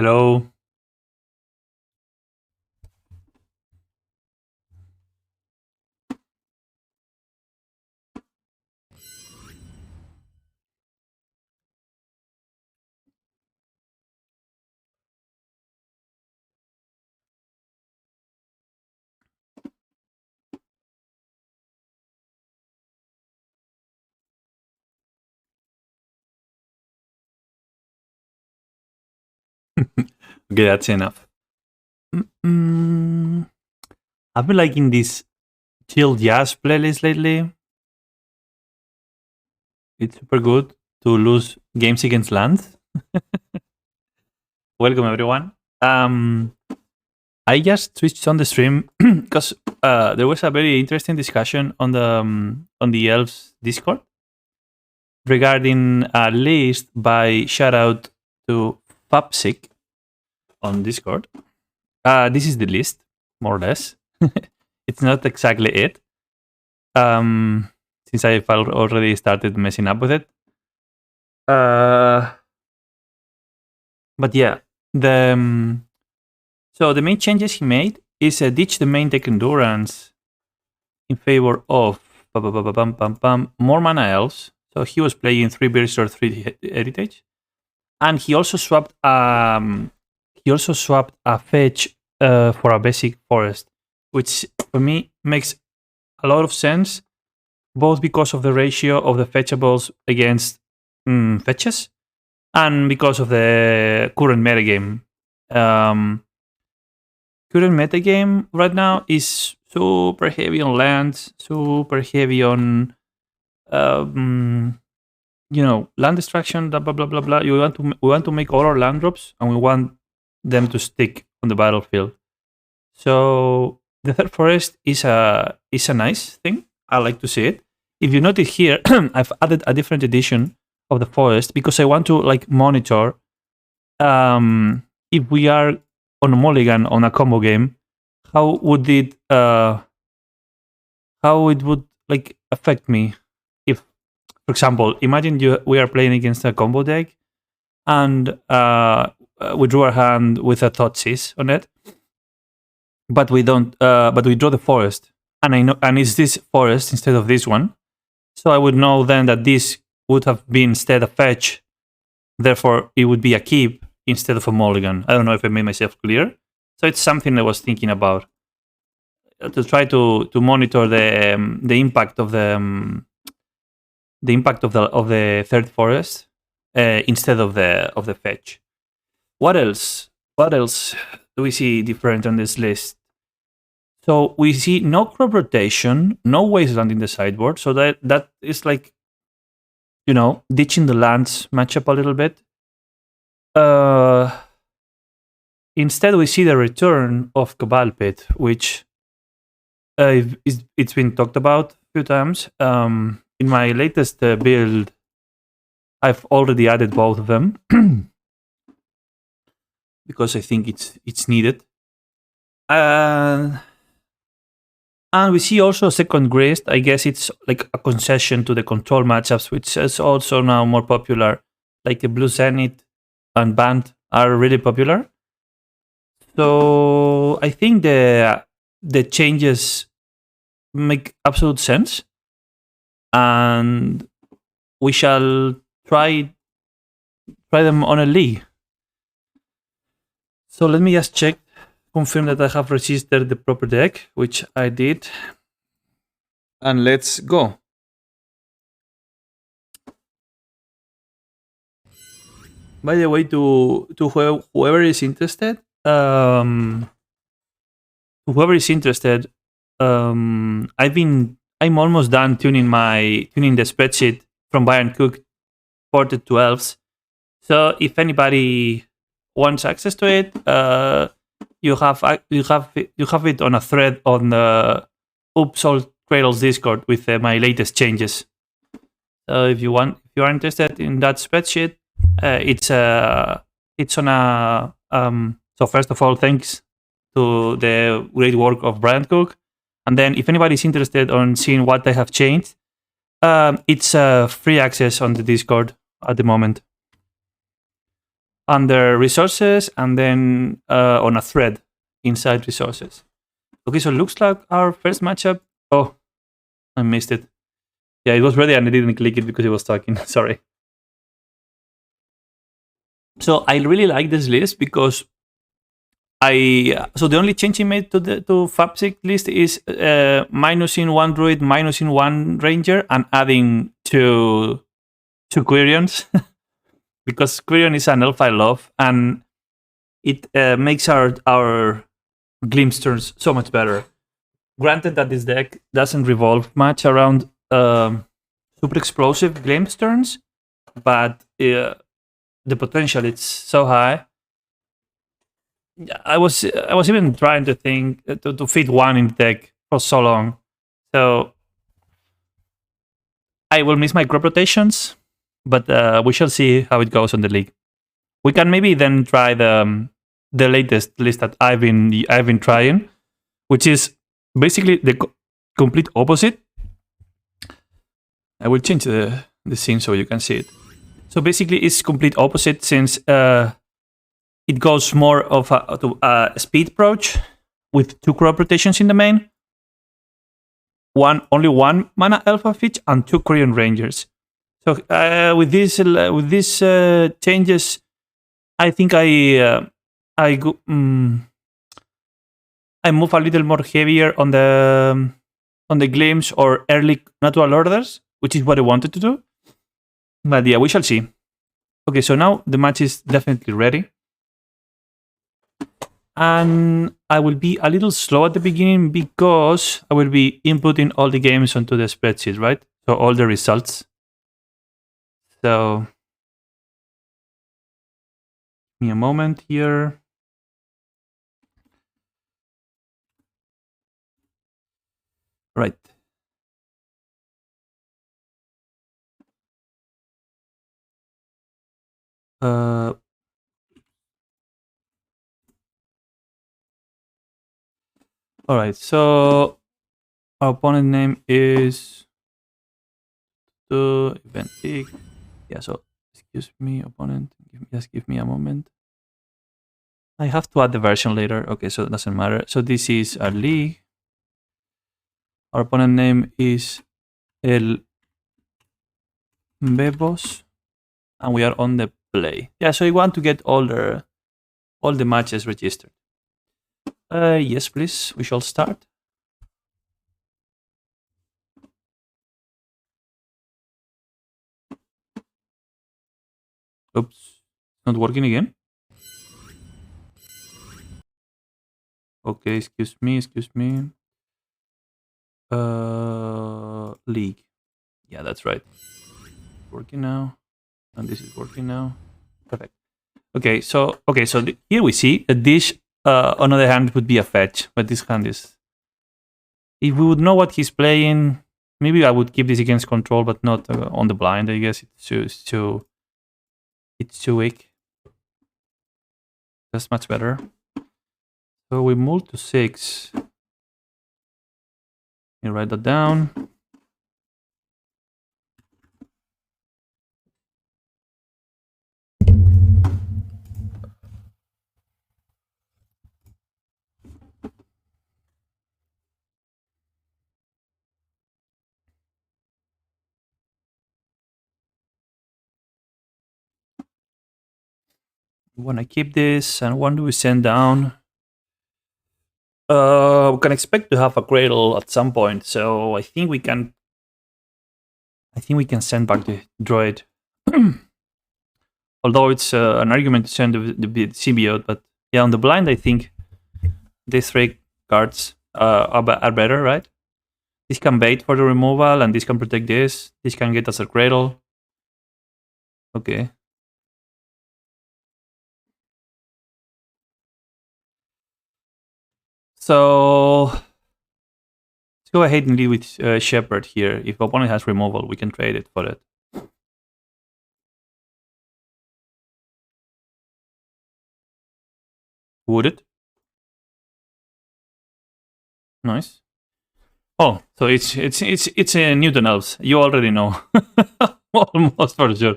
Hello. Okay, that's enough. Mm, I've been liking this chill jazz playlist lately. It's super good to lose games against lands. Welcome everyone. I just switched on the stream because there was a very interesting discussion on the Elves Discord regarding a list by shout out to Fapsic on Discord. This is the list, more or less. It's not exactly it. Since I've already started messing up with it. But yeah, so the main changes he made is ditch the main deck endurance in favor of more mana elves. So he was playing 3 Birds or 3 Heritage, and he also swapped a fetch for a basic forest, which for me makes a lot of sense, both because of the ratio of the fetchables against fetches and because of the current metagame. Current metagame right now is super heavy on lands, super heavy on land destruction, blah blah blah blah blah. We want to make all our land drops, and we want them to stick on the battlefield. So the third forest is a nice thing. I like to see it. If you notice here, I've added a different edition of the forest because I want to monitor if we are on a mulligan on a combo game, how would it affect me. If, for example, imagine we are playing against a combo deck and we drew our hand with a Thoughtseize on it, but we don't but we draw the forest, and it's this forest instead of this one. So I would know then that this would have been instead a fetch, therefore it would be a keep instead of a mulligan. I don't know if I made myself clear. So it's something I was thinking about to try to monitor the impact of the third forest instead of the fetch. What else? What else do we see different on this list? So we see no crop rotation, no wasteland in the sideboard. So that is ditching the lands matchup a little bit. Instead, we see the return of Cabal Pit, which it's been talked about a few times. In my latest build, I've already added both of them because I think it's needed. And we see also second grist. I guess it's like a concession to the control matchups, which is also now more popular. Like the Blue Zenith and Band are really popular. So I think the changes make absolute sense, and we shall try them on a league. So let me just check, confirm that I have registered the proper deck, which I did, and let's go. By the way, to whoever is interested, I'm almost done tuning the spreadsheet from Byron Cook ported to Elves. So if anybody wants access to it, you have it on a thread on the Oops All Cradles Discord with my latest changes. So if you are interested in that spreadsheet, it's on a so first of all, thanks to the great work of Brian Cook. And then if anybody's interested on seeing what I have changed, it's free access on the Discord at the moment. under resources, and then on a thread inside resources. Okay, so it looks like our first matchup. Oh, I missed it. Yeah, it was ready and I didn't click it because it was talking. Sorry. So I really like this list because so the only change he made to the Fapsic list is minusing one druid, minusing one ranger, and adding two Quirions. Because Quirion is an elf I love, and it makes our glimpse turns so much better. Granted that this deck doesn't revolve much around super explosive glimpse turns, but the potential it's so high. I was even trying to think to fit one in the deck for so long, so I will miss my crop rotations, but we shall see how it goes on the league. We can maybe then try the latest list that I've been trying, which is basically the complete opposite. I will change the scene so you can see it. So basically, it's complete opposite since it goes more of a speed approach with 2 crop rotations in the main, only one mana elf of each, and 2 Korean rangers. So with these changes, I think I move a little more heavier on the glimpse or early natural orders, which is what I wanted to do. But yeah, we shall see. Okay, so now the match is definitely ready. And I will be a little slow at the beginning because I will be inputting all the games onto the spreadsheet, right? So all the results. So give me a moment here. Right. All right, so our opponent name is event big. Yeah, so excuse me, opponent. Just give me a moment. I have to add the version later. Okay, so it doesn't matter. So this is our league. Our opponent name is El Bebos, and we are on the play. Yeah, so you want to get all the matches registered. Yes, please. We shall start. Oops, not working again. Okay, excuse me. League. Yeah, that's right. Working now, and this is working now. Perfect. Okay, so here we see that this, on the other hand, would be a fetch, but this hand is. If we would know what he's playing, maybe I would keep this against control, but not on the blind. I guess it's too weak. That's much better. So we move to 6. You write that down. We want to keep this, and when do we send down? We can expect to have a cradle at some point, so I think we can send back the droid. Although it's an argument to send the symbiote, but yeah, on the blind, I think these 3 cards are better, right? This can bait for the removal, and this can protect this. This can get us a cradle. Okay. So let's go ahead and lead with Shepherd here. If opponent has removal, we can trade it for it. Would it? Nice. Oh, so it's a Nettle Elves. You already know. Almost for sure.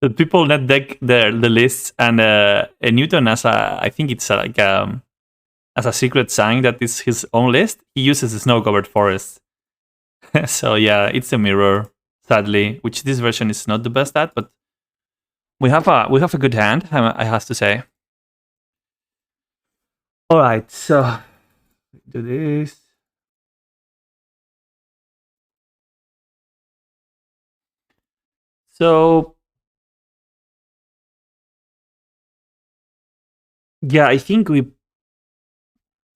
The people net deck the lists, and Newton, as I think it's like as a secret sign that it's his own list, he uses the snow covered forest. So yeah, it's a mirror, sadly, which this version is not the best at, but we have a good hand, I have to say. All right, so do this. So yeah, I think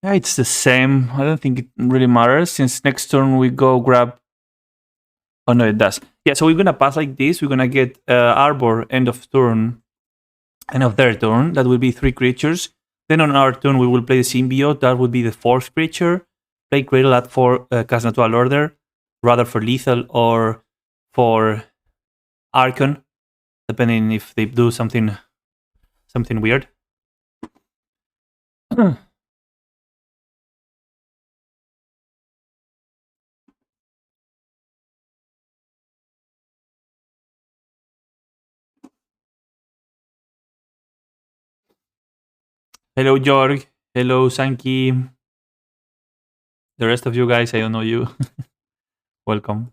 yeah, it's the same. I don't think it really matters since next turn we go grab. Oh no, it does. Yeah, so we're gonna pass like this. We're gonna get Arbor end of turn, end of their turn. That will be 3 creatures. Then on our turn we will play the Symbiote. That would be the 4th creature. Play Cradle at 4, cast Natural Order, rather for lethal or for Archon, depending if they do something weird. Hello, Jorg. Hello, Sanki. The rest of you guys, I don't know you. Welcome.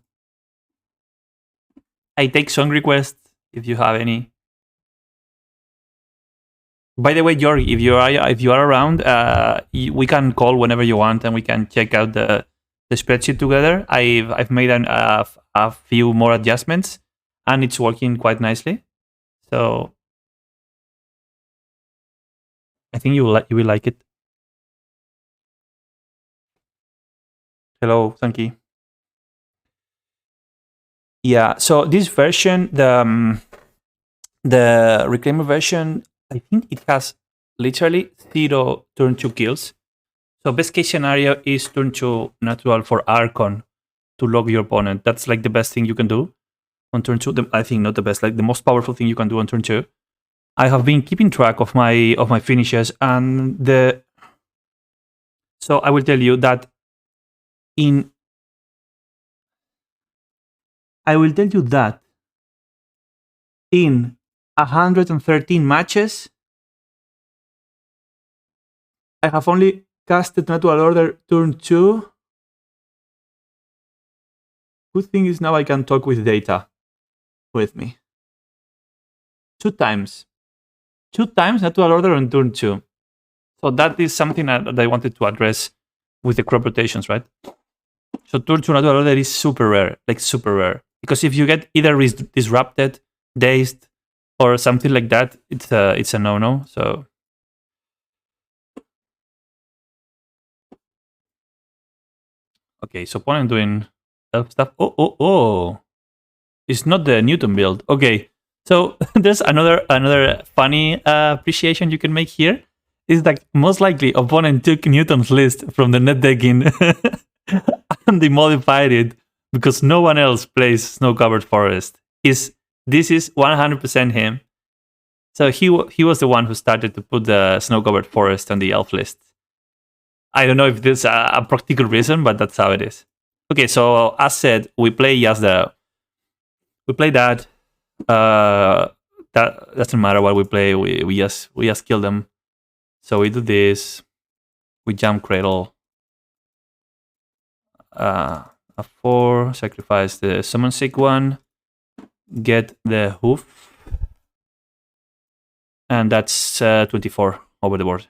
I take song requests if you have any. By the way, Jorg, if you are around, we can call whenever you want, and we can check out the spreadsheet together. I've made a few more adjustments, and it's working quite nicely. So I think you will like it. Hello, Sanki. Yeah. So this version, the Reclaimer version, I think it has literally 0 turn 2 kills. So best case scenario is turn 2 natural for Archon to log your opponent. That's like the best thing you can do on turn 2. I think not the best, like the most powerful thing you can do on turn 2. I have been keeping track of my finishes, and so I will tell you that in 113 matches, I have only casted Natural Order turn 2. Good thing is now I can talk with data with me. 2 times. 2 times Natural Order on turn 2. So that is something that I wanted to address with the crop rotations, right? So turn 2 Natural Order is super rare, like super rare. Because if you get either disrupted, dazed, or something like that, it's a no-no. So okay, so opponent doing elf stuff. Oh. It's not the Newton build. Okay. So there's another funny appreciation you can make here. Is that most likely opponent took Newton's list from the net decking and they modified it because no one else plays snow covered forest. This is 100% him. So he was the one who started to put the snow covered forest on the elf list. I don't know if there's a practical reason, but that's how it is. Okay, so as said, we play that. That doesn't matter what we play. We just kill them. So we do this. We jump Cradle. A 4, sacrifice the Summon Sick one. Get the Hoof. And that's 24 over the board.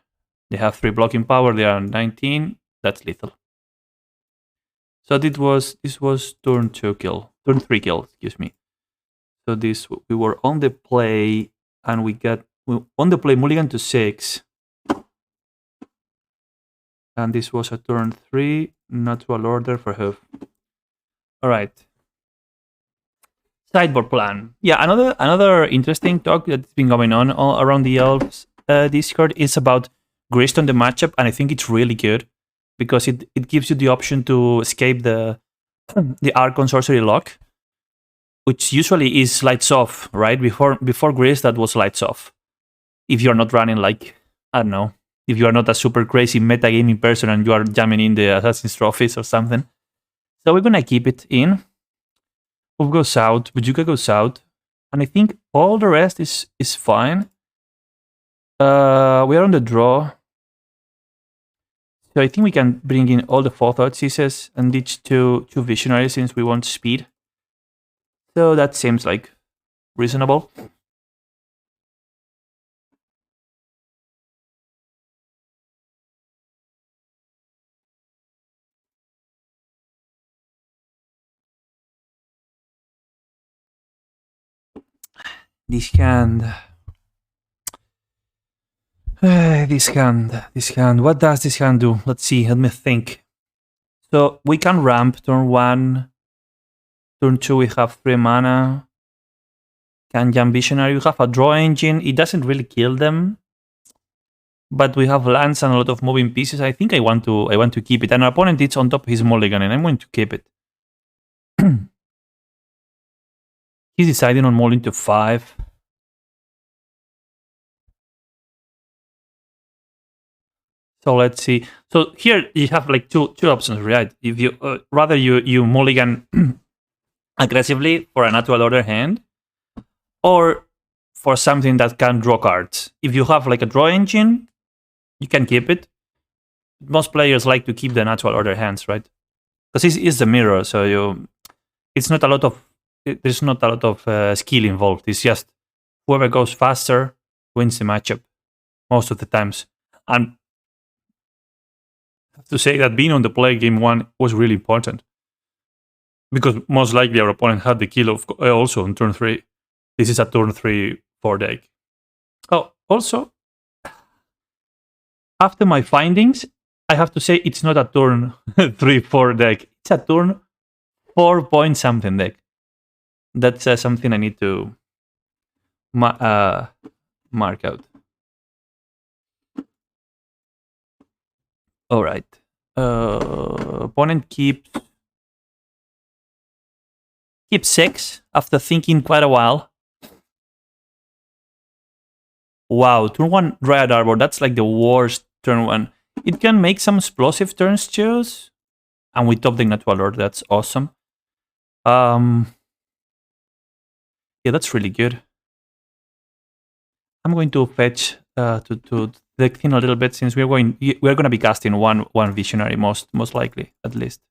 They have 3 blocking power. They are 19. That's lethal. So this was turn 2 kill. Turn 3 kill, excuse me. So we were on the play, and we on the play mulligan to 6. And this was a turn 3 Natural Order for Hoof. All right. Sideboard plan. Yeah, another interesting talk that's been going on all around the Elves Discord is about Grist on the matchup, and I think it's really good because it gives you the option to escape the Archon Sorcery lock, which usually is lights off, right? Before Grist, that was lights off. If you're not running like, I don't know, if you are not a super crazy metagaming person and you are jamming in the Assassin's Trophies or something. So we're gonna keep it in. Wolf goes out, Bujuka goes out. And I think all the rest is fine. We are on the draw. So I think we can bring in all the 4 Thoughtseize and ditch two Visionaries since we want speed. So that seems like reasonable. This hand. This hand. What does this hand do? Let's see. Let me think. So we can ramp turn 1. Turn 2, we have 3 mana. Can jump Visionary. We have a draw engine. It doesn't really kill them. But we have lands and a lot of moving pieces. I think I want to keep it. And our opponent is on top of his mulligan, and I'm going to keep it. He's deciding on mulling to 5. So let's see. So here you have like two options, right? If you rather you mulligan aggressively for a natural order hand, or for something that can draw cards. If you have like a draw engine, you can keep it. Most players like to keep the natural order hands, right? Because it's the mirror, so it's not a lot of there's not a lot of skill involved. It's just whoever goes faster wins the matchup most of the times. And I have to say that being on the play game 1 was really important, because most likely our opponent had the kill of also on turn 3. This is a turn 3/4 deck. Oh, also, after my findings, I have to say it's not a turn 3/4 deck. It's a turn 4 point something deck. That's something I need to mark out. All right. Opponent keeps 6 after thinking quite a while. Wow, turn 1 Dryad Arbor. That's like the worst turn 1. It can make some explosive turns too. And we top the natural order. That's awesome. Yeah, that's really good. I'm going to fetch to the thing a little bit, since we're going to be casting one Visionary most likely, at least.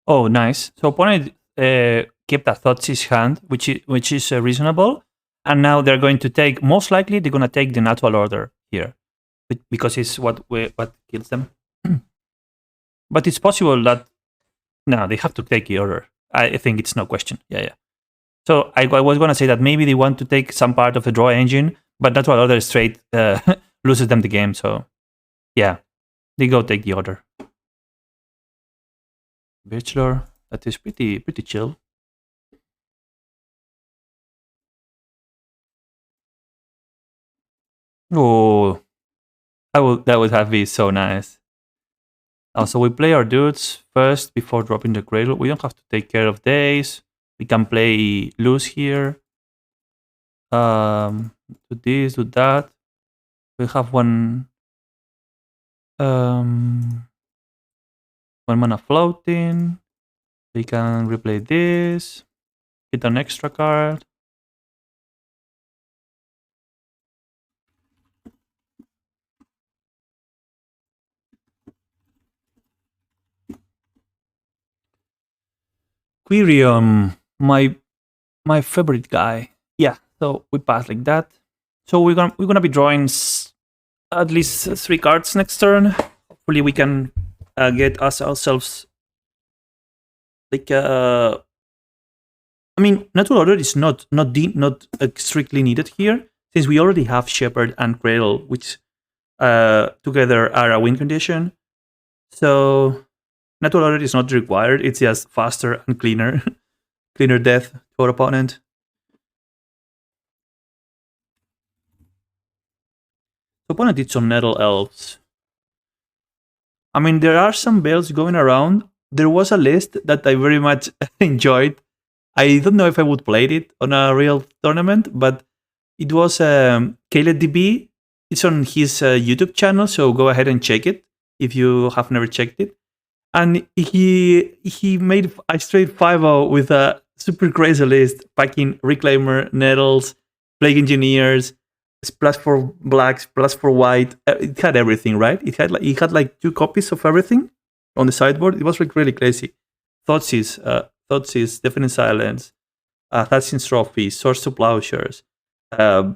Oh, nice. So opponent kept a Thoughtseize hand, which is reasonable. And now they're going to take, most likely they're going to take the natural order here, because it's what kills them. But it's possible that no, they have to take the order. I think it's no question. Yeah. So I was going to say that maybe they want to take some part of the draw engine, but natural order straight loses them the game. So yeah, they go take the order. Bachelor, that is pretty chill. Oh, that would have been so nice. Also, we play our dudes first before dropping the Cradle. We don't have to take care of days. We can play loose here. Do this, do that. We have one mana floating. We can replay this. Get an extra card. Quirion, my favorite guy. Yeah, so we pass like that. So we're gonna be drawing at least 3 cards next turn. Hopefully we can get us ourselves like I mean, natural order is not strictly needed here, since we already have Shepherd and Cradle, which together are a win condition. So natural order is not required. It's just faster and cleaner, cleaner death to our opponent. The opponent did some Nettle Elves. I mean, there are some builds going around. There was a list that I very much enjoyed. I don't know if I would play it on a real tournament, but it was Caleb DB. It's on his YouTube channel, so go ahead and check it if you have never checked it. And he made a straight 5-0 with a super crazy list, packing Reclaimer, Nettles, Plague Engineers, plus for blacks, plus for white. It had everything, right? It had like 2 copies of everything on the sideboard. It was like really crazy. Thoughtseize, Deafening Silence, Assassin's Trophy, Swords to Plowshares, uh,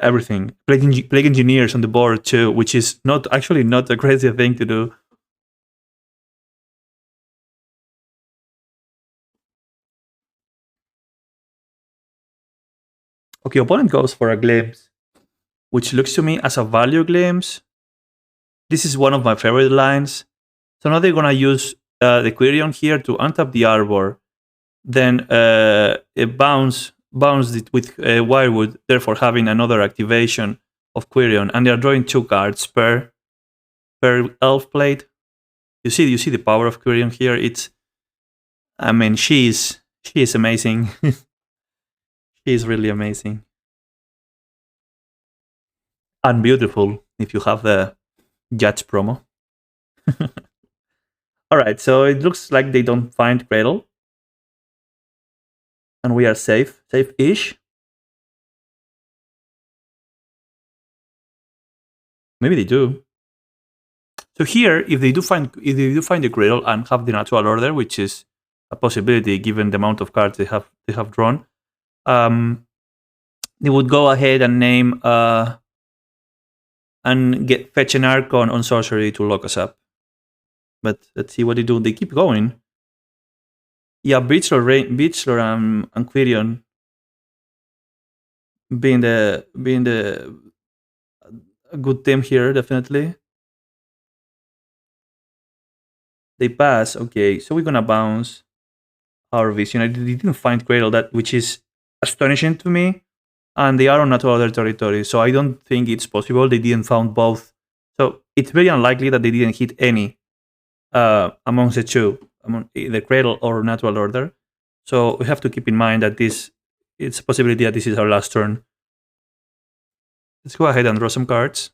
everything. Plague Engineers on the board too, which is not a crazy thing to do. Okay, opponent goes for a glimpse, which looks to me as a value glimpse. This is one of my favorite lines. So now they're gonna use the Quirion here to untap the Arbor, then it bounce it with Wirewood, therefore having another activation of Quirion, and they're drawing 2 cards per Elf plate. You see the power of Quirion here. I mean, she is amazing. She is really amazing and beautiful. If you have the Judge promo. All right, so it looks like they don't find Cradle, and we are safe-ish. Maybe they do. So here, if they do find the Cradle and have the natural order, which is a possibility given the amount of cards they have drawn, they would go ahead and name and fetch an Archon on sorcery to lock us up. But let's see what they do. They keep going. Yeah, Beachler and Quirion being the a good team here, definitely. They pass. Okay, so we're gonna bounce our vision. I didn't find Cradle, which is astonishing to me. And they are on natural other territory, so I don't think it's possible they didn't found both. So it's very unlikely that they didn't hit any amongst the two, among the Cradle or natural order. So we have to keep in mind that it's a possibility that this is our last turn. Let's go ahead and draw some cards.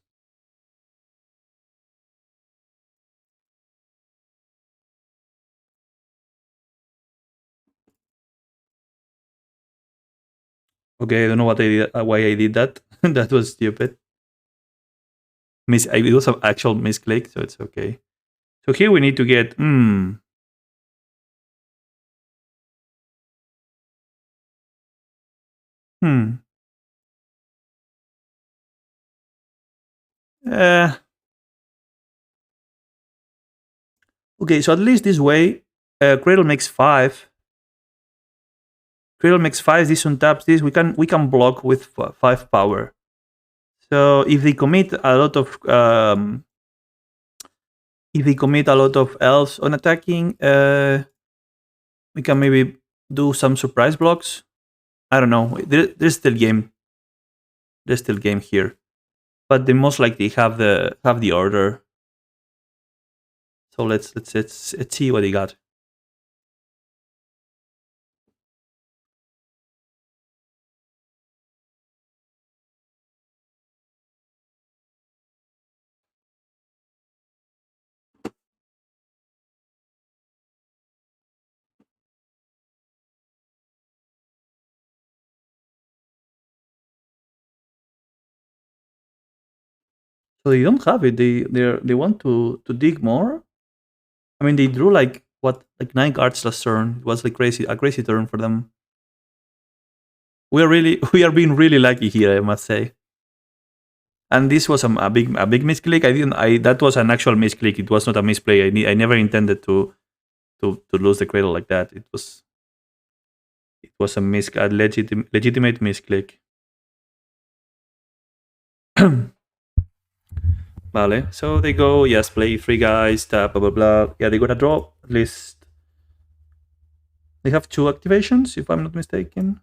Okay, I don't know why I did that. That was stupid. It was an actual misclick, so it's okay. So here we need to get Hmm. Okay, so at least this way, Cradle makes 5. Cradle makes 5. This untaps this. We can block with 5 power. So if they commit a lot of elves on attacking, we can maybe do some surprise blocks. I don't know. There's still game. There's still game here, but they most likely have the order. So let's see what they got. So they don't have it. They want to dig more. I mean, they drew like what, like 9 cards last turn. It was like a crazy turn for them. We are really we are being really lucky here, I must say. And this was a big misclick. I that was an actual misclick. It was not a misplay. I never intended to lose the cradle like that. It was a legitimate misclick. Vale. So they go, yes, play 3 guys, tap, blah blah blah. Yeah, they're gonna draw at least. They have 2 activations, if I'm not mistaken.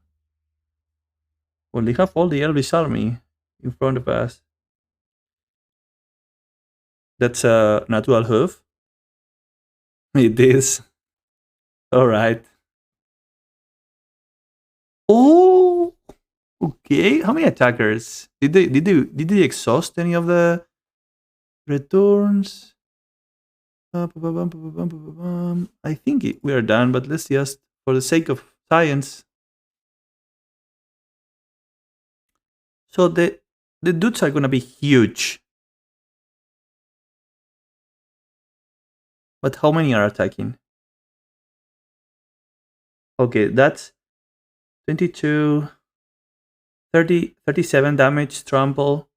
Well, they have all the Elvis army in front of us. That's a natural hoof. It is. Alright. Oh, okay. How many attackers? Did they exhaust any of the returns? I think we are done, but let's just, for the sake of science. So the dudes are gonna be huge. But how many are attacking? Okay, that's 22, 30, 37 damage trample.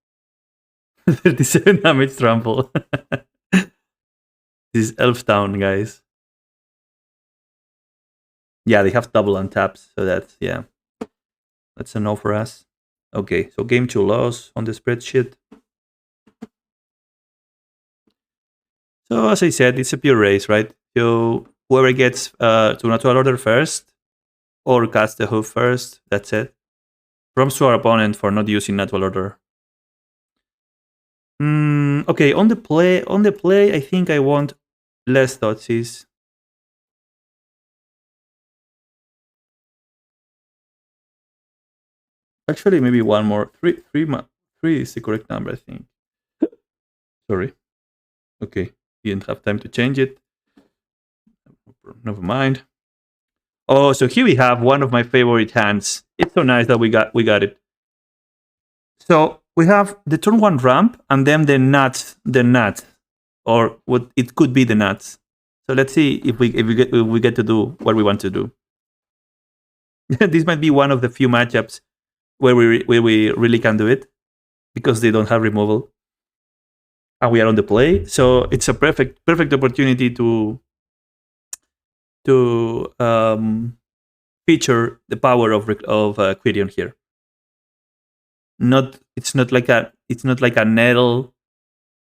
37 damage trample. This is Elf Town, guys. Yeah, they have double untaps, so that's, yeah. That's a no for us. Okay, so game 2 loss on the spreadsheet. So as I said, it's a pure race, right? So whoever gets to natural order first, or cast the hoof first, that's it. Prompts to our opponent for not using natural order. Okay, on the play, I think I want less Thoughtseize. Actually, maybe one more. Three is the correct number, I think. Sorry. Okay, didn't have time to change it. Never mind. Oh, so here we have one of my favorite hands. It's so nice that we got it. So we have the turn 1 ramp and then the nuts, or what it could be the nuts. So let's see if we get to do what we want to do. This might be one of the few matchups where we really can do it because they don't have removal and we are on the play. So it's a perfect opportunity to feature the power of Quirion here. It's not like a Nettle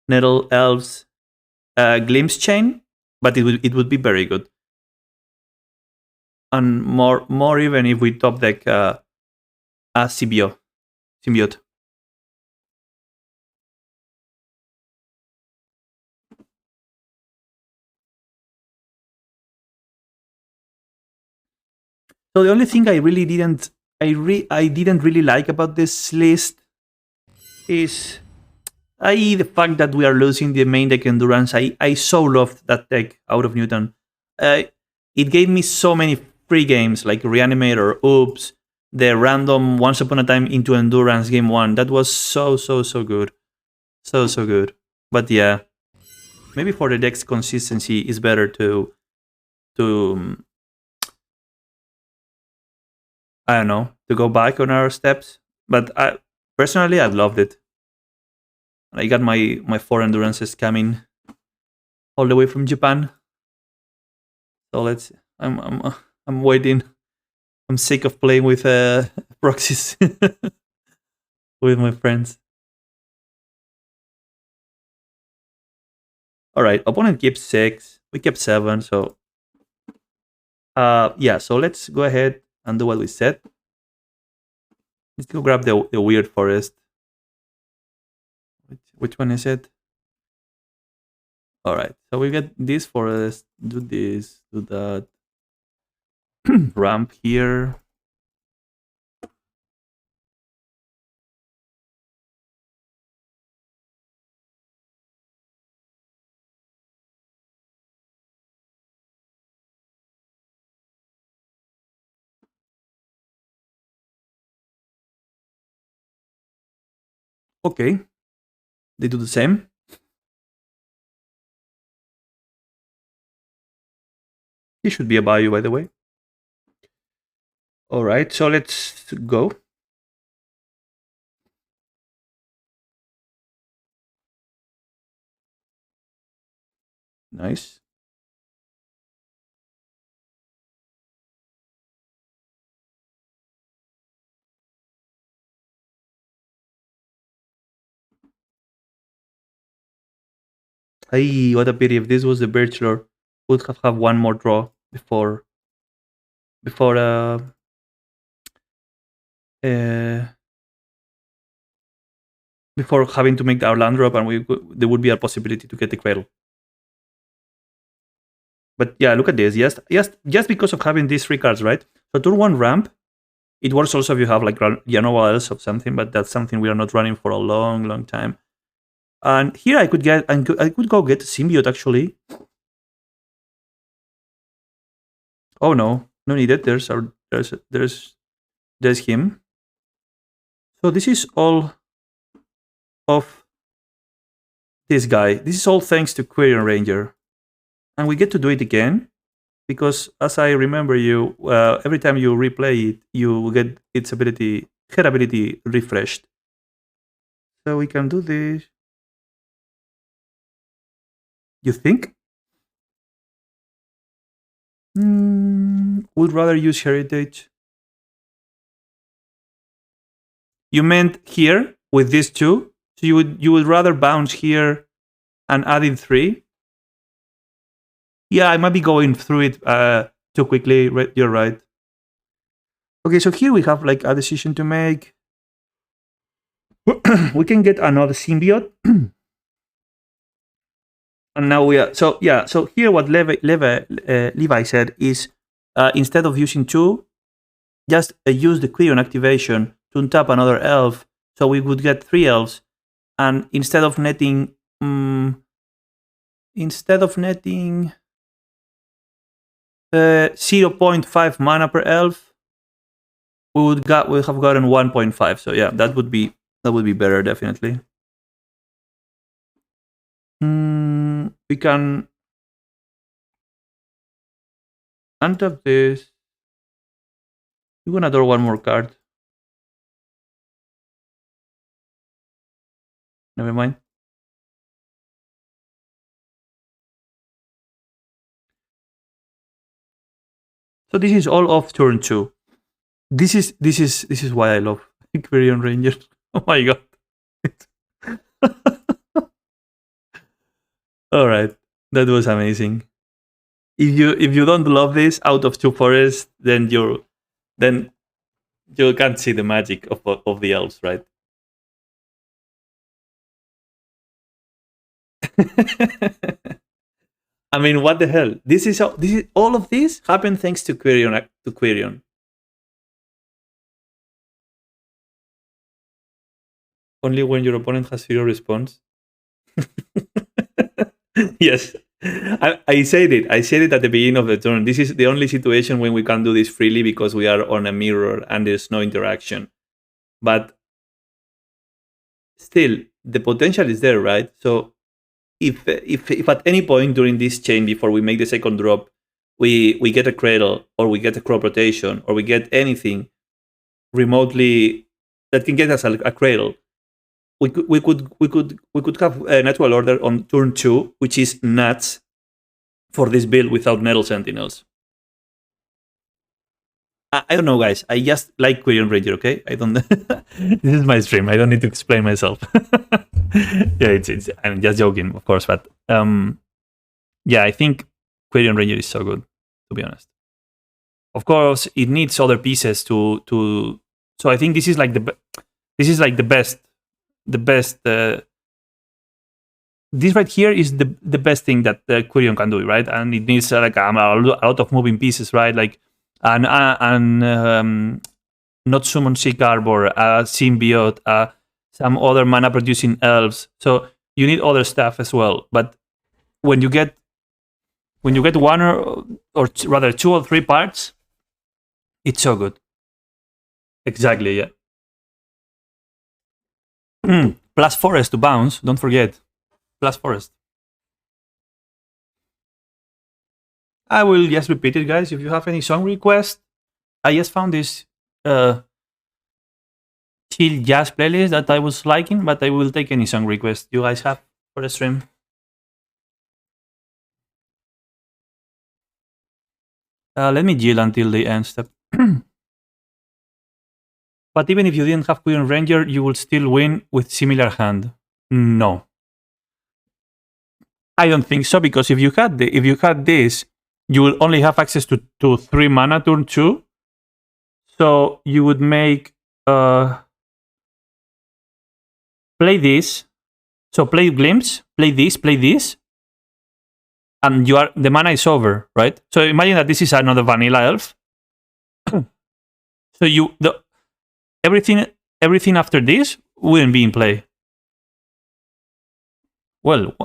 Elves glimpse chain, but it would be very good. And more even if we top deck a symbiote. So the only thing I didn't really like about this list is the fact that we are losing the main deck endurance. I so loved that deck out of Newton. It gave me so many free games like Reanimate or Oops, the random Once Upon a Time into Endurance game 1. That was so good. So good. But yeah, maybe for the deck's consistency, it's better to I don't know, to go back on our steps. But personally, I loved it. I got my 4 endurances coming all the way from Japan. So I'm waiting. I'm sick of playing with proxies with my friends. All right, opponent keeps 6. We kept 7. So yeah. So let's go ahead and do what we said. Let's go grab the weird forest. Which one is it? All right. So we get this forest. Do this. Do that. Ramp here. Okay. They do the same. He should be a Bayou, by the way. All right, so let's go. Nice. Hey, what a pity! If this was the Birchlore, would have one more draw before before uh, uh before having to make our land drop, and there would be a possibility to get the cradle. But yeah, look at this. Just because of having these 3 cards, right? So turn 1 ramp. It works also if you have like Yanova else or something, but that's something we are not running for a long time. And here I could go get Symbiote actually. Oh no, no needed. There's him. So this is all of this guy. This is all thanks to Quirion Ranger, and we get to do it again because, as I remember you, every time you replay it, you get its ability, her ability refreshed. So we can do this. You think? Would rather use Heritage. You meant here with these 2? So you would rather bounce here and add in 3? Yeah, I might be going through it too quickly. You're right. Okay, so here we have like a decision to make. We can get another symbiote. And now we are so here what Levi said is instead of using 2, just use the Quirion activation to untap another elf, so we would get 3 elves, and instead of netting 0.5 mana per elf, we would have gotten 1.5. So yeah, that would be better definitely. We can untap this. We're gonna draw one more card. Never mind. So this is all off turn 2. This is why I love Quirion Rangers. Oh my god. All right, that was amazing. If you don't love this out of 2 forests, then you can't see the magic of the elves, right? I mean, what the hell? This is all of this happened thanks to Quirion. Only when your opponent has 0 response. Yes, I said it. I said it at the beginning of the turn. This is the only situation when we can do this freely because we are on a mirror and there's no interaction. But still, the potential is there, right? So if at any point during this chain before we make the second drop, we get a cradle or we get a crop rotation or we get anything remotely that can get us a cradle, we could have a natural order on turn 2, which is nuts for this build without Nettle Sentinels. I don't know, guys. I just like Quirion Ranger. Okay, I don't. This is my stream. I don't need to explain myself. Yeah, it's. I'm just joking, of course, but yeah, I think Quirion Ranger is so good. To be honest, of course, it needs other pieces to. So I think this is like the best. The best. This right here is the best thing that Quirion can do, right? And it needs like a lot of moving pieces, right? Like and not summon Sick Arbor, Symbiote, some other mana producing elves. So you need other stuff as well. But when you get one or rather 2 or 3 parts, it's so good. Exactly, yeah. Plus forest to bounce. Don't forget. Plus forest. I will just repeat it, guys. If you have any song request, I just found this chill jazz playlist that I was liking, but I will take any song request you guys have for the stream. Let me yield until the end step. But even if you didn't have Queen Ranger, you will still win with similar hand. No, I don't think so, because if you had this, you will only have access to 3 mana turn 2. So you would make play this. So play Glimpse, play this, and the mana is over, right? So imagine that this is another vanilla elf. So everything after this wouldn't be in play. Well,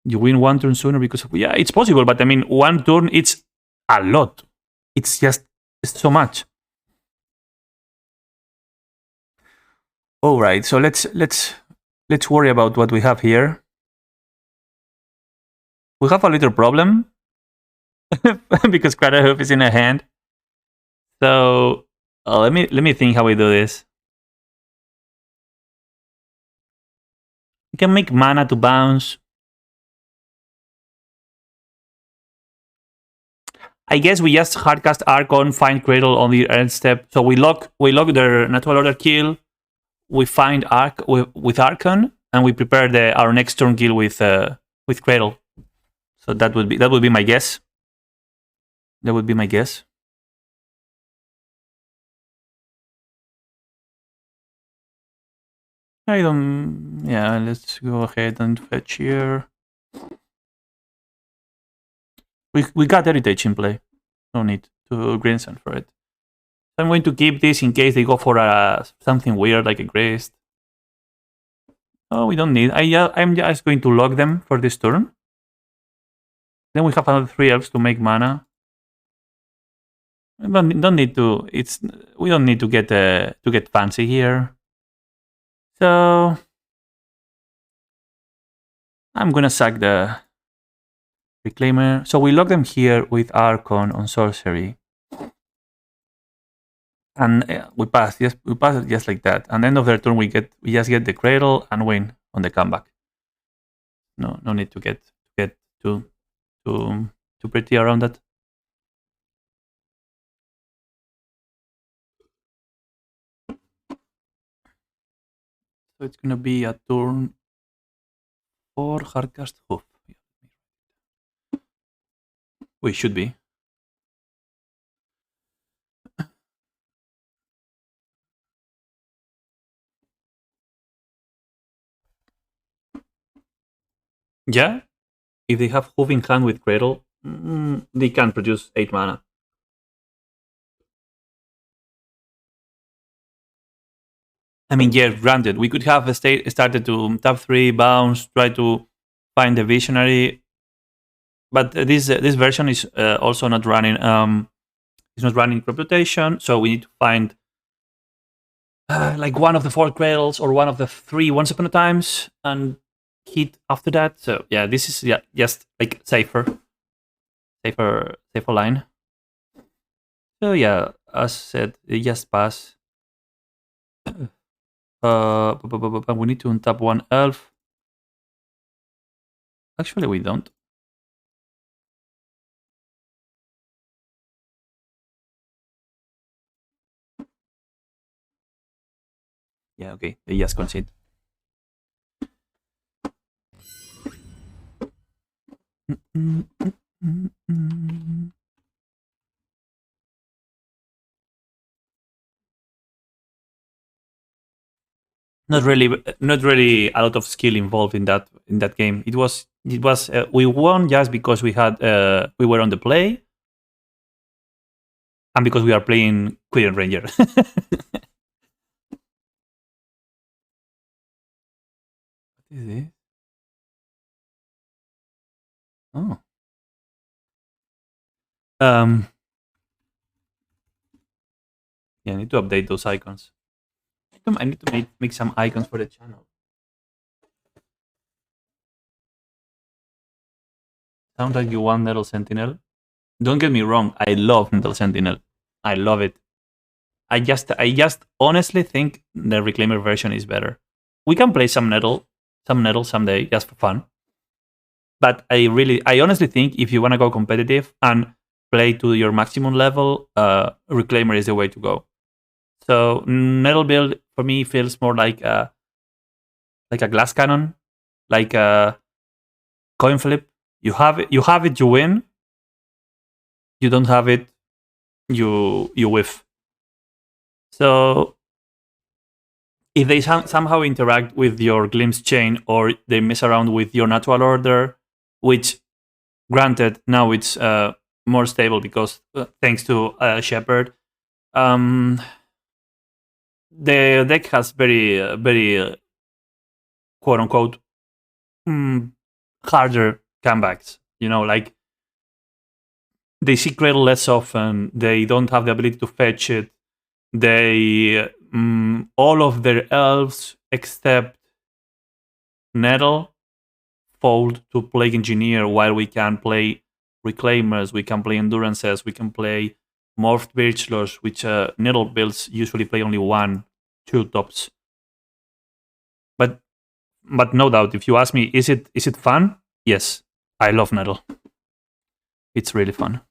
you win 1 turn sooner because of, yeah, it's possible, but I mean 1 turn, it's a lot. It's so much. All right, so let's worry about what we have here. We have a little problem because Craterhoof is in a hand. So let me think how we do this. We can make mana to bounce. I guess we just hardcast Archon, find Cradle on the end step. So we lock their natural order kill. We find with Archon, and we prepare our next turn kill with Cradle. So that would be my guess. That would be my guess. Yeah, let's go ahead and fetch here. We got Heritage in play. No need to Greensun for it. So I'm going to keep this in case they go for something weird like a Graced. Oh, we don't need. I'm just going to lock them for this turn. Then we have another 3 elves to make mana. We don't need to. We don't need to get fancy here. So I'm gonna sack the Reclaimer. So we lock them here with Archon on sorcery, and we pass it just like that. And end of their turn, we just get the Cradle and win on the comeback. No need to get too pretty around that. So it's gonna be a turn for Hardcast Hoof. We should be. Yeah, if they have Hoof in hand with Cradle, they can produce 8 mana. I mean, yeah, granted, we could have started to tap 3, bounce, try to find the Visionary, but this version is also not running. It's not running Reputation, so we need to find like one of the 4 Cradles or one of the 3 Once Upon a Times and hit after that. So yeah, this is just like safer line. So yeah, as said, they just pass. We need to untap 1 elf. Actually, we don't. Yeah, okay. They just concede. Not really a lot of skill involved in that game. It was we won just because we were on the play and because we are playing Queen Ranger. What is this? Oh. Yeah, I need to update those icons. I need to make some icons for the channel. Sounds like you want Nettle Sentinel. Don't get me wrong, I love Nettle Sentinel. I love it. I just honestly think the Reclaimer version is better. We can play some Nettle someday, just for fun. But I honestly think if you want to go competitive and play to your maximum level, Reclaimer is the way to go. So Nettle build for me feels more like a glass cannon, like a coin flip. You have it, you win. You don't have it, you whiff. So if they somehow interact with your glimpse chain or they mess around with your natural order, which granted now it's more stable because thanks to Shepherd, the deck has very quote unquote harder comebacks. You know, like they see Cradle less often. They don't have the ability to fetch it. They all of their elves except Nettle fold to Plague Engineer, while we can play Reclaimers, we can play Endurances, we can play Morphed Birchlors, which Nettle builds usually play only 1-2 tops. But no doubt, if you ask me, is it fun? Yes, I love Nettle. It's really fun.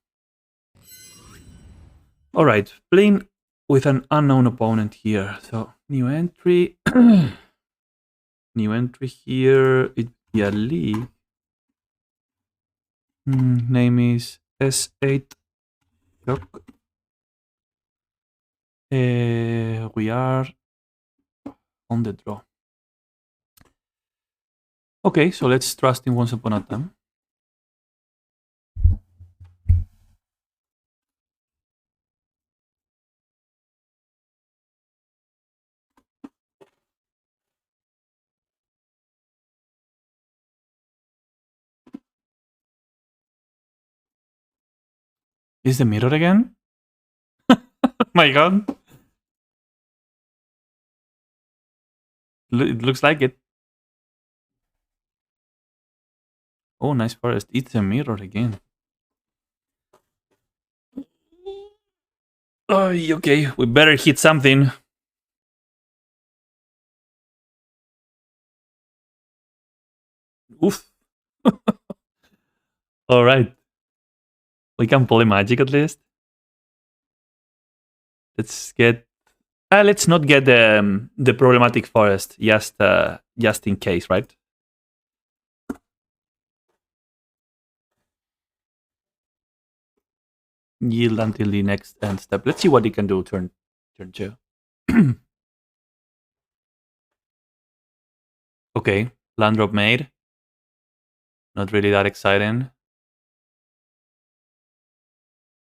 All right, playing with an unknown opponent here. So new entry, new entry here. It'd be a league. Name is S8. We are on the draw. Okay, so let's trust in Once Upon a Time. Is the mirror again? My god. It looks like it. Oh, nice forest. It's a mirror again. Oh, okay. We better hit something. Oof. All right. We can play magic at least. Let's get. Let's not get the problematic forest. Just in case, right? Yield until the next end step. Let's see what he can do turn 2. Okay, land drop made. Not really that exciting.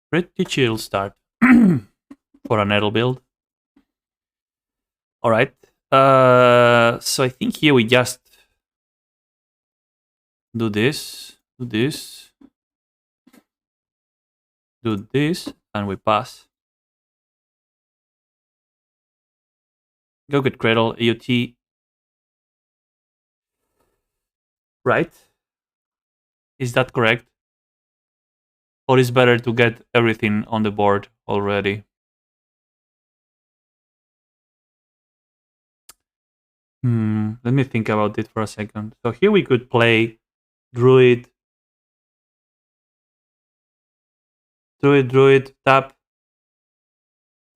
Pretty chill start for a Nettle build. All right. So I think here we just do this, do this, and we pass. Go get Cradle, AOT. Right? Is that correct? Or is better to get everything on the board already? Let me think about it for a second. So here we could play Druid, tap,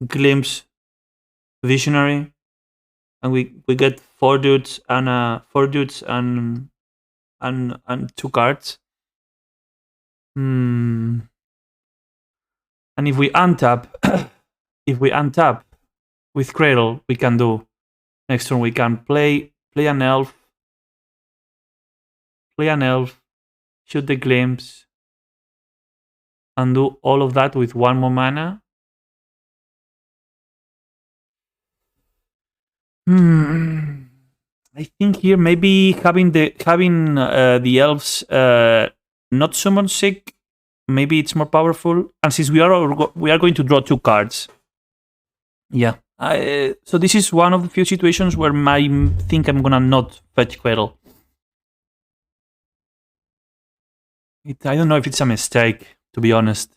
Glimpse, Visionary, and we get 4 dudes and 2 cards. And if we untap, with Cradle, we can do next turn. We can play an elf, shoot the Glimpse, and do all of that with 1 more mana. I think here maybe having the elves not summon sick, maybe it's more powerful. And since we are going to draw 2 cards, yeah. So this is one of the few situations where I think I'm gonna not fetch Quaddle. I don't know if it's a mistake, to be honest.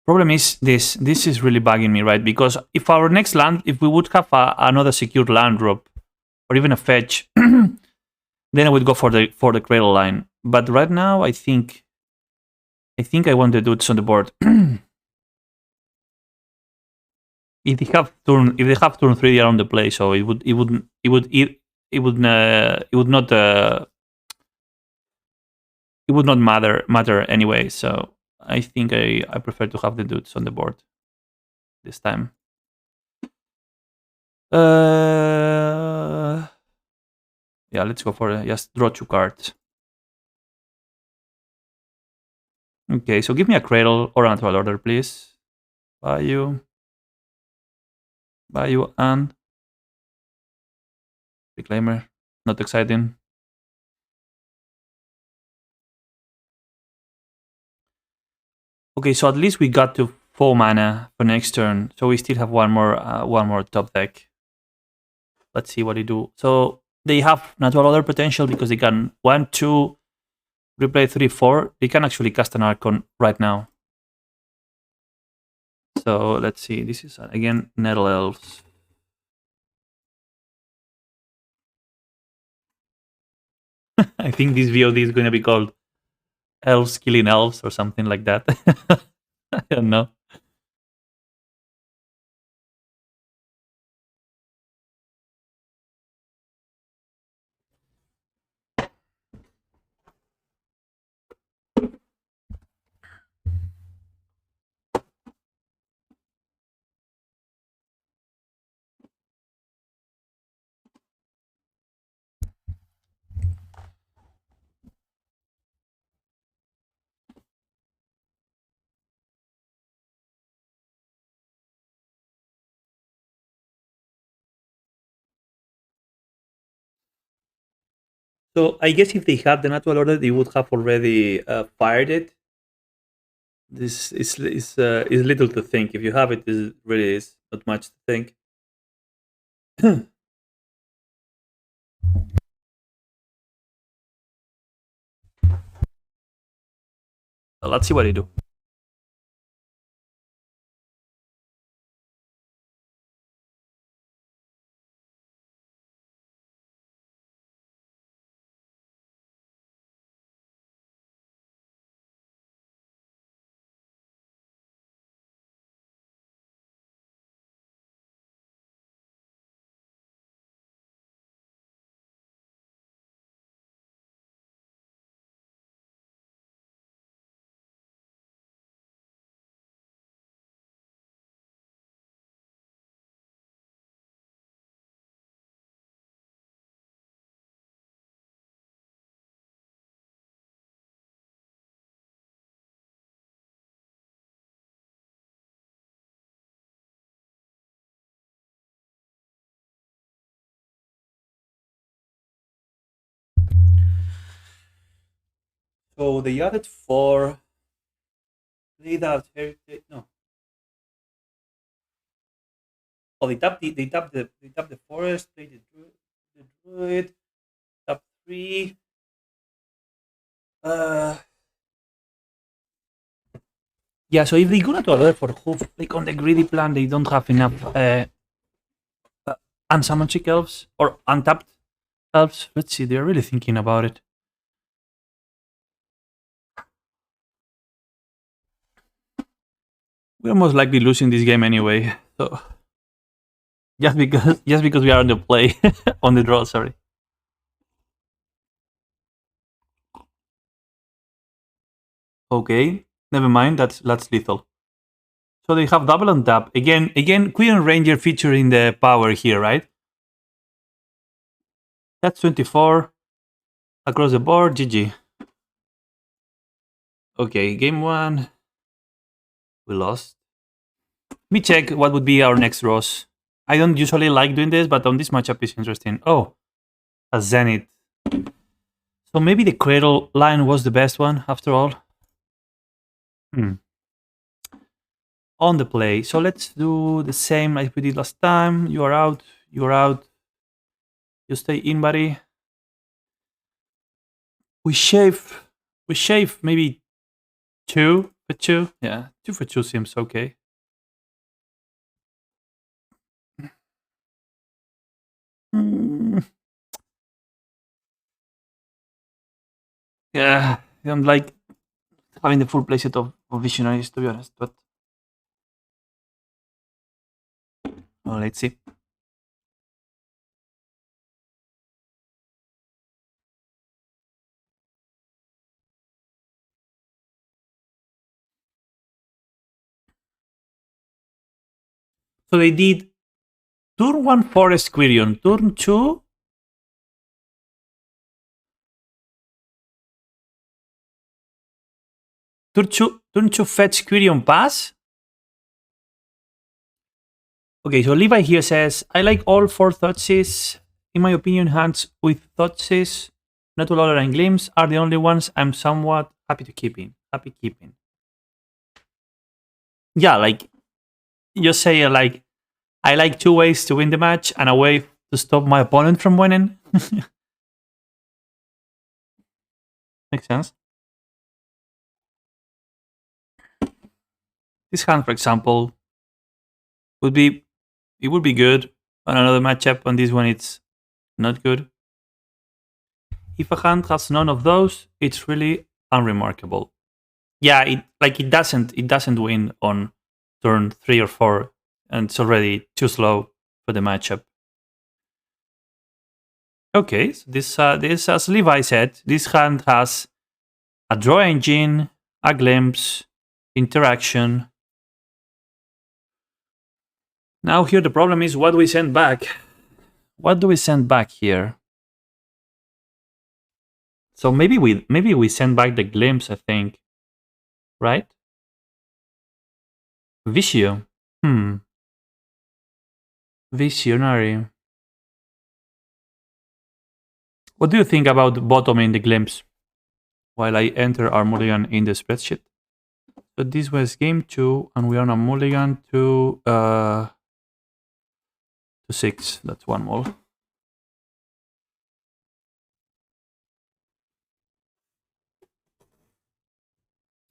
Problem is this. This is really bugging me, right? Because if our next land, if we would have another secure land drop, or even a fetch, then I would go for the cradle line. But right now, I want the dudes on the board. If they have turn 3, they are on the play, so it would not matter anyway. So I think I prefer to have the dudes on the board this time. Yeah, let's go for just draw 2 cards. Okay, so give me a cradle or a natural order, please. Bayou, and reclaimer. Not exciting. Okay, so at least we got to 4 mana for next turn. So we still have one more top deck. Let's see what they do. So they have natural order potential because they can 1, 2, replay 3, 4. They can actually cast an Archon right now. So let's see. This is again Nettle Elves. I think this VOD is going to be called Elves Killing Elves or something like that. I don't know. So I guess if they had the natural order, they would have already fired it. This is little to think. If you have it, this really is not much to think. Let's see what they do. So they added 4. They added heritage. No. Oh, they tapped the forest. Played the druid. Tap 3. Yeah. So if they go to other for hoof, like on the greedy plan, they don't have enough unsummoned elves or untapped elves. Let's see. They're really thinking about it. We're most likely losing this game anyway. So just because we are on the play on the draw. Sorry. Okay, never mind. That's lethal. So they have double on tap again. Queen Ranger featuring the power here, right? That's 24 across the board. GG. Okay, game 1. We lost. Let me check what would be our next draws. I don't usually like doing this, but on this matchup is interesting. Oh, a Zenith. So maybe the Cradle line was the best one after all. on the play. So let's do the same like we did last time. You are out. You are out. You stay in, buddy. We shave. We shave maybe 2 for 2. Yeah, 2 for 2 seems okay. Mm, yeah, I'm like having the full playset of visionaries to be honest. But well, let's see. So they did turn 1 Forest Quirion, turn 2. Turn 2 Fetch Quirion Pass. Okay, so Levi here says, I like all 4 Thoughtseize. In my opinion, hands with Thoughtseize, Nettle Elves and Glimpse are the only ones I'm somewhat happy to keep in. Happy keeping. Yeah, like you say, like I like 2 ways to win the match and a way to stop my opponent from winning. Makes sense. This hand, for example, would be it would be good on another matchup. On this one, it's not good. If a hand has none of those, it's really unremarkable. Yeah, it doesn't win on turn 3 or 4, and it's already too slow for the matchup. Okay, so this as Levi said, this hand has a draw engine, a glimpse, interaction. Now here the problem is what do we send back? What do we send back here? So maybe we send back the glimpse, I think. Right? Visio. Visionary. What do you think about bottoming the glimpse? While I enter our mulligan in the spreadsheet. So this was game 2, and we are on a mulligan to 6. That's one more.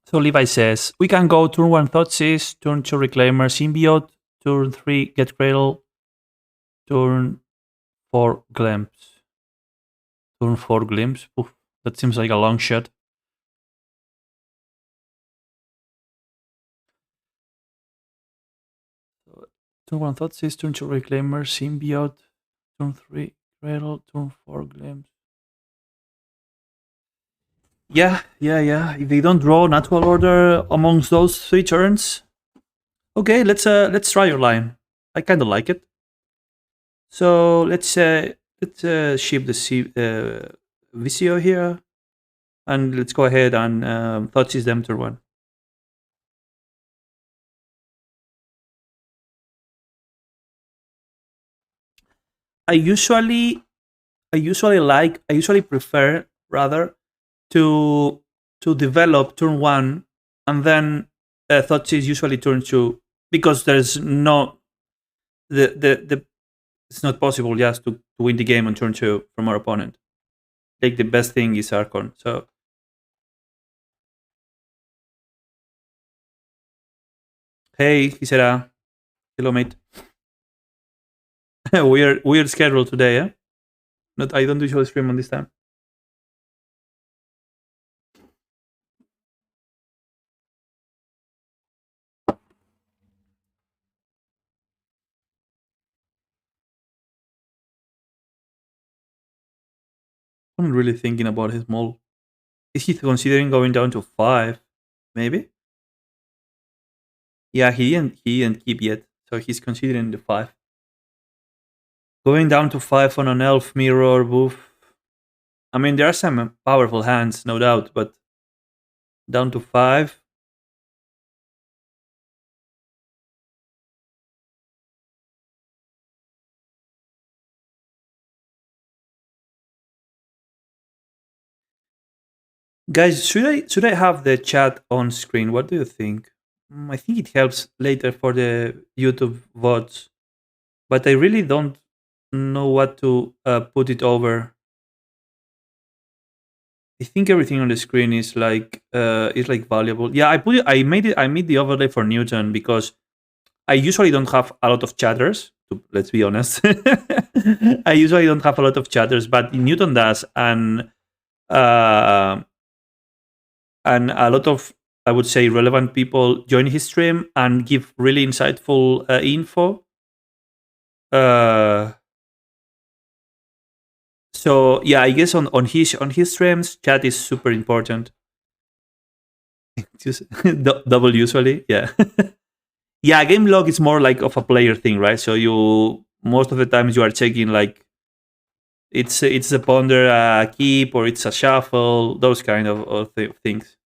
So Levi says, we can go turn 1 Thoughtseize, turn 2 Reclaimer Symbiote, turn 3 Get Cradle, turn 4 Glimpse. Turn 4 Glimpse? Oof, that seems like a long shot. So, turn 1 Thoughtseize, turn 2 Reclaimer Symbiote, turn 3 Cradle, turn 4 Glimpse. Yeah. If they don't draw natural order amongst those 3 turns, okay, let's try your line. I kind of like it. So let's ship the Visio here, and let's go ahead and Thoughtseize them turn 1. I usually I usually prefer rather to develop turn 1 and then Thoughtseize usually turn 2, because there's no the it's not possible just to win the game on turn 2 from our opponent. Like the best thing is Archon. So hey, Kisera, hello mate. weird schedule today, eh? Not I don't usually stream on this time. I'm really thinking about his mole. Is he considering going down to 5? Maybe. Yeah, he didn't keep yet, so he's considering the 5. Going down to 5 on an elf mirror, woof. I mean, there are some powerful hands, no doubt, but down to 5. Guys, should I have the chat on screen? What do you think? I think it helps later for the YouTube VODs, but I really don't know what to put it over. I think everything on the screen is like valuable. Yeah, I put it. I made the overlay for Newton because I usually don't have a lot of chatters. Let's be honest. I usually don't have a lot of chatters, but Newton does, uh, and a lot of, I would say, relevant people join his stream and give really insightful info. Uh, so yeah, I guess on his streams, chat is super important. Just double usually, yeah. Yeah, game log is more like of a player thing, right? So you most of the times you are checking like it's a ponder, a keep, or it's a shuffle, those kind of things.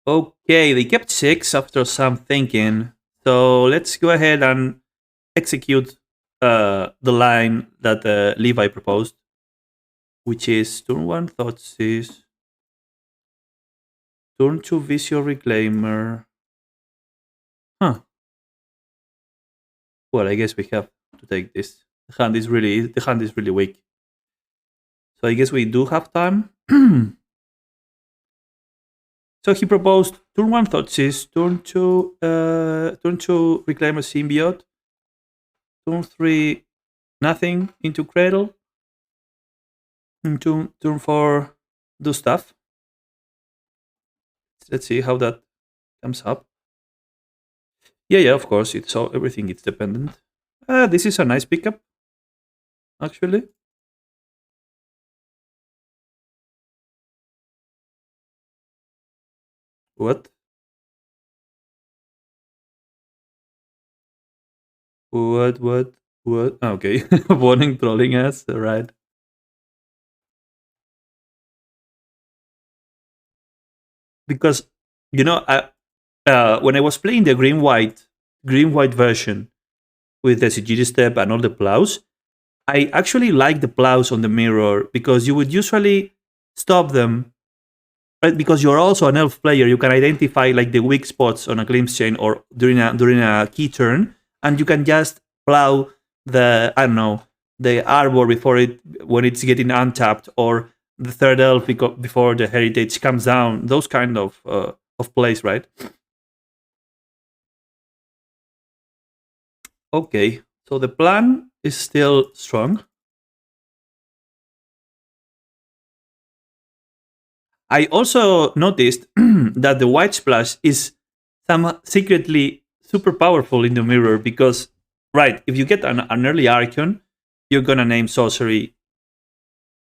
Okay, they kept 6 after some thinking. So let's go ahead and execute the line that Levi proposed, which is turn 1 Thoughtseize, turn 2 Visio Reclaimer. Huh. Well, I guess we have to take this. The hand is really weak. So I guess we do have time. So he proposed turn 1 Thoughtseize, turn 2 Reclaimer Symbiote, turn 3 nothing into Cradle, and turn 4 do stuff. Let's see how that comes up. Yeah, of course. It's all everything is dependent. This is a nice pickup, actually. What? What? What? What? Okay, warning trolling us. Right. Because when I was playing the green white version with the Sigiri step and all the plows, I actually like the plows on the mirror because you would usually stop them, right? Because you're also an elf player, you can identify like the weak spots on a glimpse chain or during a key turn, and you can just plow the, I don't know, the arbor before it when it's getting untapped, or the third elf before the heritage comes down. Those kind of plays, right? Okay, so the plan is still strong. I also noticed that the white splash is secretly super powerful in the mirror because, right, if you get an early Archon, you're gonna name sorcery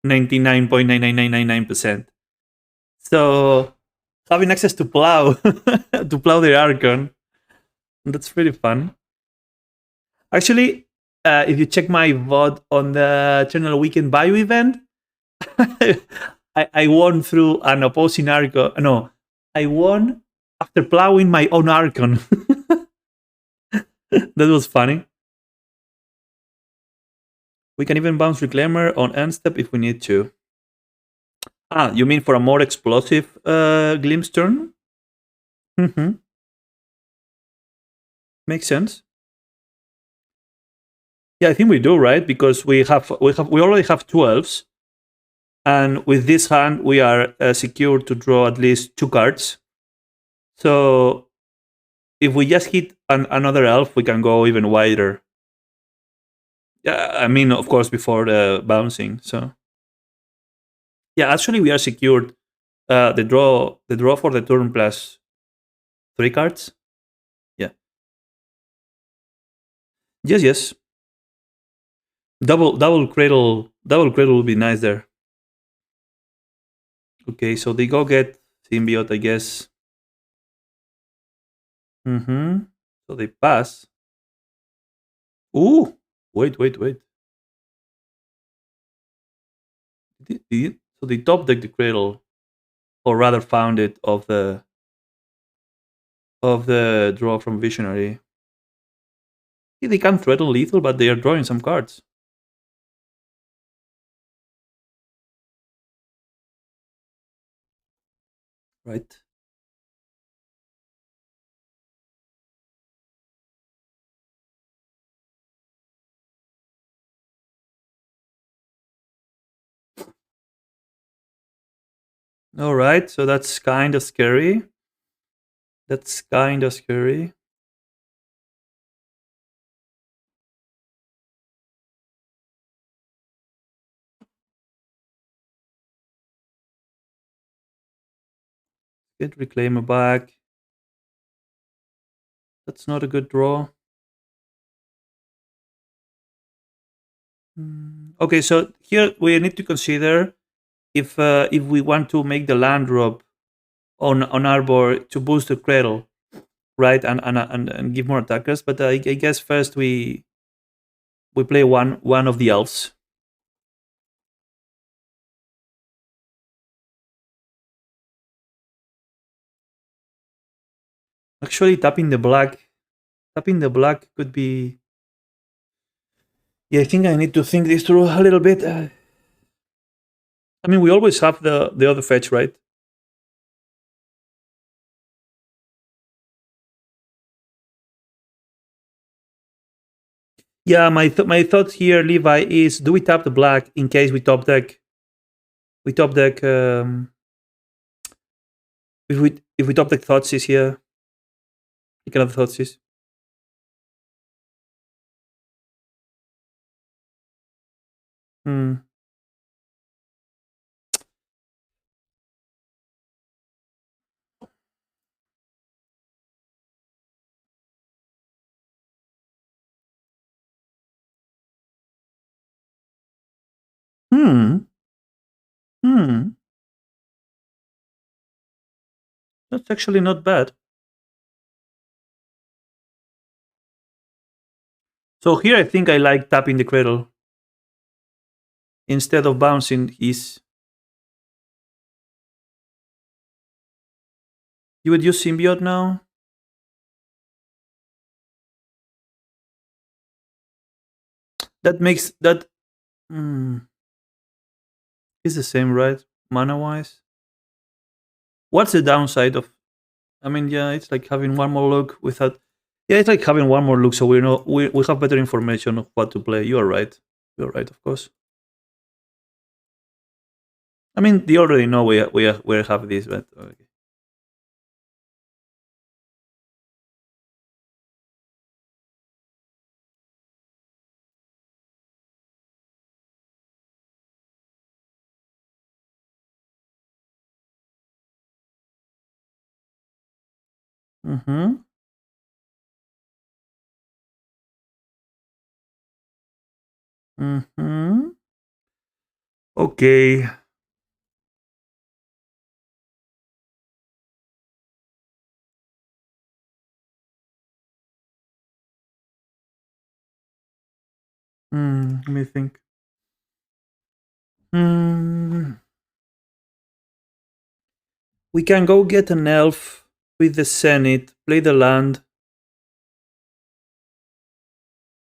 99.99999%. So having access to plow to plow the Archon, that's pretty fun. Actually, if you check my VOD on the Eternal Weekend Bio event, I won through an opposing Archon. No, I won after plowing my own Archon. That was funny. We can even bounce Reclaimer on end step if we need to. Ah, you mean for a more explosive Glimpse turn? Mm-hmm. Makes sense. Yeah, I think we do, right? Because we already have 2 elves, and with this hand we are secure to draw at least 2 cards. So if we just hit another elf, we can go even wider. Yeah, I mean, of course, before the bouncing. So yeah, actually, we are secured. The draw for the turn plus 3 cards. Yeah. Yes. Double cradle will be nice there. Okay, so they go get symbiote, I guess. Mm-hmm. So they pass. Ooh, wait. So they top deck the cradle, or rather found it of the draw from Visionary. Yeah, they can threaten lethal, but they are drawing some cards. Right. All right, so that's kind of scary. That's kind of scary. Get Reclaimer back. That's not a good draw. Okay, so here we need to consider if we want to make the land drop on Arbor to boost the cradle, right, and give more attackers. But I guess first we play one of the elves. Actually, tapping the black could be. Yeah, I think I need to think this through a little bit. I mean, we always have the other fetch, right? Yeah, my thought here, Levi, is do we tap the black in case we top deck? We top deck. If we top deck Thoughtseize here, we can have Thoughtseize. Hmm. Hmm. Hmm. That's actually not bad. So here I think I like tapping the cradle instead of bouncing his. You would use symbiote now? That makes that is the same, right? Mana wise. What's the downside of I mean, yeah, it's like having one more look without yeah, it's like having one more look so we know we have better information of what to play. You are right. You're right, of course. I mean, they already know we have this, but okay. Mm-hmm. Mm-hmm. Okay. Let me think. Hmm. We can go get an elf with the Senate, play the land.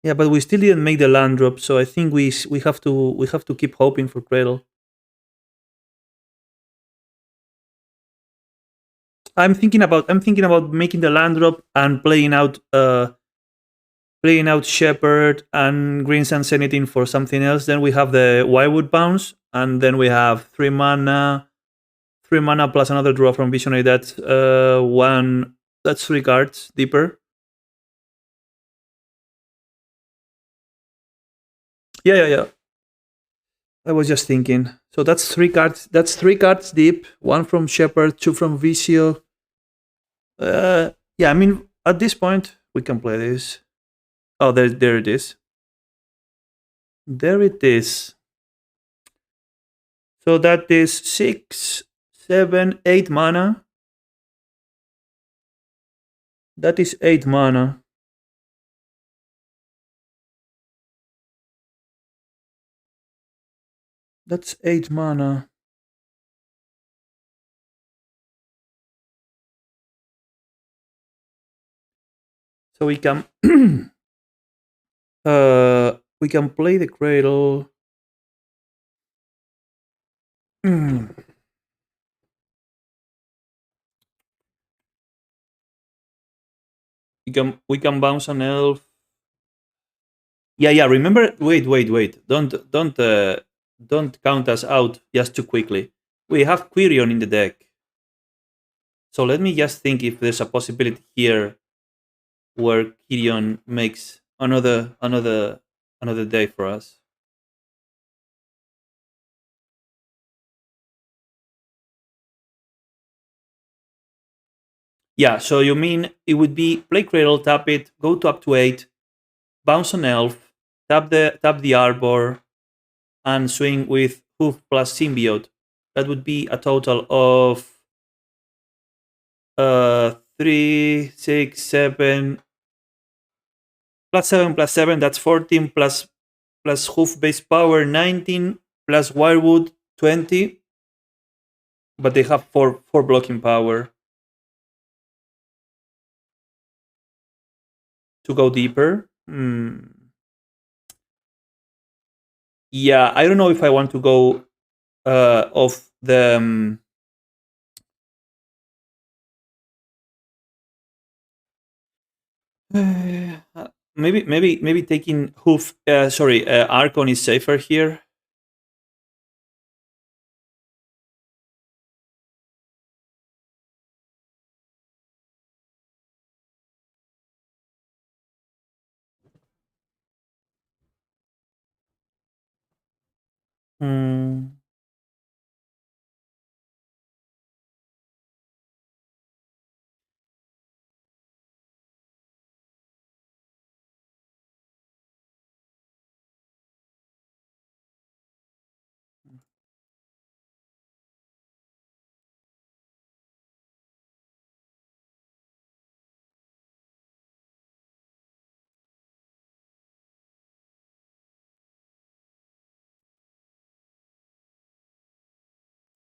Yeah, but we still didn't make the land drop, so I think we have to keep hoping for Cradle. I'm thinking about making the land drop and playing out Shepherd and Green Sun Senating for something else. Then we have the Wildwood Bounce, and then we have 3 mana plus another draw from Visionary. That's one. That's 3 cards deeper. Yeah, yeah, yeah. I was just thinking. So that's 3 cards. That's 3 cards deep. One from Shepherd, two from Visio. Yeah, I mean, at this point we can play this. Oh, there it is. There it is. So that is 6, 7, 8 mana. That is 8 mana. That's 8 mana. So we can we can play the cradle. We can bounce an elf. Yeah, yeah. Remember? Wait. Don't count us out just too quickly. we have Quirion in the deck. So let me just think if there's a possibility here where Quirion makes another day for us. Yeah, so you mean it would be play Cradle, tap it, go to up to 8, bounce on Elf, tap the Arbor, and swing with Hoof plus Symbiote. That would be a total of 3, 6, 7, plus 7, that's 14, plus Hoof base power 19, plus Wirewood 20. But they have 4 blocking power. To go deeper? Yeah, I don't know if I want to go off the... maybe taking Hoof... Archon is safer here.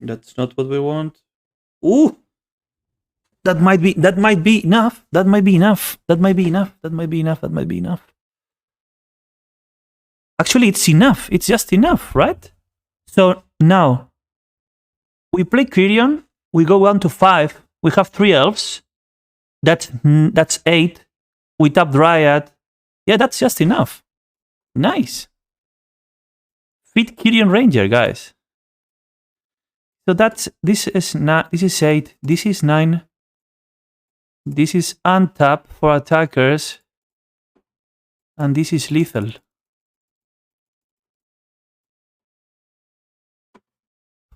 That's not what we want. Ooh! That might be enough. That might be enough. Actually, it's enough. It's just enough, right? So now we play Quirion. We go 1 to 5. We have 3 elves. That's 8. We tap Dryad. Yeah, that's just enough. Nice. Fit Quirion Ranger, guys. So this is 8. This is 9. This is untap for attackers. And this is lethal.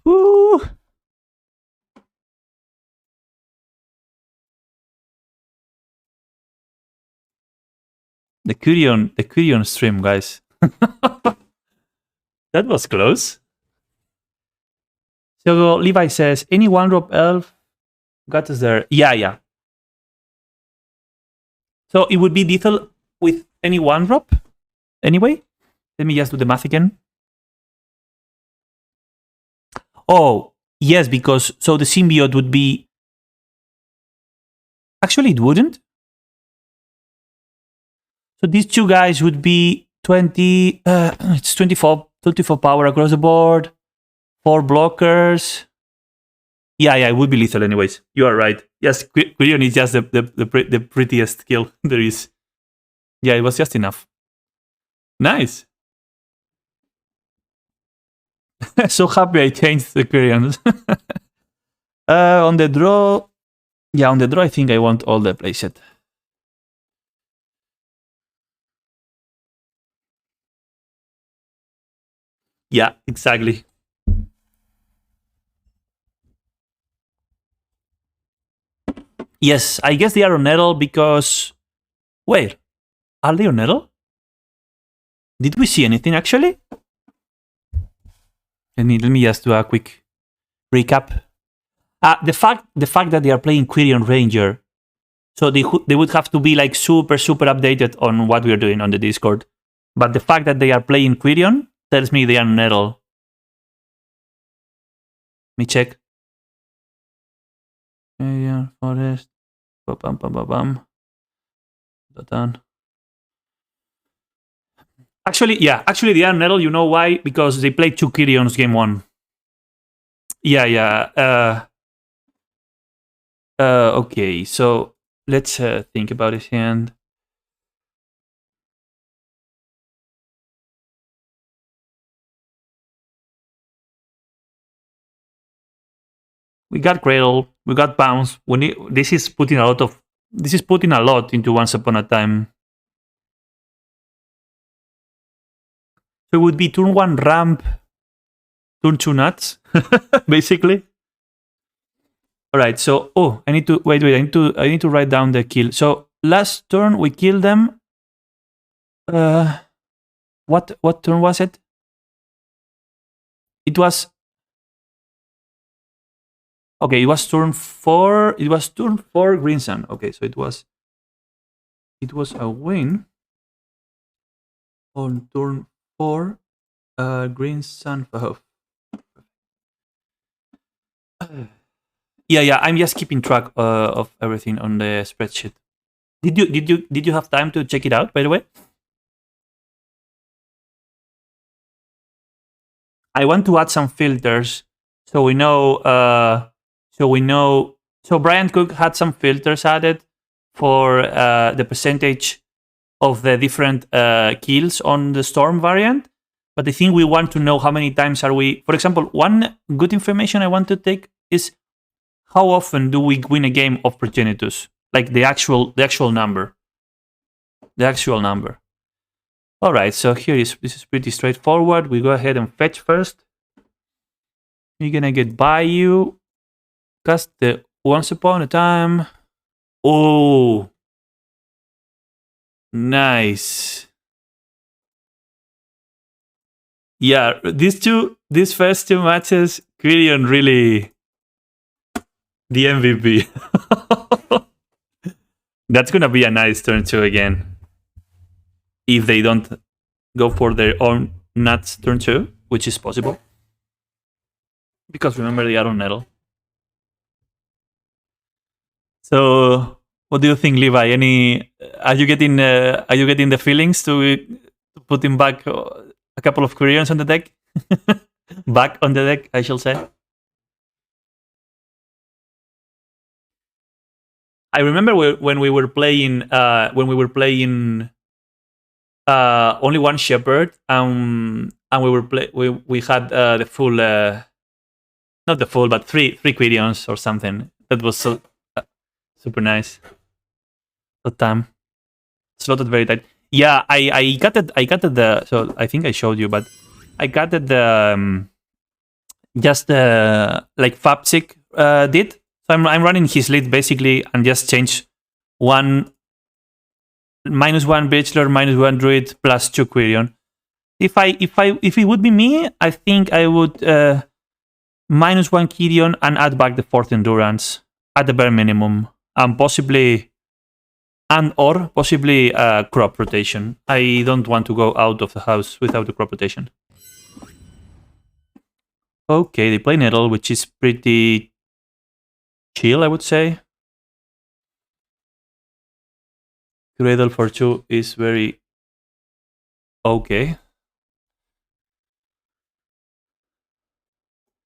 Woo! The Quirion stream, guys. That was close. So Levi says, any 1-drop elf got us there. Yeah. So it would be lethal with any 1-drop? Anyway? Let me just do the math again. Oh, yes, because so the symbiote would be... Actually, it wouldn't. So these two guys would be 20... it's 24 power across the board. 4 blockers. Yeah, it would be lethal anyways. You are right. Yes, Quirion is just the prettiest kill there is. Yeah, it was just enough. Nice. So happy I changed the Quirions. On the draw... Yeah, on the draw I think I want all the playset. Yeah, exactly. Yes, I guess they are on Nettle because... Wait, are they on Nettle? Did we see anything actually? Let me just do a quick recap. The fact that they are playing Quirion Ranger, so they would have to be like super updated on what we are doing on the Discord. But the fact that they are playing Quirion tells me they are on Nettle. Let me check. Yeah, Forest. Bam. Done. Actually, they are Nettle. You know why? Because they played 2 Quirions game 1. Yeah. Okay, so let's think about his hand. We got Cradle, we got Bounce. We need, this is putting a lot into Once Upon a Time. So it would be turn 1 ramp, turn 2 nuts, basically. All right. So I need to wait. I need to write down the kill. So last turn we killed them. What turn was it? It was okay. It was turn 4. It was turn 4 Green Sun. Okay, so it was a win on turn 4 Green Sun. Oh. Yeah. I'm just keeping track of everything on the spreadsheet. Did you have time to check it out? By the way, I want to add some filters so we know. So Brian Cook had some filters added for the percentage of the different kills on the Storm variant. But I think we want to know how many times are we. For example, one good information I want to take is how often do we win a game of Progenitus? Like the actual number. The actual number. All right, so this is pretty straightforward. We go ahead and fetch first. You're gonna get Bayou. Cast the Once Upon a Time. Oh, nice. Yeah, these first two matches, Quirion really the MVP. That's gonna be a nice turn 2 again. If they don't go for their own nuts turn 2, which is possible. Because remember they are on Nettle. So what do you think, Levi? Are you getting the feelings to put him back a couple of Quirions on the deck? Back on the deck, I shall say. I remember when we were playing only one shepherd, and we had the full, not the full, but three Quirions or something. That was so super nice. That time slotted very tight. Yeah, I got it. So I think I showed you, but I got it. Just like Fapsic did. So I'm running his lead basically, and just change one -1 Bachelor, -1 Druid, +2 Quirion. If it would be me, I think I would -1 Quirion and add back the 4th Endurance at the bare minimum, and possibly crop rotation. I don't want to go out of the house without the crop rotation. Okay, they play Nettle, which is pretty chill, I would say. Cradle for 2 is very okay.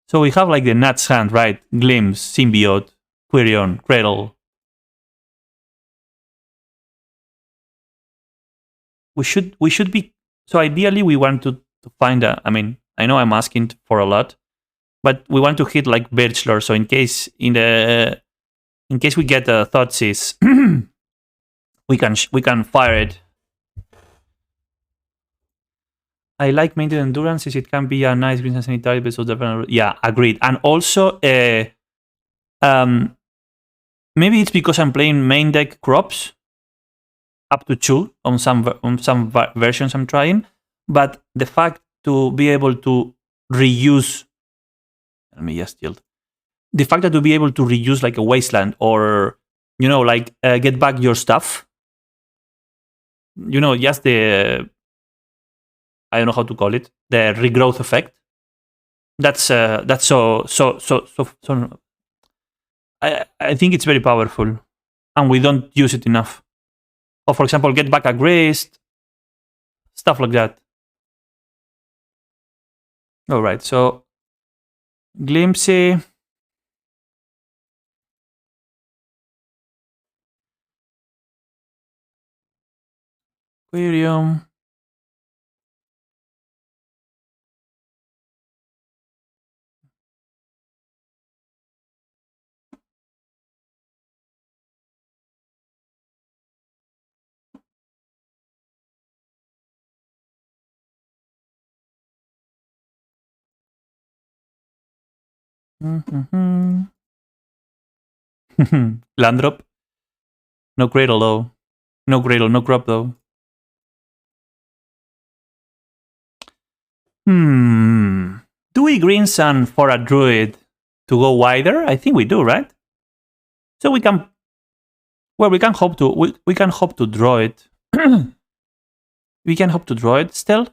So we have like the nuts hand, right? Glimpse, Symbiote, Quirion, Cradle. We should be. So ideally, we want to find a. I mean, I know I'm asking for a lot, but we want to hit like Birchlore. So in case we get a Thoughtseize, we can fire it. I like maintain endurance as it can be a nice green sanitary based on. Yeah, agreed. And also, maybe it's because I'm playing main deck crops up to 2 on some versions I'm trying, but the fact to be able to reuse. Let me just tilt. The fact that to be able to reuse like a wasteland, or like get back your stuff. Just the I don't know how to call it, the regrowth effect. That's so. I think it's very powerful, and we don't use it enough. Or for example, get back a graced, stuff like that. All right, so Glimpsy. Aquarium. Land drop. No cradle though. No cradle, no crop though. Do we green sun for a druid to go wider? I think we do, right? So we can, well, we can hope to we can hope to draw it. We can hope to draw it still.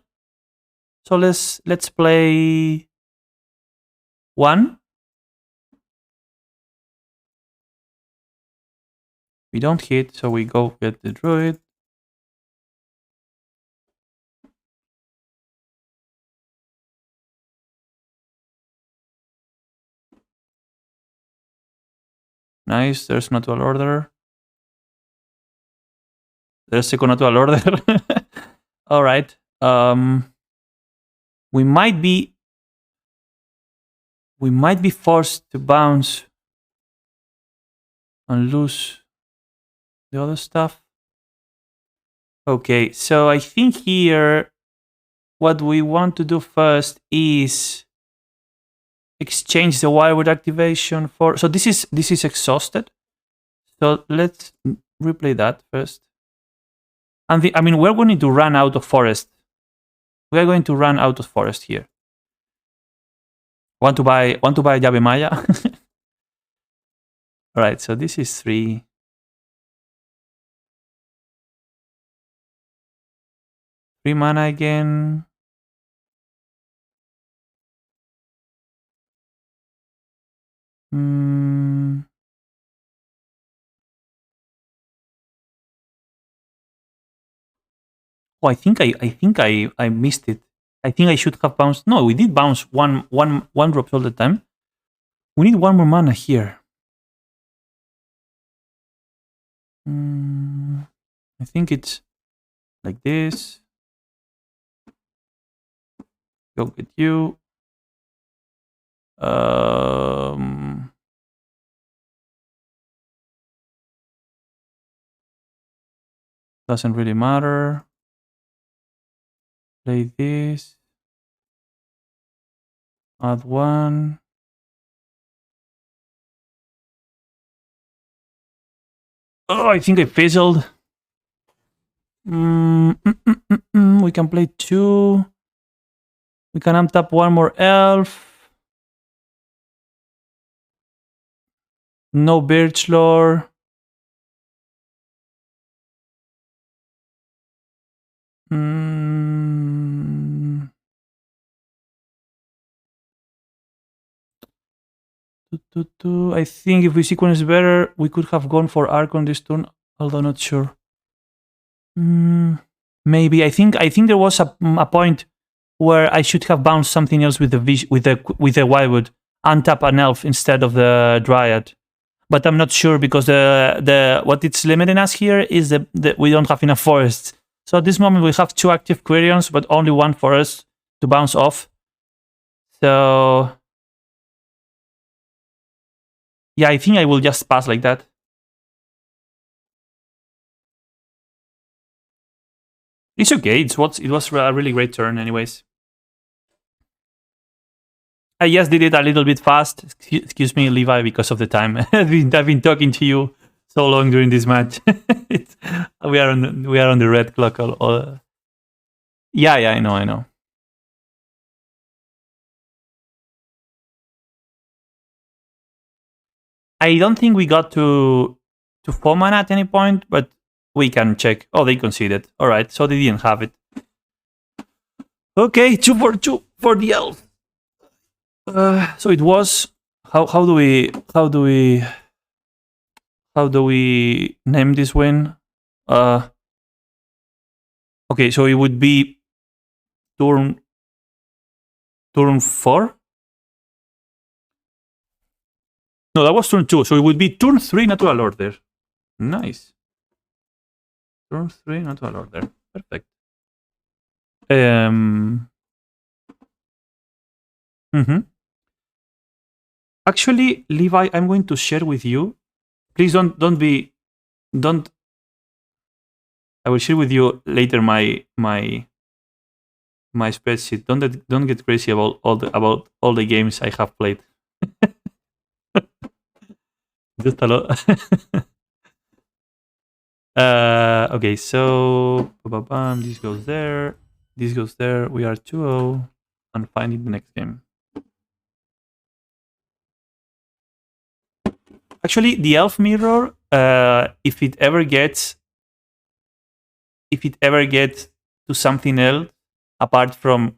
So let's play 1. We don't hit, so we go get the druid. Nice, there's natural order. There's second natural order. All right. We might be forced to bounce and lose the other stuff. Okay, so I think here what we want to do first is exchange the wildwood activation for. So this is exhausted. So let's replay that first. And I mean, we're going to run out of forest. We are going to run out of forest here. Want to buy Llave Maya? All right, so this is 3. Three mana again. Oh, I think I missed it. I think I should have bounced. No, we did bounce one drops all the time. We need one more mana here. I think it's like this. Go get you. Doesn't really matter. Play this. Add 1. Oh, I think I fizzled. We can play 2. We can untap 1 more elf. No birch lore. I think if we sequence better, we could have gone for Arc on this turn, although not sure. Maybe I think there was a point where I should have bounced something else with the wildwood, untap an elf instead of the dryad. But I'm not sure because the what it's limiting us here is that we don't have enough forests. So at this moment we have 2 active Quirions, but only 1 forest to bounce off. So yeah, I think I will just pass like that. It's okay. It was a really great turn, anyways. I just did it a little bit fast. Excuse me, Levi, because of the time. I've been talking to you so long during this match. We are on the red clock. Yeah, I know. I don't think we got to 4 mana at any point, but we can check. Oh, they conceded. All right, so they didn't have it. Okay, 2 for 2 for the elf. So it was. How do we name this win? Okay, so it would be turn 4. No, that was turn 2. So it would be turn 3 natural order. Nice. Turn 3 natural order. Perfect. Actually, Levi, I'm going to share with you. Please don't. I will share with you later my spreadsheet. Don't get crazy about all the games I have played. Just a lot. Okay, so this goes there. This goes there. We are 2-0 and finding the next game. Actually, the Elf Mirror, if it ever gets to something else apart from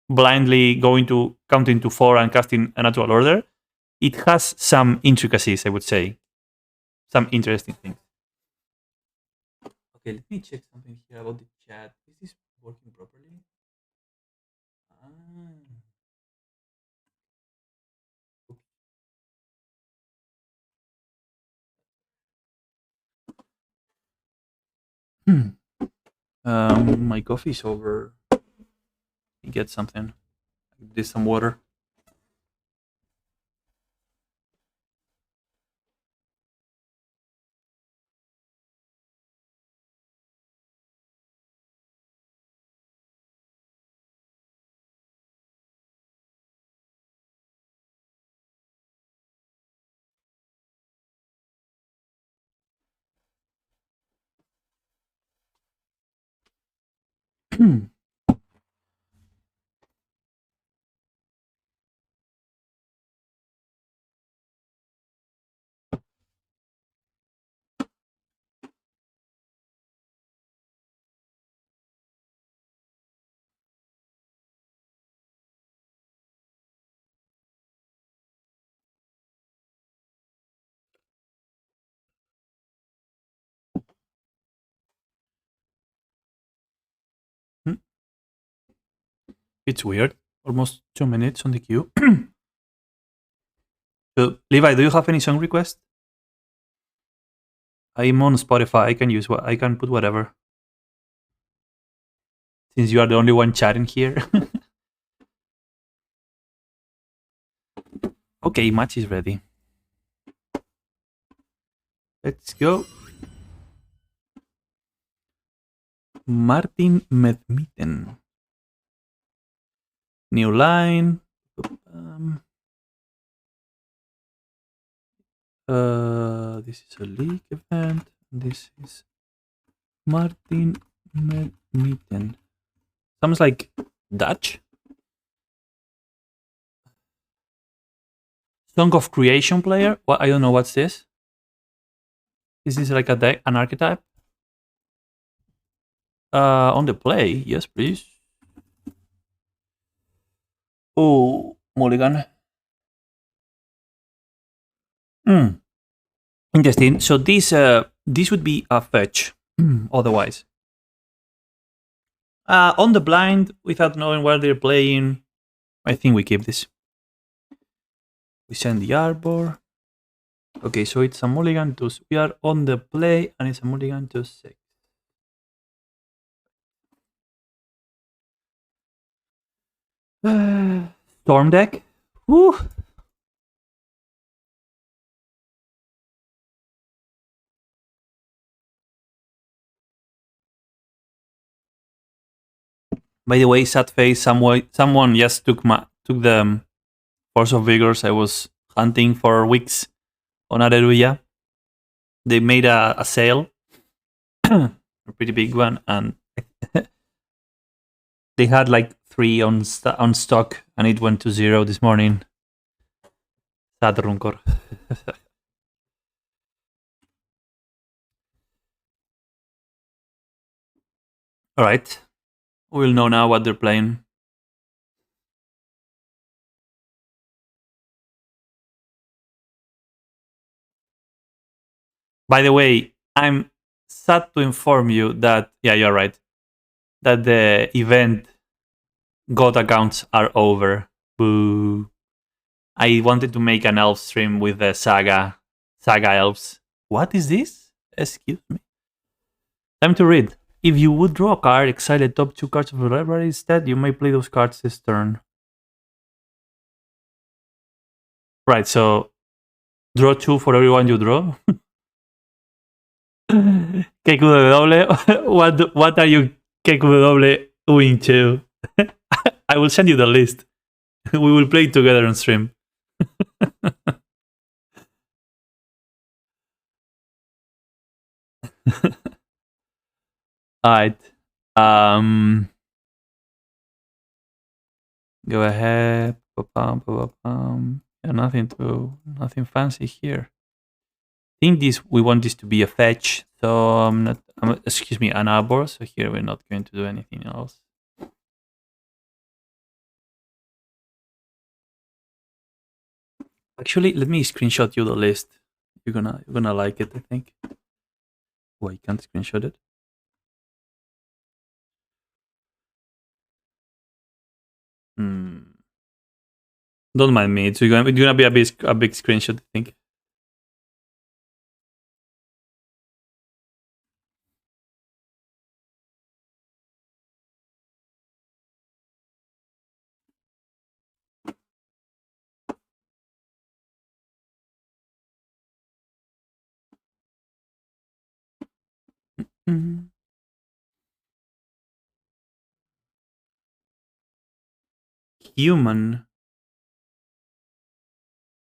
blindly going to counting to 4 and casting a natural order, it has some intricacies, I would say. Some interesting things. Okay, let me check something here about the chat. Is this working properly? My coffee's over. Get something. There's some water. It's weird. Almost 2 minutes on the queue. So, Levi, do you have any song request? I'm on Spotify. I can use what I can put whatever. Since you are the only one chatting here. Okay, match is ready. Let's go. Martin Medmitten. New line. This is a league event. This is Martin Medmitten. Sounds like Dutch. Song of Creation player. What? I don't know what's this. Is this like a deck, an archetype? On the play, yes, please. Oh, mulligan. Interesting. So this would be a fetch. Otherwise, on the blind without knowing where they're playing, I think we keep this. We send the arbor. Okay, so it's a mulligan to. We are on the play, and it's a mulligan to 6. Storm deck. Woo. By the way, sad face. Someone just took the Force of Vigors I was hunting for weeks on Areruya. They made a sale, a pretty big one, and they had like 3 on stock, and it went to 0 this morning. Sad Runkor. All right, we'll know now what they're playing. By the way, I'm sad to inform you that, yeah, you're right, that the event God accounts are over. Boo. I wanted to make an elf stream with the Saga elves. What is this? Excuse me. Time to read. If you would draw a card, exile the top 2 cards of the library instead, you may play those cards this turn. Right, so draw 2 for everyone you draw. KQW, what are you KQW doing to? I will send you the list. We will play together on stream. Alright. Go ahead. Yeah, nothing fancy here. I think we want this to be a fetch, so I'm not. Excuse me, an arbor. So here we're not going to do anything else. Actually, let me screenshot you the list. You're gonna like it, I think. Why you can't screenshot it? Don't mind me. It's gonna be a big screenshot, I think. Mm. Human.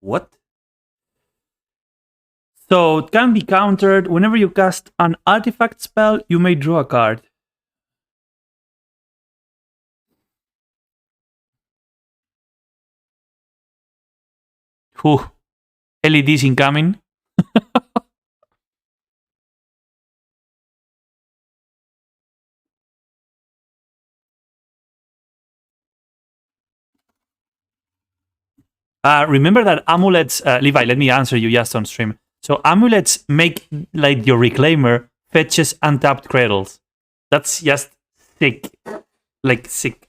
What? So it can be countered. Whenever you cast an artifact spell, you may draw a card. Whew. LEDs incoming. Remember that amulets, Levi, let me answer you just on stream. So amulets make like your reclaimer fetches untapped cradles. That's just sick. Like sick.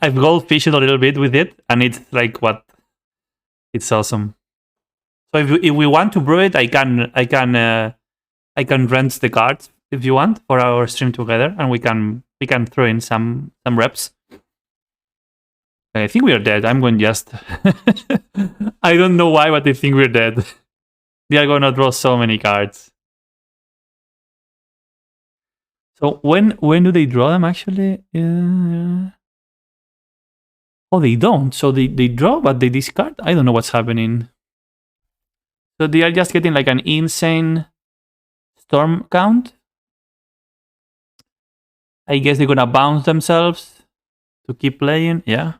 I've goldfished a little bit with it, and it's like what? It's awesome. So if we want to brew it, I can rent the cards if you want for our stream together, and we can throw in some reps. I think we are dead. I'm going just. I don't know why, but I think we're dead. They are gonna draw so many cards. So when do they draw them actually? Oh, they don't. So they draw, but they discard. I don't know what's happening. So they are just getting like an insane storm count. I guess they're gonna bounce themselves to keep playing. Yeah.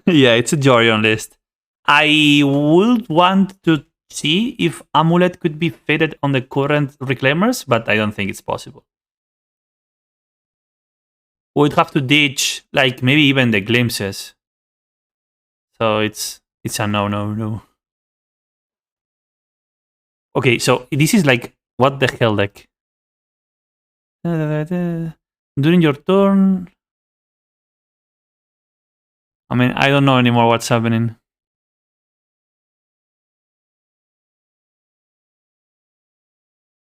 Yeah, it's a Jorion list. I would want to see if Amulet could be fitted on the current Reclaimers, but I don't think it's possible. We'd have to ditch, like, maybe even the Glimpses. So it's a no. Okay, so this is like, what the hell, like... During your turn... I mean, I don't know anymore what's happening.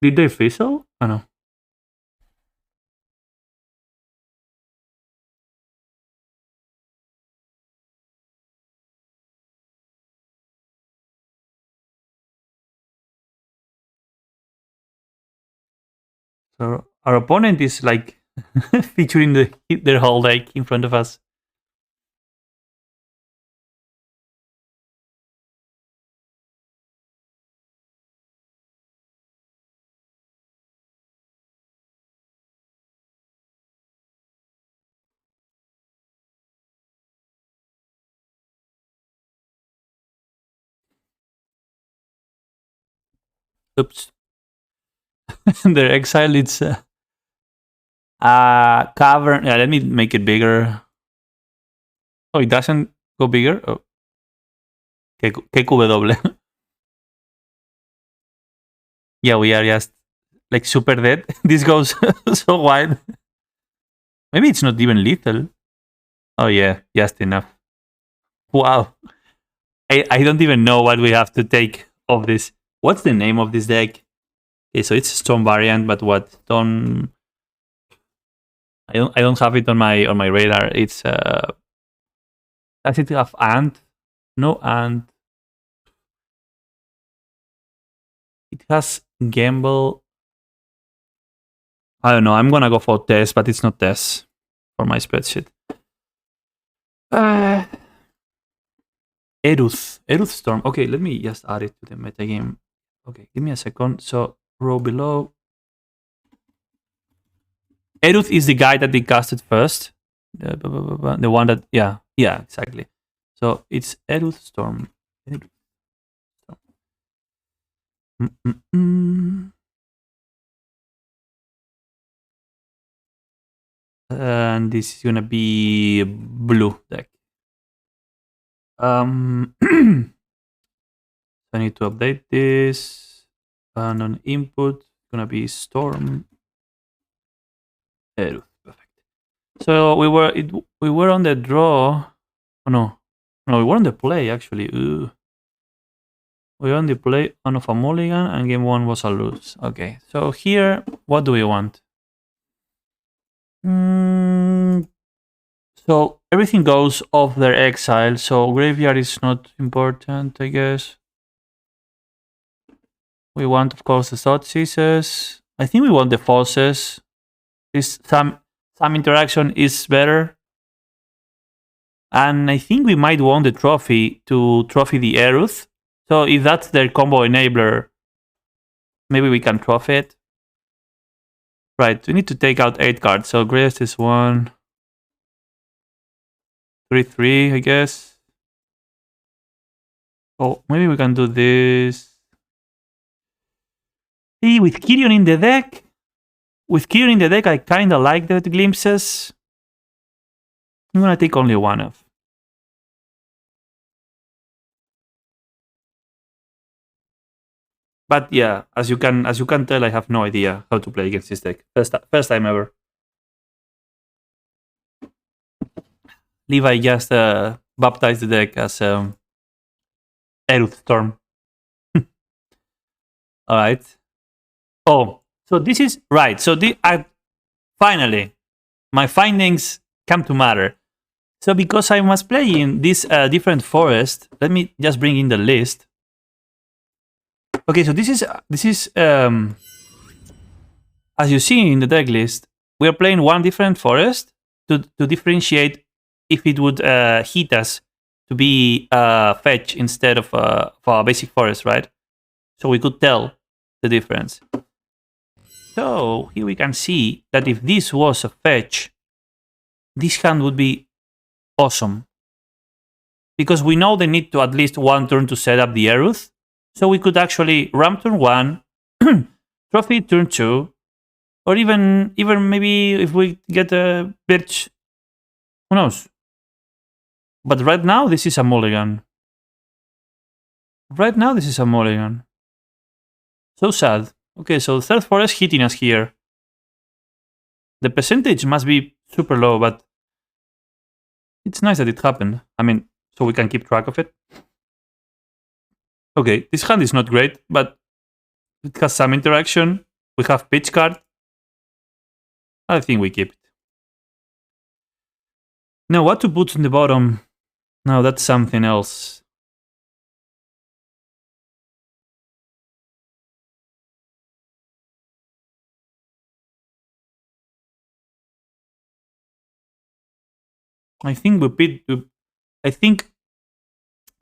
Did they fizzle? I don't know. So our opponent is like featuring their whole deck in front of us. Oops. Their exile, it's cavern. Yeah, let me make it bigger. Oh, it doesn't go bigger? Oh. KQW. Yeah, we are just like super dead. This goes so wide. Maybe it's not even lethal. Oh yeah, just enough. Wow. I don't even know what we have to take of this. What's the name of this deck? Okay, so it's a Storm variant, but what? Don't... I don't have it on my radar. It's does it have Ant? No Ant. It has Gamble. I don't know. I'm gonna go for Tess, but it's not Tess for my spreadsheet. Eruth Storm. Okay, let me just add it to the metagame. Okay, give me a second. So row below. Eruth is the guy that they casted first. The one that, yeah, exactly. So it's Eruth Storm. Eruth Storm. And this is gonna be a blue deck. I need to update this. And on input, it's gonna be Storm. Eruth. Perfect. So we were on the draw. Oh no, we were on the play actually. Ooh. We were on the play on of a mulligan, and game one was a lose. Okay, so here, what do we want? So everything goes off their exile. So graveyard is not important, I guess. We want, of course, the Thoughtseize. I think we want the Forces. This some interaction is better. And I think we might want the trophy to trophy the Eruth. So if that's their combo enabler, maybe we can trophy it. Right, we need to take out 8 cards. So greatest is 1, 3, 3, I guess. Oh, maybe we can do this. See, with Kyrion in the deck, I kind of like the glimpses. I'm gonna take only one of. But yeah, as you can tell, I have no idea how to play against this deck. First time ever. Levi just baptized the deck as Eruth Storm. All right. Oh, so this is right. So finally, my findings come to matter. So because I was playing this different forest, let me just bring in the list. Okay, so this is as you see in the deck list, we are playing one different forest to differentiate if it would hit us to be fetch instead of a basic forest, right? So we could tell the difference. So here we can see that if this was a fetch, this hand would be awesome. Because we know they need to at least one turn to set up the Eruth. So we could actually ramp turn 1, trophy turn 2, or even maybe if we get a bitch, who knows? But right now, this is a mulligan. So sad. Okay, so third forest hitting us here. The percentage must be super low, but it's nice that it happened. I mean, so we can keep track of it. Okay, this hand is not great, but it has some interaction. We have pitch card. I think we keep it. Now, what to put in the bottom? Now, that's something else. I think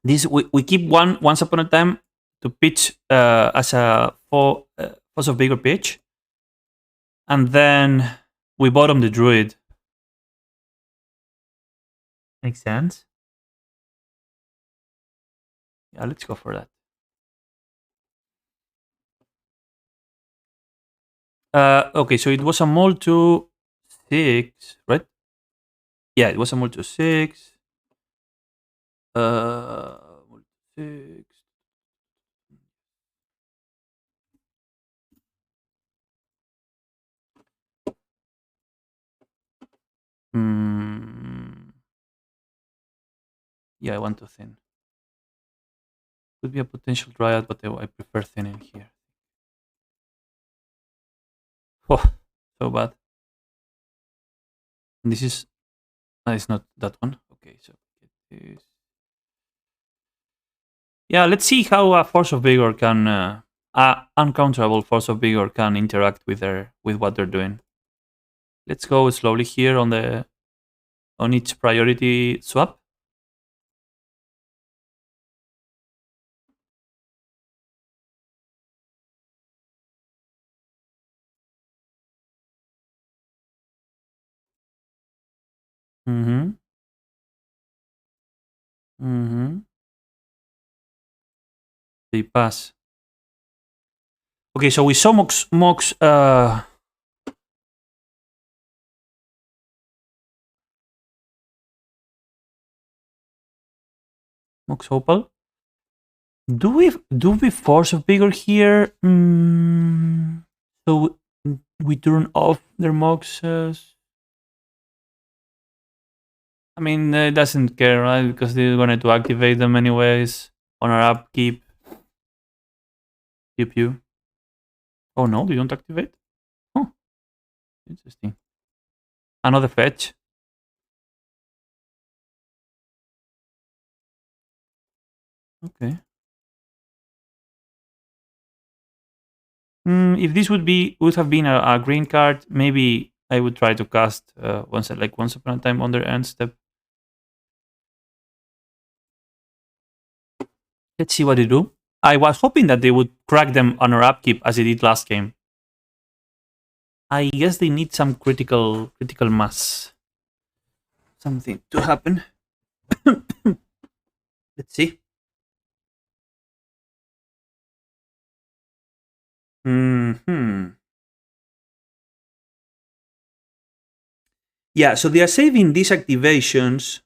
we keep once upon a time to pitch as a force of bigger pitch, and then we bottom the druid. Makes sense. Yeah, let's go for that. Okay, so it was a mole to 6, right? Yeah, it was a mole to 6. Mole to 6. Yeah, I want to thin. Could be a potential dryad, but I prefer thinning here. Oh, so bad. And this is... it's not that one. Okay, so get this. Yeah, let's see how a Force of Vigor can... uncounterable Force of Vigor can interact with what they're doing. Let's go slowly here on each priority swap. Mm-hmm. Mm-hmm. They pass. Okay, so we saw Mox Opal. Do we force a bigger here? So we turn off their Moxes. I mean, it doesn't care, right? Because they're going to activate them anyways on our upkeep. Pew pew. Oh no, they don't activate? Oh, interesting. Another fetch. Okay. If this would have been a green card, maybe I would try to cast once upon a time on their end step. Let's see what they do. I was hoping that they would crack them on our upkeep as they did last game. I guess they need some critical mass. Something to happen. Let's see. Hmm. Yeah, so they are saving these activations.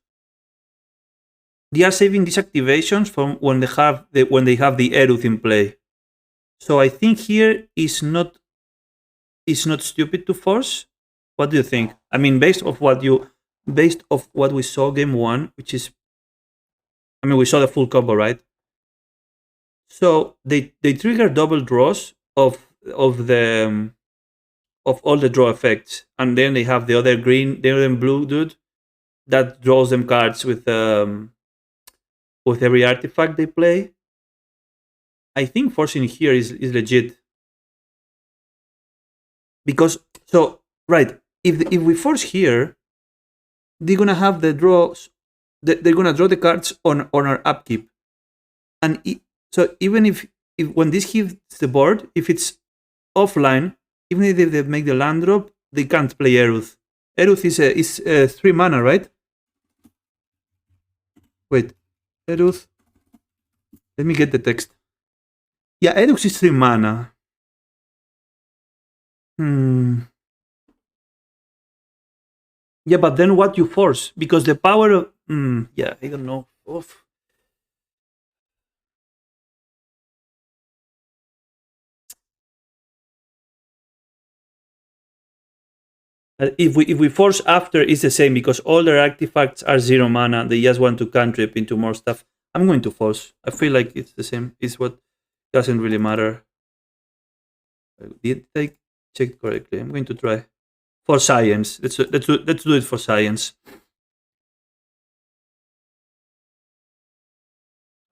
They are saving these activations from when they have the Eruth in play. So I think here is not stupid to force. What do you think? I mean, based off what we saw game one, which is, I mean, we saw the full combo, right? So they trigger double draws of all the draw effects, and then they have the other blue dude that draws them cards with every artifact they play. I think forcing here is legit because so right, if we force here, they're gonna have the draws. They're gonna draw the cards on our upkeep, and so even if when this hits the board, if it's offline, even if they make the land drop, they can't play Eruth. Eruth is 3 mana, right? Wait, Eruth. Let me get the text. Yeah, Eruth is 3 mana. Hmm. Yeah, but then what you force? Because the power of yeah, I don't know. Oof. If we force after, it's the same because all their artifacts are 0 mana. They just want to cantrip into more stuff. I'm going to force. I feel like it's the same. It's what doesn't really matter. Did I check correctly? I'm going to try for science. Let's do it for science.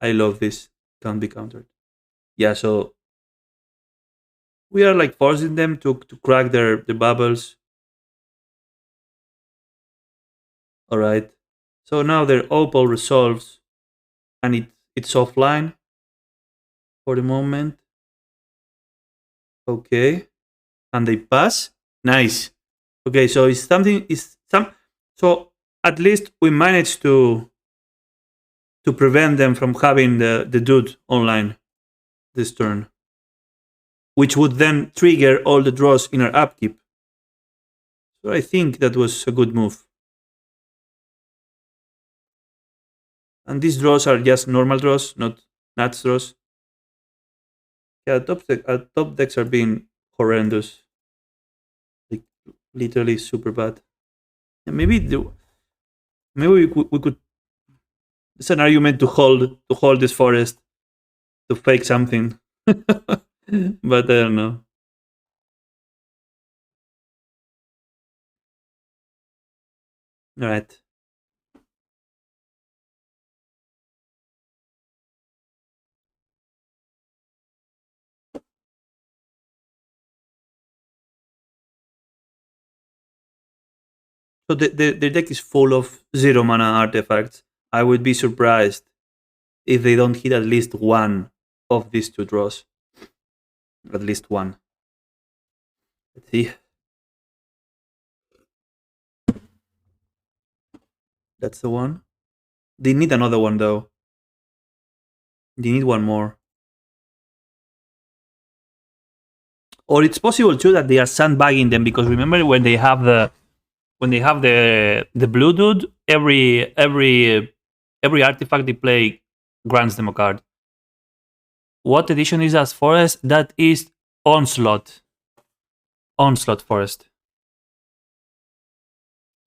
I love this. Can't be countered. Yeah, so we are like forcing them to crack their bubbles. All right. So now their opal resolves, and it's offline for the moment. Okay, and they pass. Nice. Okay, so it's something. Is some. So at least we managed to prevent them from having the dude online this turn, which would then trigger all the draws in our upkeep. So I think that was a good move. And these draws are just normal draws, not nuts draws. Yeah, top decks are being horrendous, like literally super bad. And maybe we could. It's an argument to hold this forest to fake something, but I don't know. All right. So the deck is full of 0 mana artifacts. I would be surprised if they don't hit at least one of these two draws. At least one. Let's see. That's the one. They need another one though. They need one more. Or it's possible too that they are sandbagging them, because remember when they have the blue dude, every artifact they play grants them a card. What edition is as Forest? That is Onslaught. Onslaught Forest.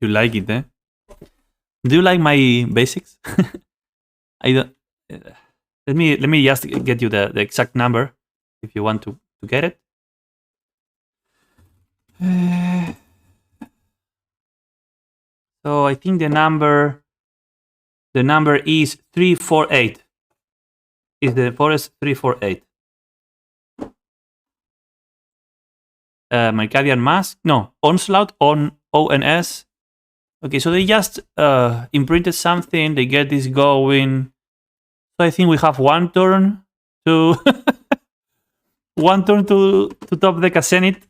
You like it, eh? Do you like my basics? I don't. Let me just get you the exact number if you want to get it. So I think the number is 348. Is the Forest 348? Mercadian Mask? No, Onslaught on ONS. Okay, so they just imprinted something. They get this going. So I think we have one turn to top deck a Zenith.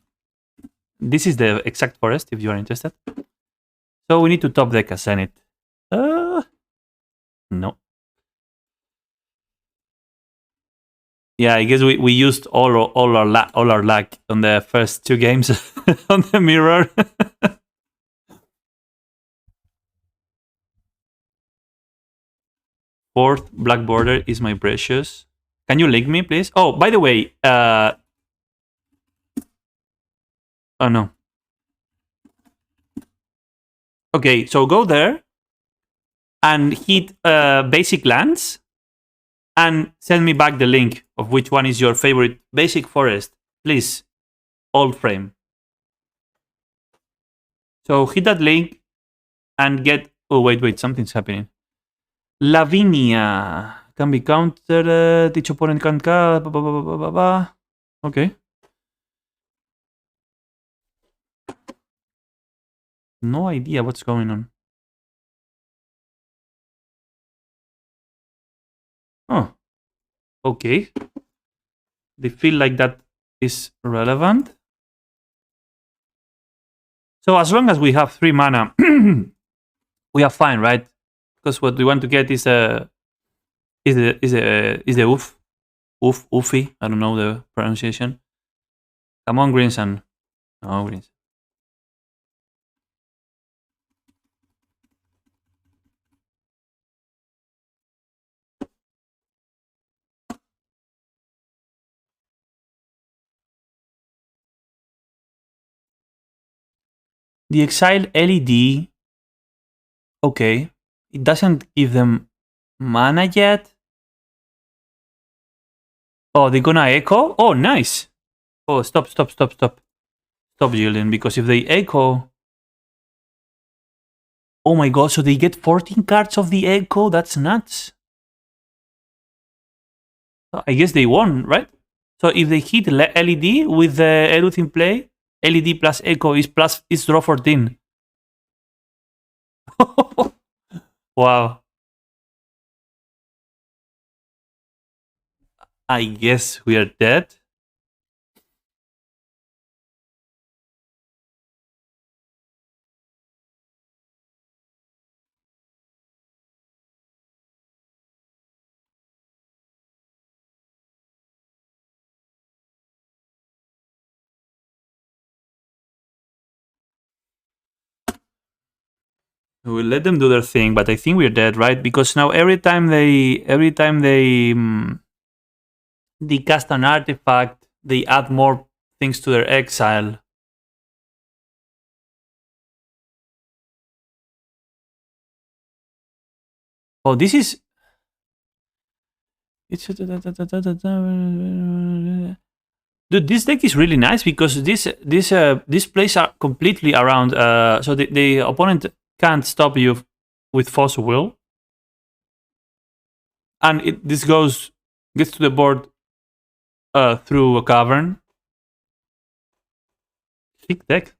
This is the exact Forest if you are interested. So we need to top deck a Zenith. No. Yeah, I guess we used all our luck on the first two games on the mirror. Fourth black border is my precious. Can you link me, please? Oh, by the way, oh no. Okay, so go there and hit basic lands and send me back the link of which one is your favorite basic forest, please. Old frame. So hit that link and get. Oh wait, something's happening. Lavinia can be countered. Each opponent can cast. Okay. No idea what's going on. Oh. Okay. They feel like that is relevant. So as long as we have 3 mana, we are fine, right? Because what we want to get is the Oofy. I don't know the pronunciation. Come on, Greenson. No, Greenson. The Exiled LED. Okay. It doesn't give them mana yet. Oh, they're gonna echo? Oh, nice. Oh, stop. Stop, Julian, because if they echo... Oh my god, so they get 14 cards of the echo? That's nuts. I guess they won, right? So if they hit LED with the Eruth in play, LED plus echo is draw 14. Wow. I guess we are dead. We'll let them do their thing, but I think we're dead, right? Because now every time they cast an artifact, they add more things to their exile. Oh, this is... Dude, this deck is really nice because these plays are completely around. So the opponent can't stop you with Force Will, and this gets to the board through a cavern. Thick deck.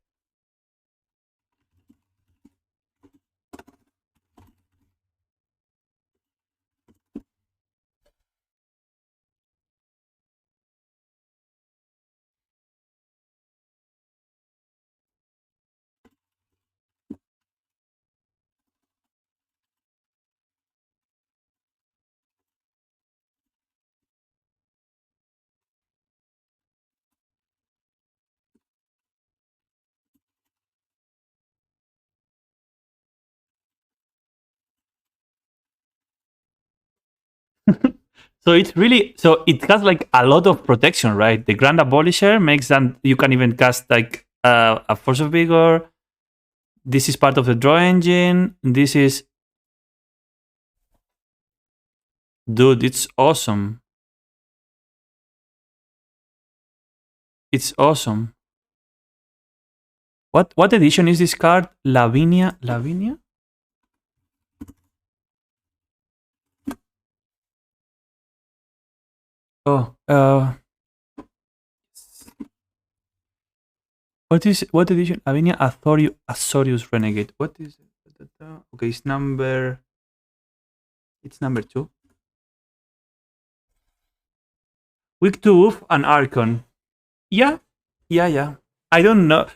So it's really, so it has like a lot of protection, right? The Grand Abolisher makes that you can even cast like a Force of Vigor. This is part of the draw engine. This is, dude, it's awesome. It's awesome. What edition is this card? Lavinia? Lavinia? Oh, what edition? Lavinia Azorius Renegade. What is it? Okay, it's number 2. Weak to Wolf and Archon. Yeah. I don't know.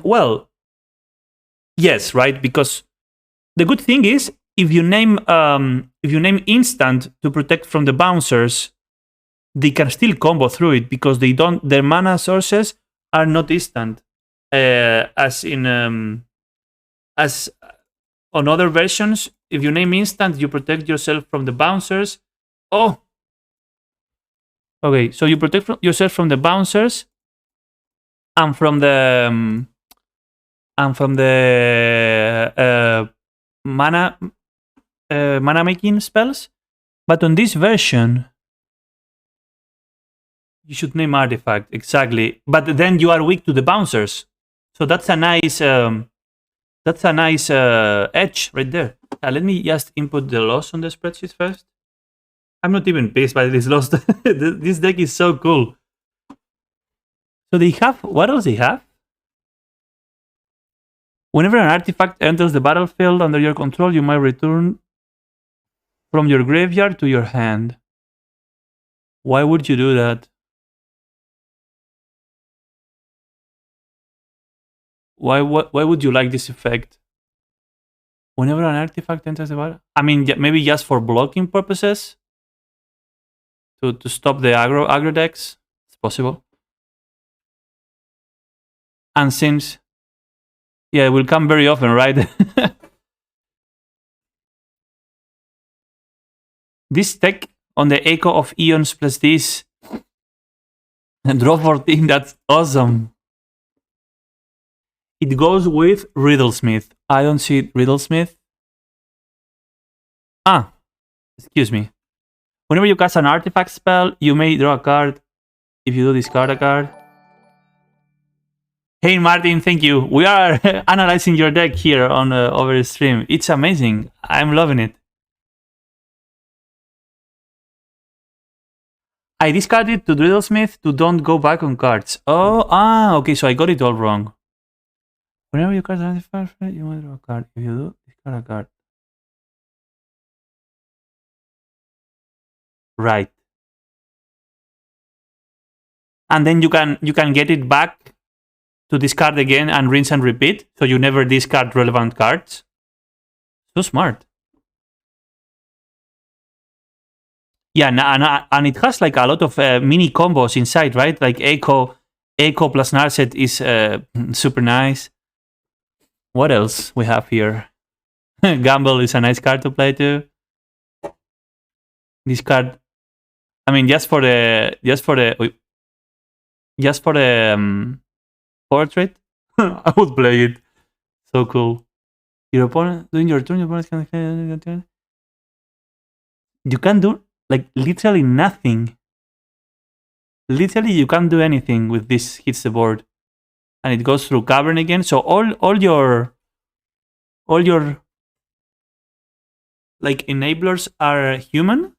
Well, yes, right? Because the good thing is if you name instant to protect from the bouncers, they can still combo through it because they don't. Their mana sources are not instant, as on other versions. If you name instant, you protect yourself from the bouncers. Oh, okay. So you protect yourself from the bouncers and from the mana making spells. But on this version, you should name artifact exactly. But then you are weak to the bouncers. So that's a nice edge right there. Let me just input the loss on the spreadsheet first. I'm not even pissed by this loss. This deck is so cool. So they have, what else they have? Whenever an artifact enters the battlefield under your control, you might return from your graveyard to your hand. Why would you do that? Why would you like this effect? Whenever an artifact enters the battle, I mean, maybe just for blocking purposes, to stop the aggro decks. It's possible. And since, yeah, it will come very often, right? This deck on the Echo of Eons plus this and draw 14. That's awesome. It goes with Riddlesmith. I don't see Riddlesmith. Ah, excuse me. Whenever you cast an artifact spell, you may draw a card. If you do, discard a card. Hey Martin, thank you. We are analyzing your deck here on over stream. It's amazing. I'm loving it. I discarded to Riddlesmith to don't go back on cards. Oh, okay, so I got it all wrong. Whenever you cast an artifact, you may draw a card. If you do, discard a card. Right. And then you can get it back to discard again and rinse and repeat, so you never discard relevant cards. So smart. Yeah, and it has like a lot of mini combos inside, right? Like Echo plus Narset is super nice. What else we have here? Gamble is a nice card to play too. This card, I mean, just for the portrait, I would play it. So cool. Your opponent doing your turn. Your opponent can. You can do like literally nothing. Literally, you can't do anything with this. Hits the board, and it goes through Cavern again. So all your like enablers are human.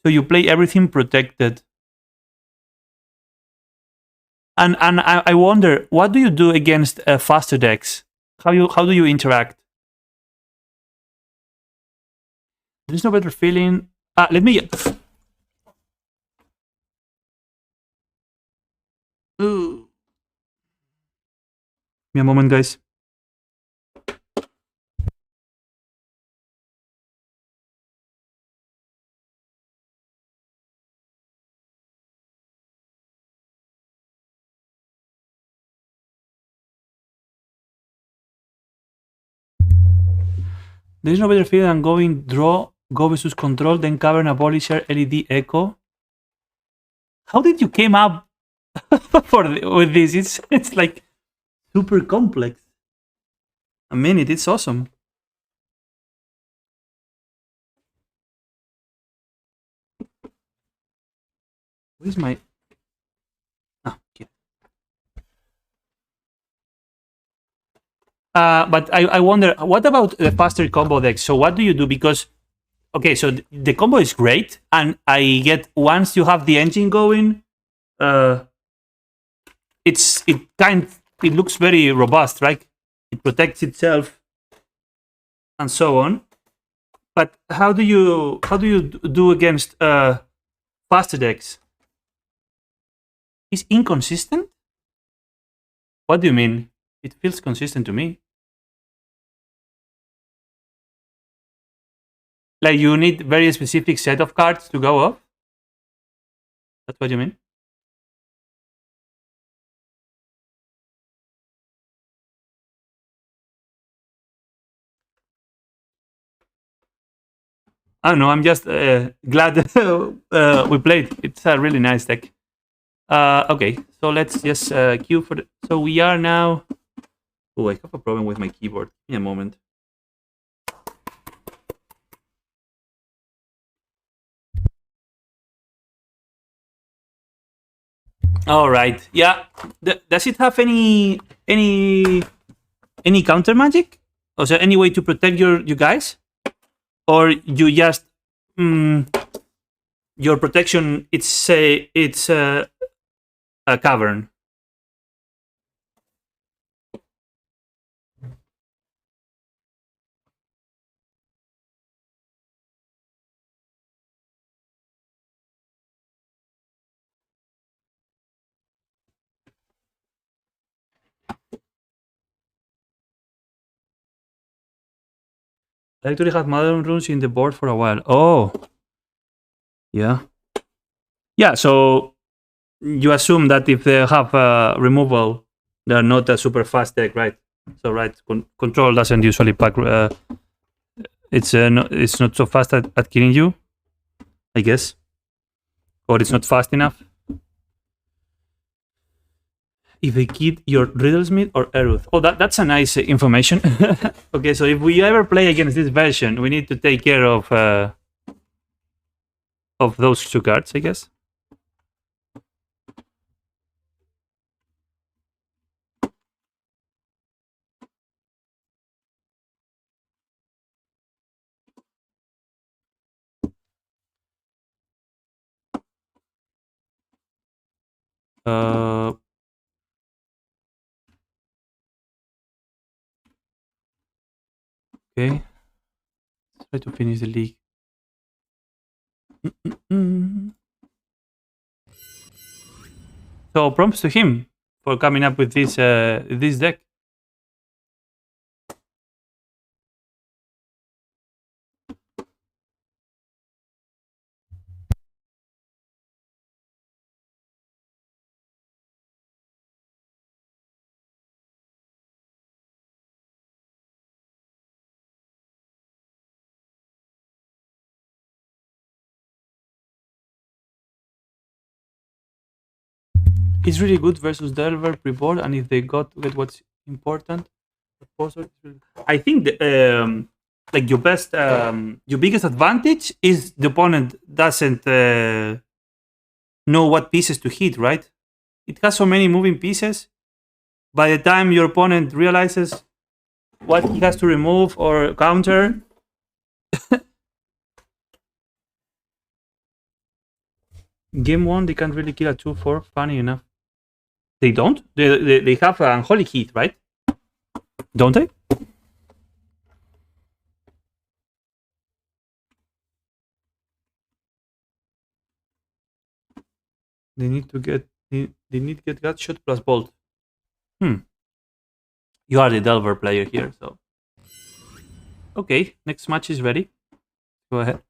So you play everything protected. And I wonder, what do you do against faster decks? How do you interact? There's no better feeling. Let me. Give me a moment, guys. There's no better feeling than going draw Go versus Control, then Cavern, Abolisher, LED, Echo. How did you came up with this? It's like super complex. I mean, it's awesome. Where's my... Ah, okay. But I wonder, what about the faster combo decks? So what do you do? Because, okay, so the combo is great, and I get once you have the engine going, it looks very robust, right? It protects itself and so on. But how do you do against faster decks? Is inconsistent? What do you mean? It feels consistent to me. Like you need very specific set of cards to go off? That's what you mean? I don't know. I'm just glad we played. It's a really nice deck. Okay, so let's just queue for the... So we are now... Oh, I have a problem with my keyboard. Give me a moment. All right. Yeah. Does it have any counter magic? Or is there any way to protect you guys? Or you just your protection? It's a cavern. I actually have modern runes in the board for a while. Oh, yeah. Yeah, so you assume that if they have removal, they're not a super fast deck, right? So, right, control doesn't usually pack. It's not so fast at killing you, I guess. Or it's not fast enough. If they kid your Riddlesmith or Eruth. Oh, that's a nice information. Okay, so if we ever play against this version, we need to take care of those two cards, I guess. Okay. Let's try to finish the league. So props to him for coming up with this deck. It's really good versus Delver pre-board, and if they get what's important, I think like your best, your biggest advantage is the opponent doesn't know what pieces to hit, right? It has so many moving pieces. By the time your opponent realizes what he has to remove or counter, game one they can't really kill a 2/4. Funny enough, they don't. They have a unholy heat, right? Don't they? They need to get gut shot plus bolt. You are the Delver player here, so okay. Next match is ready. Go ahead.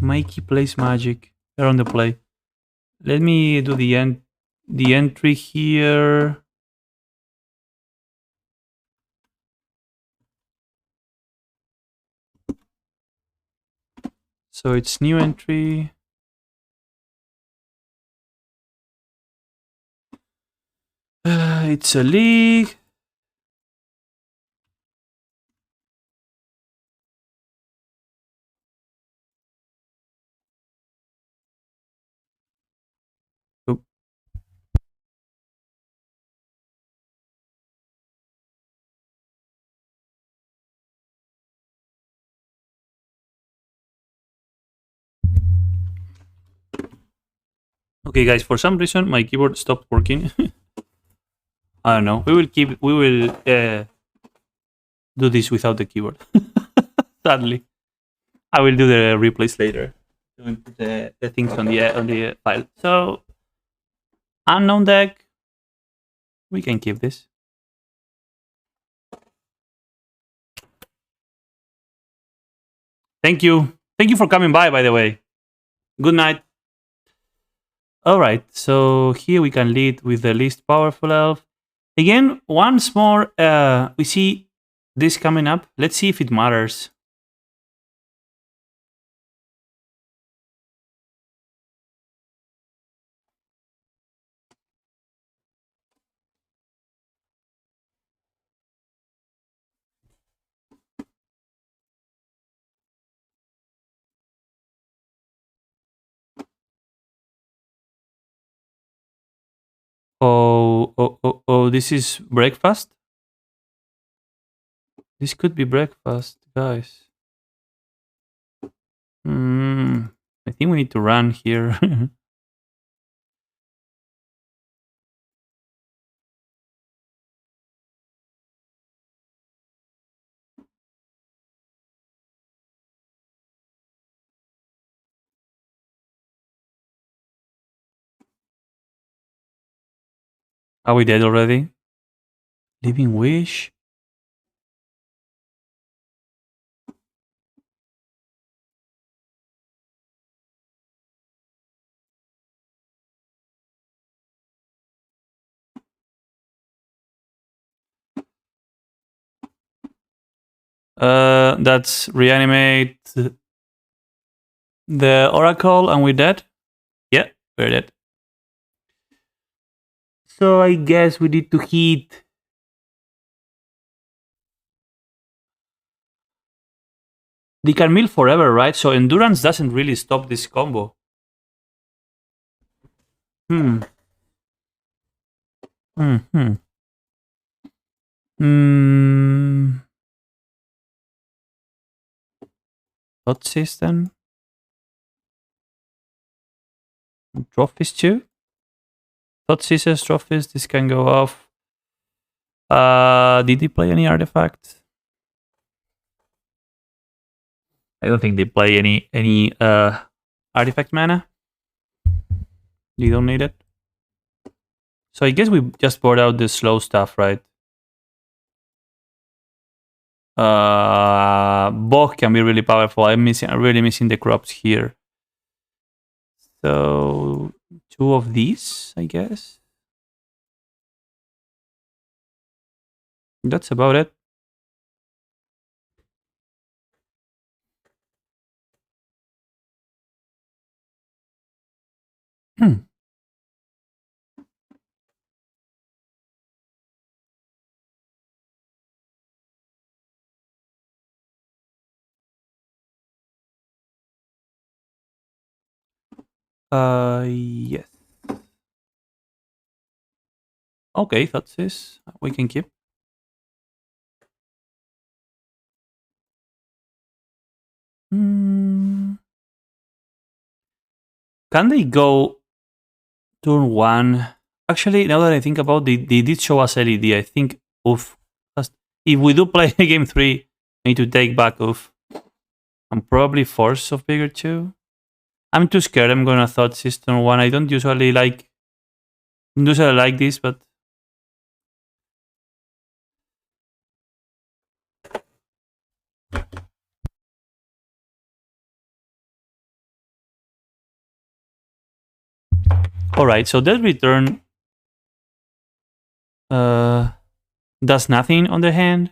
Mikey plays Magic. They're on the play. Let me do the entry here. So it's new entry. It's a league. Oop. Okay, guys. For some reason, my keyboard stopped working. I don't know. We will do this without the keyboard. Sadly, I will do the replays later. Doing the things on the file. So unknown deck. We can keep this. Thank you. Thank you for coming by the way. Good night. All right. So here we can lead with the least powerful elf. Again, once more, we see this coming up. Let's see if it matters. Oh, this is breakfast? This could be breakfast, guys. I think we need to run here. Are we dead already? Living Wish? That's reanimate the Oracle and we're dead? Yeah, we're dead. So I guess we need to hit. They can mill forever, right? So endurance doesn't really stop this combo. Hmm. Hmm. Hmm. Thought system. Trophies too. Thought scissors, trophies. This can go off. Did he play any artifact? I don't think they play any artifact mana. You don't need it. So I guess we just poured out the slow stuff, right? Both can be really powerful. I'm really missing the crops here. So 2 of these, I guess. That's about it. Hmm. Yes. Okay, that's this. We can keep. Hmm. Can they go turn 1? Actually, now that I think about it, they did show us LED. I think, oof. If we do play game 3, I need to take back oof. I'm probably Force of Bigger 2. I'm too scared. I'm gonna Thought System 1. I don't usually like this, but All right, so that return does nothing on the hand.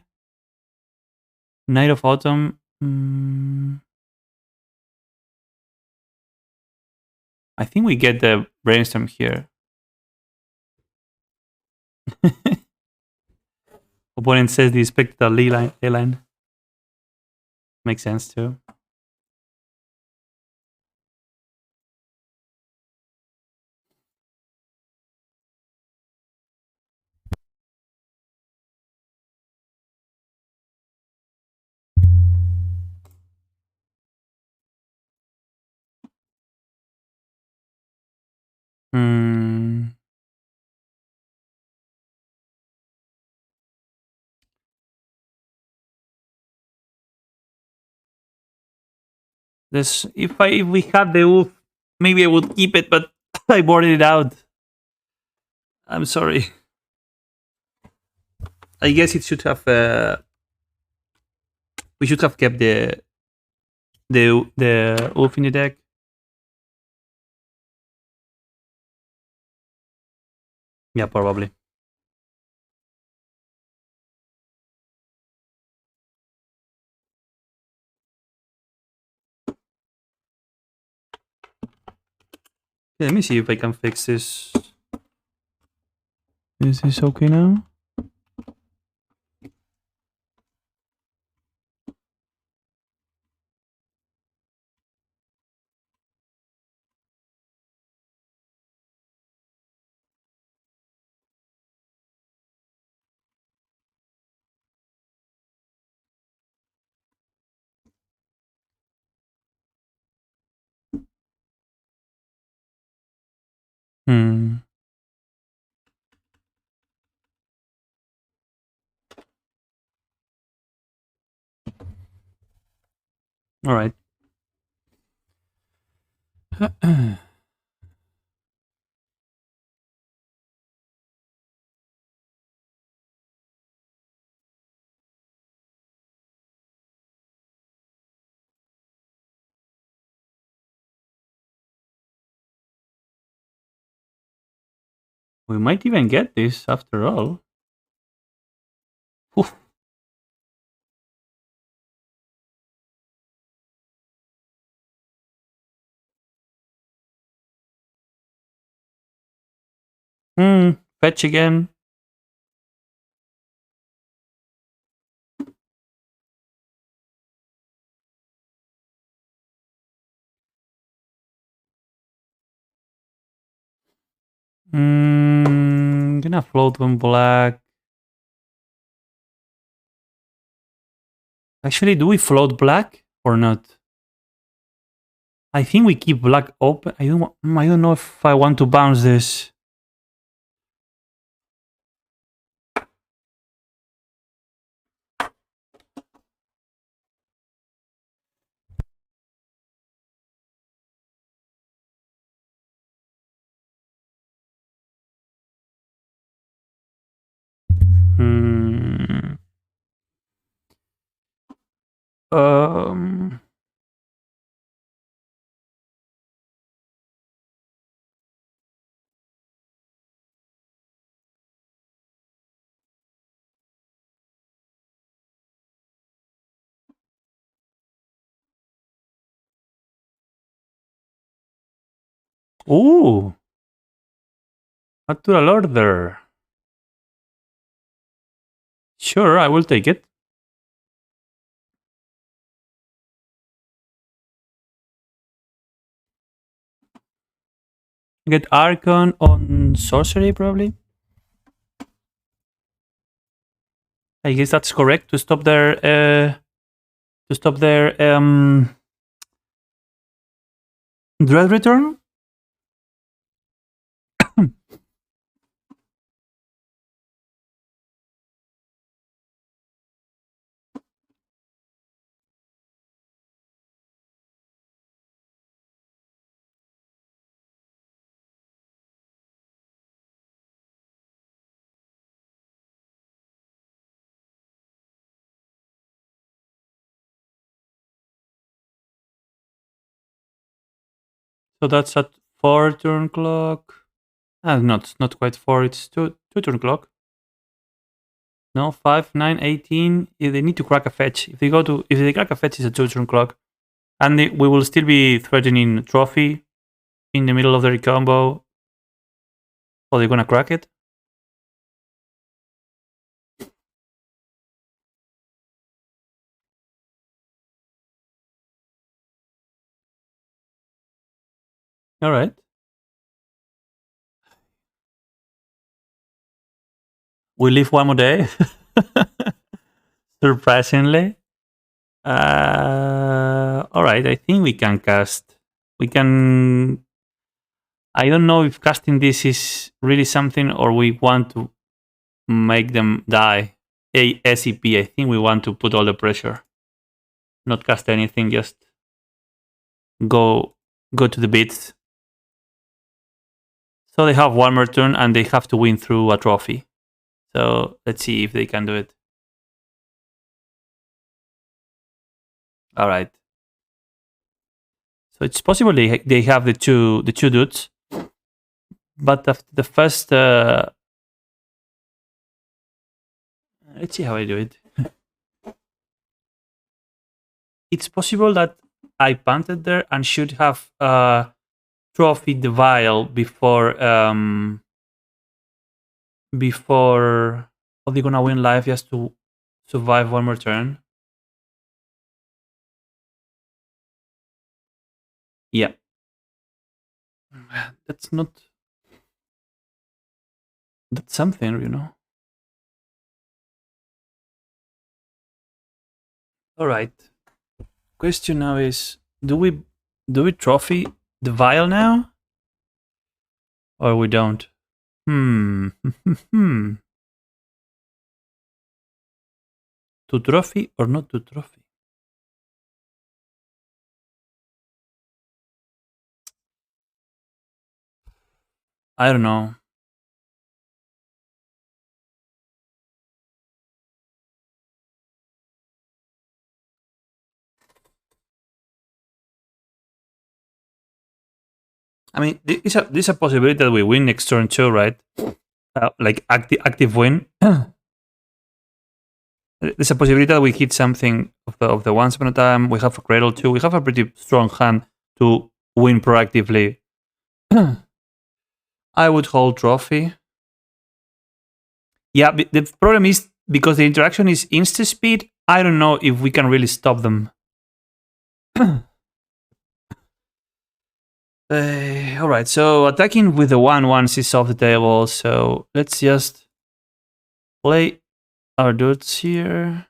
Night of Autumn. I think we get the brainstorm here. Opponent says they expect the ley line. Makes sense too. Hmm. This if we had the wolf, maybe I would keep it, but I boarded it out. I'm sorry. I guess it should have. We should have kept the wolf in the deck. Yeah, probably. Yeah, let me see if I can fix this. Is this okay now? Hmm. All right. We might even get this after all. Oof. Fetch again. Gonna float one black. Actually, do we float black or not? I think we keep black open. I don't know if I want to bounce this. Hmm. Um. Ooh. Natural order. Sure, I will take it. Get Archon on sorcery, probably. I guess that's correct to stop their dread return. So that's at 4 turn clock. Not quite 4. It's two turn clock. No, 5, 9, 18. Yeah, they need to crack a fetch. If they crack a fetch, it's a 2 turn clock, and we will still be threatening trophy in the middle of the recombo. Or they're gonna crack it. All right. We live one more day. Surprisingly. All right. I think we can cast. We can. I don't know if casting this is really something, or we want to make them die. SEP. I think we want to put all the pressure. Not cast anything. Just go to the beats. So they have one more turn, and they have to win through a trophy. So let's see if they can do it. All right. So it's possible they have the two dudes, but the first. Let's see how I do it. It's possible that I punted there and should have trophied the vial before. Are they gonna win life just to survive one more turn? Yeah. That's not. That's something, you know. All right. Question now is: Do we trophy the vial now, or we don't? To trophy or not to trophy? I don't know. I mean, there's a possibility that we win next turn too, right? Like active win. There's a possibility that we hit something of the once upon a time. We have a cradle too. We have a pretty strong hand to win proactively. I would hold trophy. Yeah, the problem is because the interaction is insta speed. I don't know if we can really stop them. All right, so attacking with the 1/1 is off the table. So let's just play our dudes here.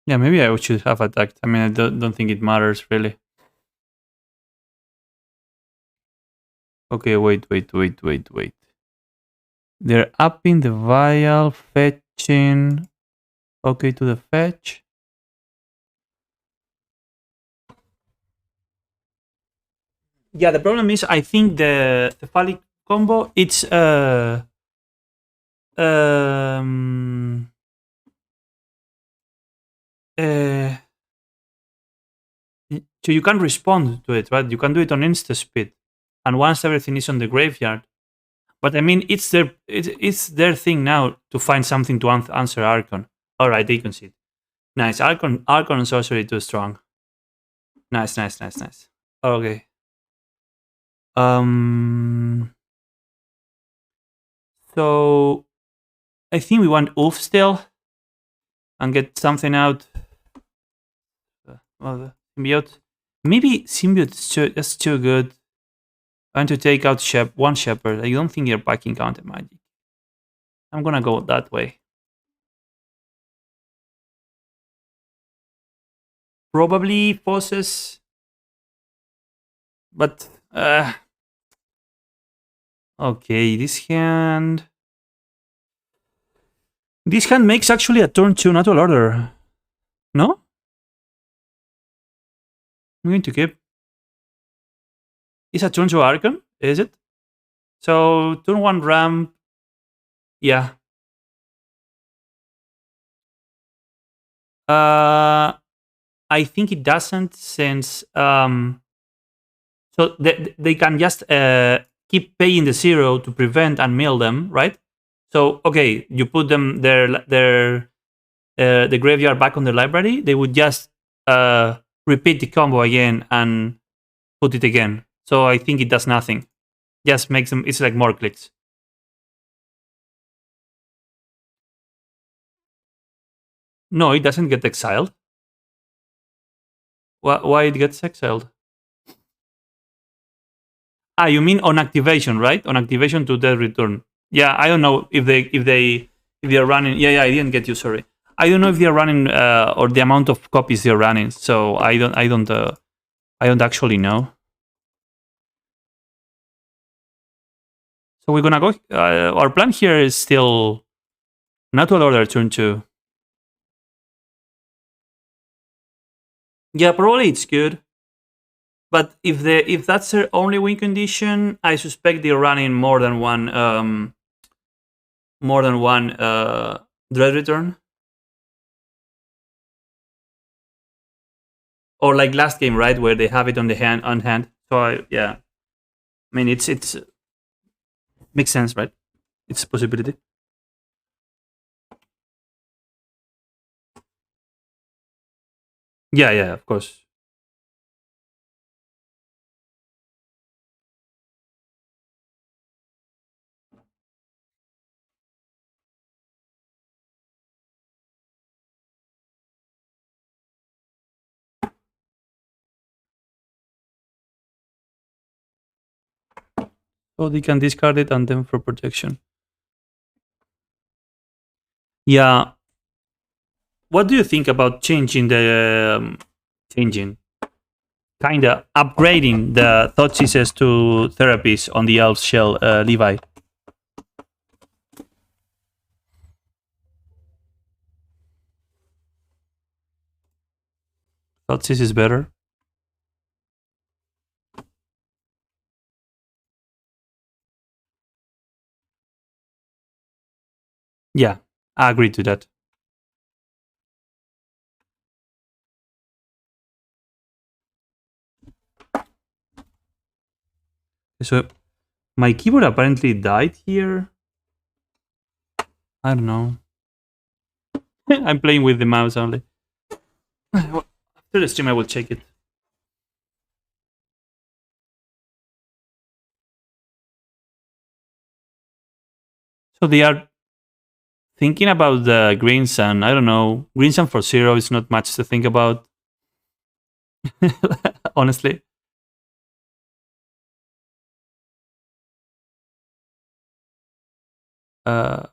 Yeah, maybe I should have attacked. I mean, I don't think it matters really. Okay, wait. They're upping the vial, fetching. Okay, to the fetch. Yeah, the problem is I think the Cephalid combo it's so you can respond to it, right? You can do it on insta speed, and once everything is on the graveyard. But I mean, it's their thing now to find something to answer Archon. All right, they concede. Nice, Archon and sorcery too strong. Nice. Okay. So I think we want Ulf still and get something out. Well, symbiote. Maybe symbiote is too good. I want to take out one shepherd. I don't think you're packing counter magic. I'm gonna go that way. Probably forces, but okay. This hand makes actually a turn 2 natural order. No? I'm going to keep. It's a turn 2 Archon, is it? So turn 1 ramp. Yeah. I think it doesn't, since so they can just keep paying the 0 to prevent and mill them, right? So okay, you put them their the graveyard back on the library, they would just repeat the combo again and put it again. So I think it does nothing. Just makes them. It's like more clicks. No, it doesn't get exiled. Why it gets exiled? Ah, you mean on activation, right? On activation to the return. Yeah, I don't know if they are running. Yeah, I didn't get you. Sorry, I don't know if they are running or the amount of copies they are running. So I don't actually know. So we're gonna go. Our plan here is still not to order turn 2. Yeah, probably it's good. But if that's their only win condition, I suspect they're running more than one dread return, or like last game, right, where they have it on hand. So yeah, I mean it's makes sense, right? It's a possibility. Yeah, of course. So they can discard it and then for protection. Yeah. What do you think about changing, kind of upgrading the Thoughtseize to therapies on the Elf Shell, Levi? Thoughtseize is better. Yeah, I agree to that. So my keyboard apparently died here. I don't know. I'm playing with the mouse only. After the stream, I will check it. So they are thinking about the green sun. I don't know. Green sun for 0 is not much to think about. Honestly. Uh,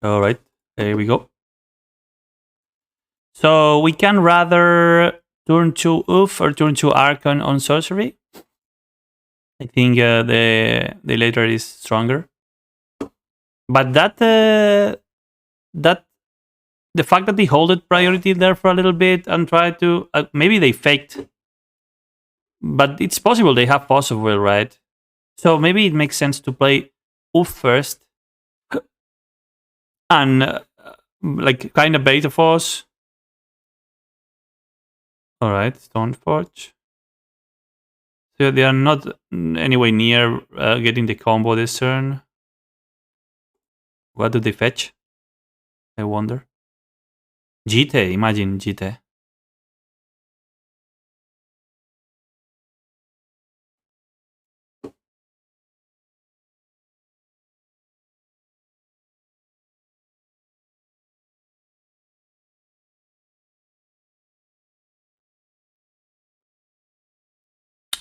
all right, here we go. So we can rather turn 2 Oof or turn 2 Archon on sorcery. I think the later is stronger. But that the fact that they hold it priority there for a little bit and try to maybe they faked, but it's possible they have possible, right? So maybe it makes sense to play Oof first and like kind of beta force. All right, Stoneforge. So they are not anywhere near getting the combo this turn. What do they fetch? I wonder. Jite, imagine Jite.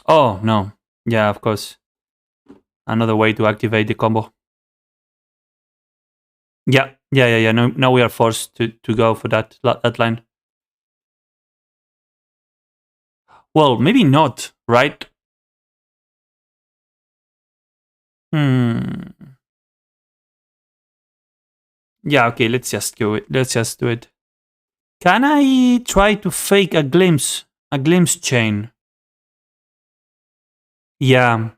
Oh, no. Yeah, of course. Another way to activate the combo. Yeah. No, now we are forced to go for that line. Well, maybe not, right? Hmm. Yeah, okay, let's just do it. Let's just do it. Can I try to fake a glimpse chain? Yeah.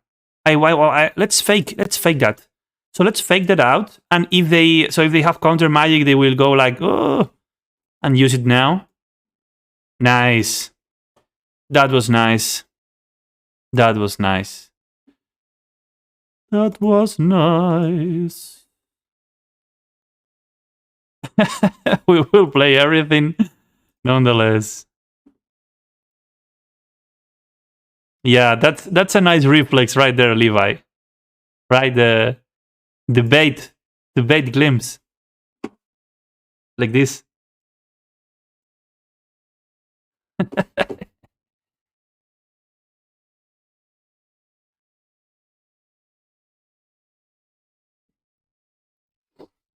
Let's fake that. So let's fake that out. And if they have counter magic, they will go like, oh, and use it now. Nice. That was nice. That was nice. That was nice. We will play everything nonetheless. Yeah, that's a nice reflex right there, Levi. Right, the bait glimpse like this.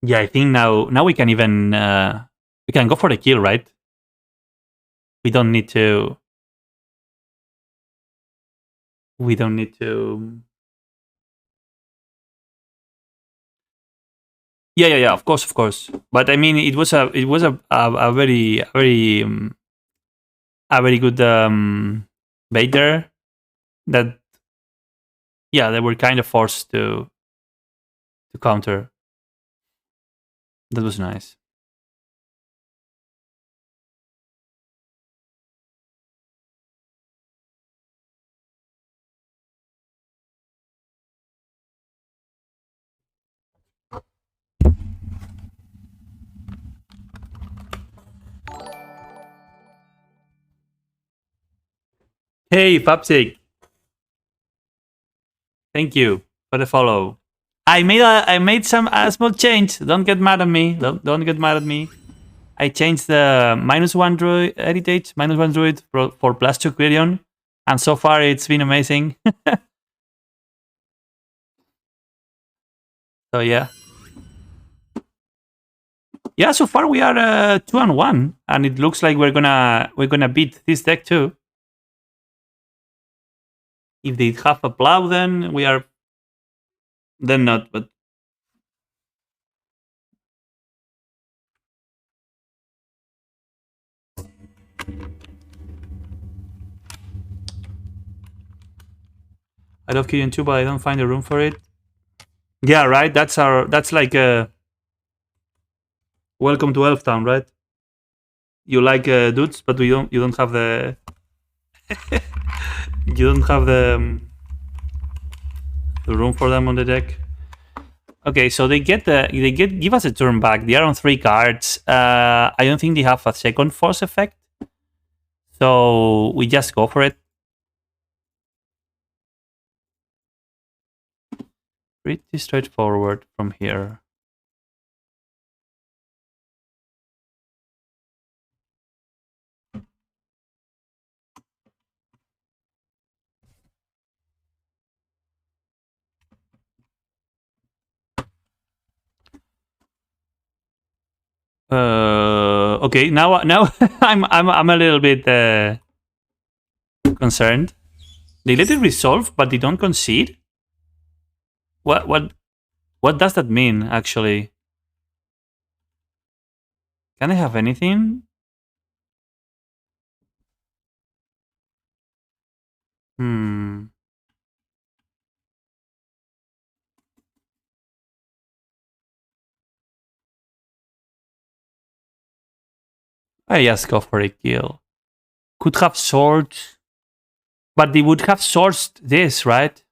Yeah, I think now we can even we can go for the kill, right? We don't need to. We don't need to. Yeah. Of course. But I mean, it was a very good bait there. That yeah, they were kind of forced to counter. That was nice. Hey, Papsik, thank you for the follow. I made some a small change. Don't get mad at me. Don't get mad at me. I changed the -1 druid heritage, -1 druid for +2 Quirion, and so far it's been amazing. So yeah. So far we are 2-1, and it looks like we're gonna beat this deck too. If they have a plow, then we are. Then not, but I love Quirion too, but I don't find the room for it. Yeah, right. That's like a welcome to Elf Town, right? You like dudes, but you don't have the you don't have the room for them on the deck. Okay, so they give us a turn back. They are on 3 cards. I don't think they have a second force effect, so we just go for it. Pretty straightforward from here. Okay, now I'm a little bit concerned. They let it resolve, but they don't concede. What does that mean actually? Can I have anything? Hmm. I just go for a kill. Could have swords, but they would have sourced this, right?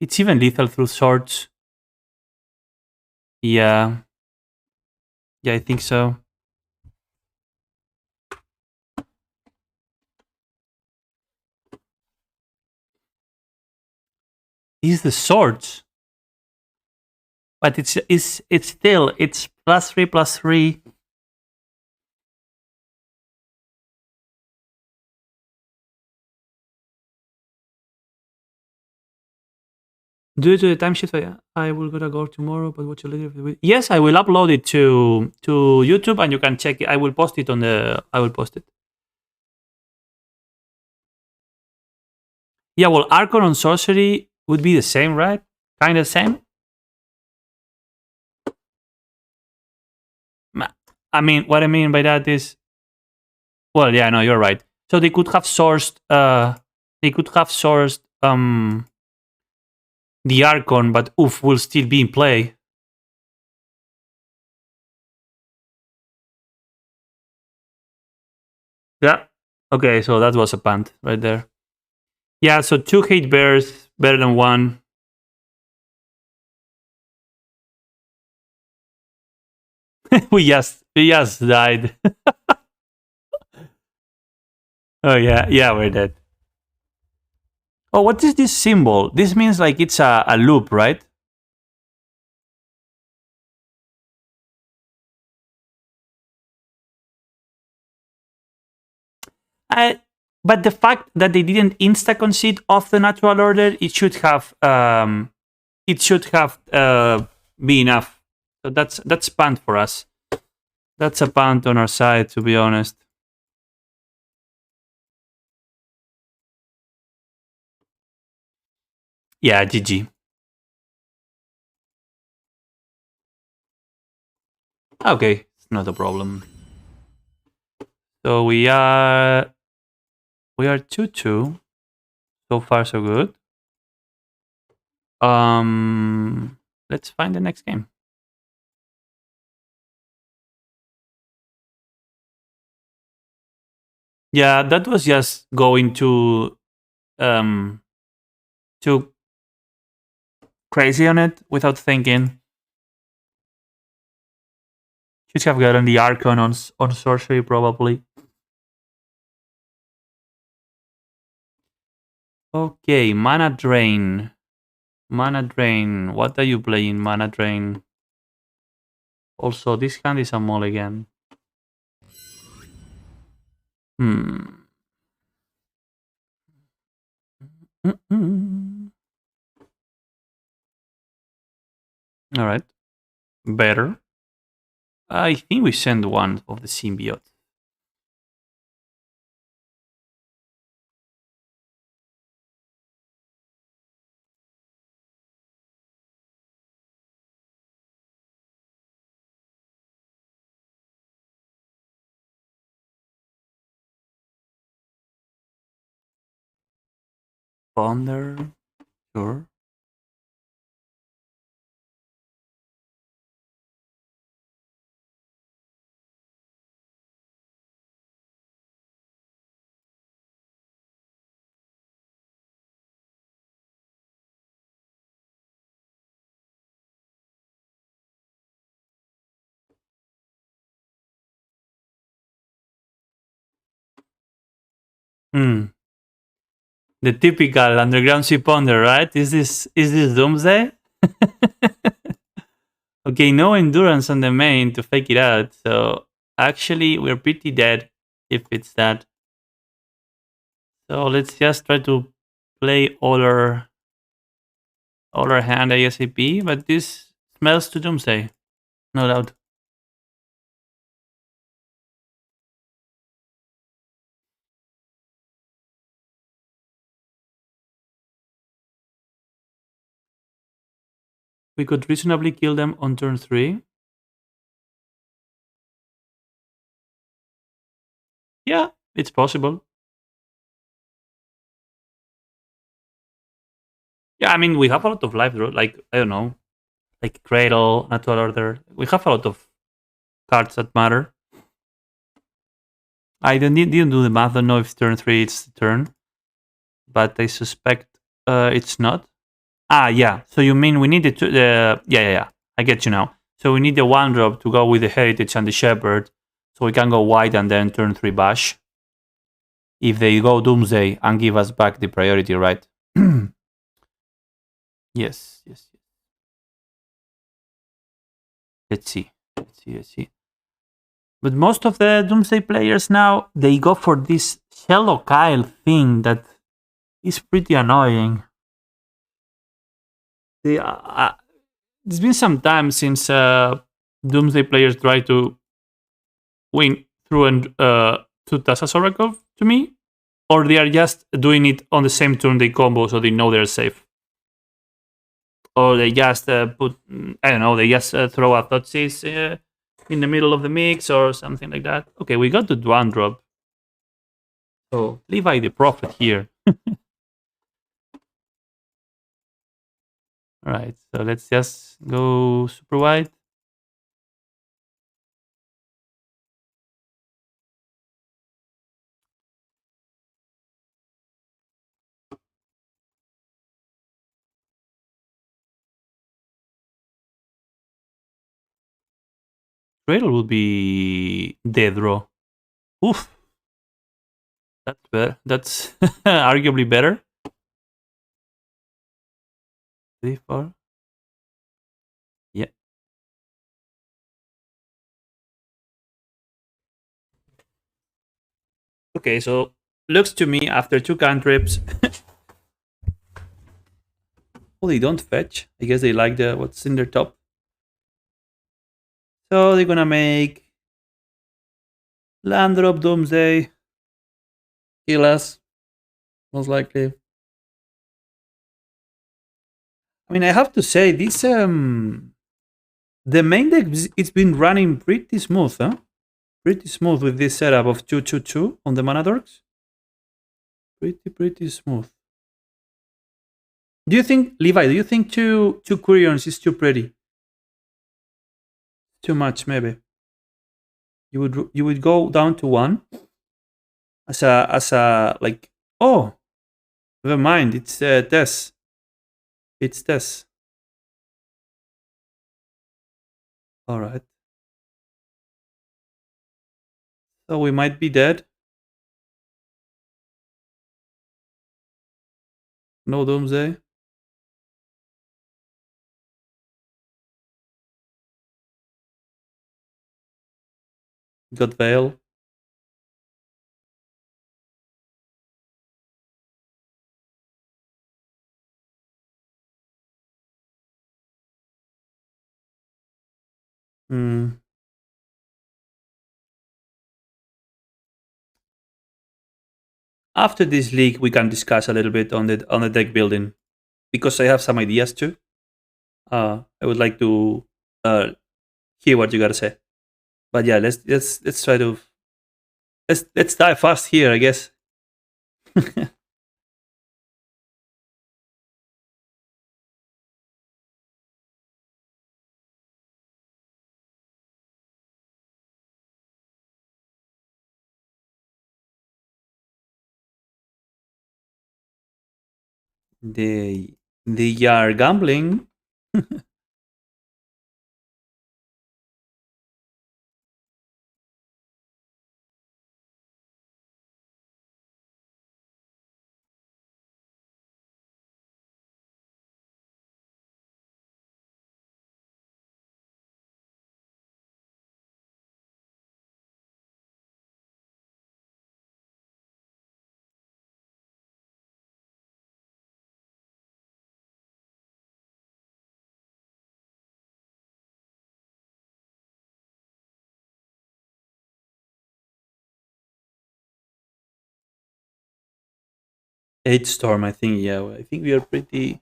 It's even lethal through swords. Yeah. Yeah, I think so. Is the swords. But it's still it's +3/+3. Due to the time shift, I will gotta go tomorrow, but watch a later. Yes, I will upload it to YouTube, and you can check it. I will post it on the. I will post it. Yeah, well, Archon on sorcery would be the same, right? Kind of same. I mean, what I mean by that is, well, yeah, no, you're right. So they could have sourced. They could have sourced the Archon, but oof will still be in play. Yeah. Okay, so that was a punt right there. Yeah, so 2 hate bears better than 1. we just died. Oh yeah, we're dead. Oh, what is this symbol? This means like it's a loop, right? But the fact that they didn't insta concede off the natural order, it should have be enough. So that's punt for us. That's a punt on our side, to be honest. Yeah, GG. Okay, it's not a problem. So we are 2-2. So far, so good. Let's find the next game. Yeah, that was just going too crazy on it without thinking. Should have gotten the Archon on sorcery probably. Okay, mana drain. Mana drain. What are you playing? Mana drain. Also, this hand is a mulligan. All right. Better. I think we send one of the symbiote. Ponder. Sure. The typical underground sea ponder, right? Is this Doomsday? Okay, no endurance on the main to fake it out. So actually, we're pretty dead if it's that. So let's just try to play all our hand ASAP. But this smells to Doomsday, no doubt. We could reasonably kill them on turn 3. Yeah, it's possible. Yeah, I mean, we have a lot of life draw. Like, I don't know, like Cradle, Natural Order. We have a lot of cards that matter. I didn't do the math. I don't know if turn 3 it's the turn, but I suspect it's not. Ah, yeah. So you mean we need the yeah. I get you now. So we need the 1-drop to go with the Heritage and the Shepherd, so we can go white and then turn 3 bash. If they go Doomsday and give us back the priority, right? Yes. Let's see. But most of the Doomsday players now, they go for this Shallow Kyle thing that is pretty annoying. It's been some time since Doomsday players try to win through and to Tassa's Oracle to me, or they are just doing it on the same turn they combo, so they know they're safe, or they just put I don't know, they just throw a Thoughtseize in the middle of the mix or something like that. Okay, we got the one drop. So Levi the Prophet here. All right, so let's just go super wide. Cradle will be dead draw. Oof. That's better. That's arguably better. 3, 4. Yeah. Okay, so looks to me after 2 cantrips. Oh, they don't fetch. I guess they like the what's in their top. So they're gonna make land drop Doomsday. Kill us. Most likely. I mean, I have to say this the main deck it's been running pretty smooth, huh? Pretty smooth with this setup of 2/2/2 on the mana dorks. Pretty smooth. Do you think, Levi? Do you think two Quirions is too pretty? Too much, maybe. You would go down to 1 as a like. Oh, never mind. It's Tess. It's Tess. All right. So we might be dead. No Doomsday. Got Veil. Hmm. After this league, we can discuss a little bit on the deck building because I have some ideas too. I would like to hear what you gotta say. But yeah, let's try to let's dive fast here, I guess. They are gambling. Eight Storm, I think. Yeah, I think we are pretty.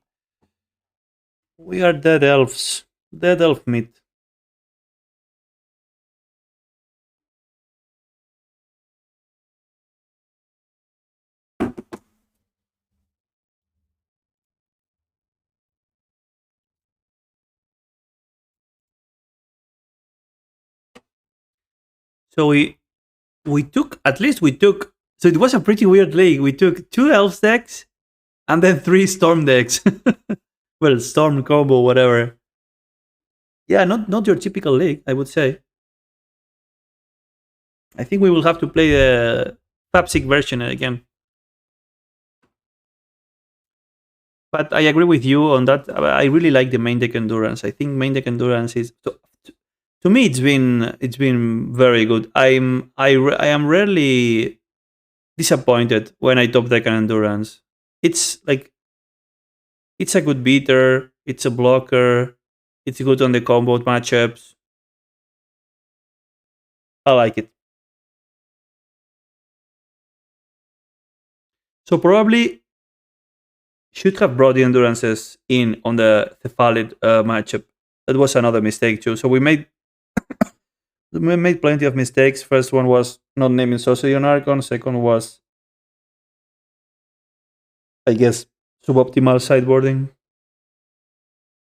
We are dead elves. Dead elf mid. So we took at least we took. So it was a pretty weird league. We took 2 elf decks and then 3 storm decks. Well, storm combo, whatever. Yeah, not your typical league, I would say. I think we will have to play the Papsic version again. But I agree with you on that. I really like the main deck endurance. I think main deck endurance is to me it's been very good. I am rarely disappointed when I top deck an endurance. It's like it's a good beater. It's a blocker. It's good on the combo matchups. I like it. So probably should have brought the endurances in on the Cephalid matchup. That was another mistake too. So we made plenty of mistakes. First one was not naming Society on Archon. Second was, I guess, suboptimal sideboarding.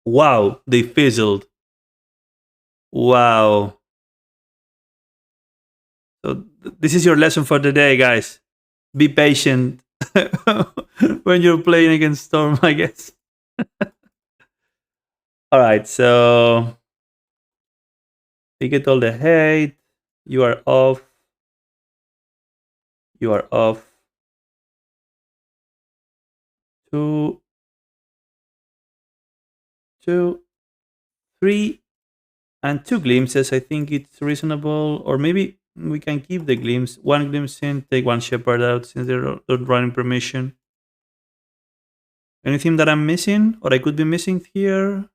Wow, they fizzled. Wow. So this is your lesson for the day, guys. Be patient when you're playing against Storm, I guess. All right, so we get all the hate. You are off. You are off. 2, 2, 3, and 2 glimpses. I think it's reasonable. Or maybe we can keep the glimpse. 1 glimpse in, take 1 shepherd out since they're not running permission. Anything that I'm missing or I could be missing here?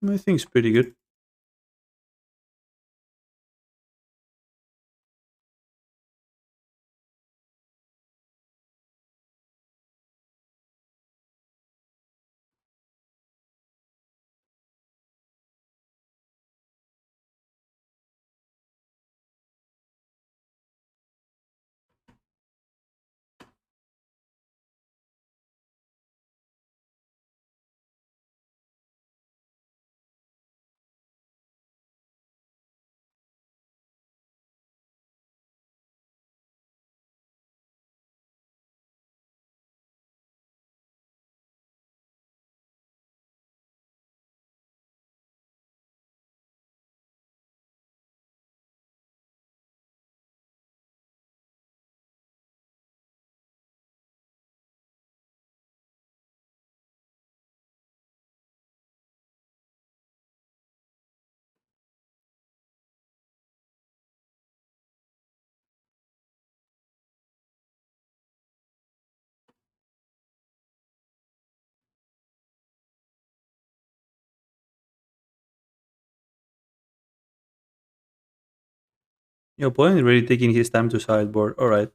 I think it's pretty good. Your opponent is really taking his time to sideboard. All right.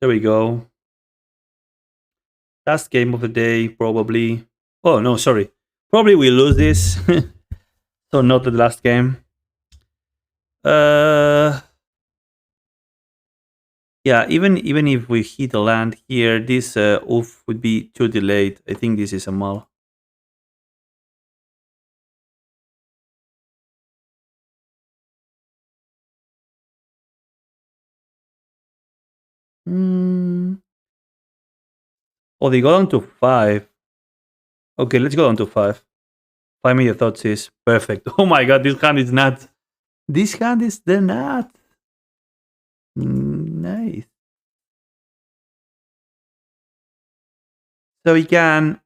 There we go. Last game of the day, probably. Oh, no, sorry. Probably we lose this. So not the last game. Yeah, even if we hit a land here, this oof would be too delayed. I think this is a mull. Mm. Oh, they go down to 5. Okay, let's go down to 5. 5 million thoughts is perfect. Oh my god, this hand is nuts. This hand is the nut. Nice. So we can.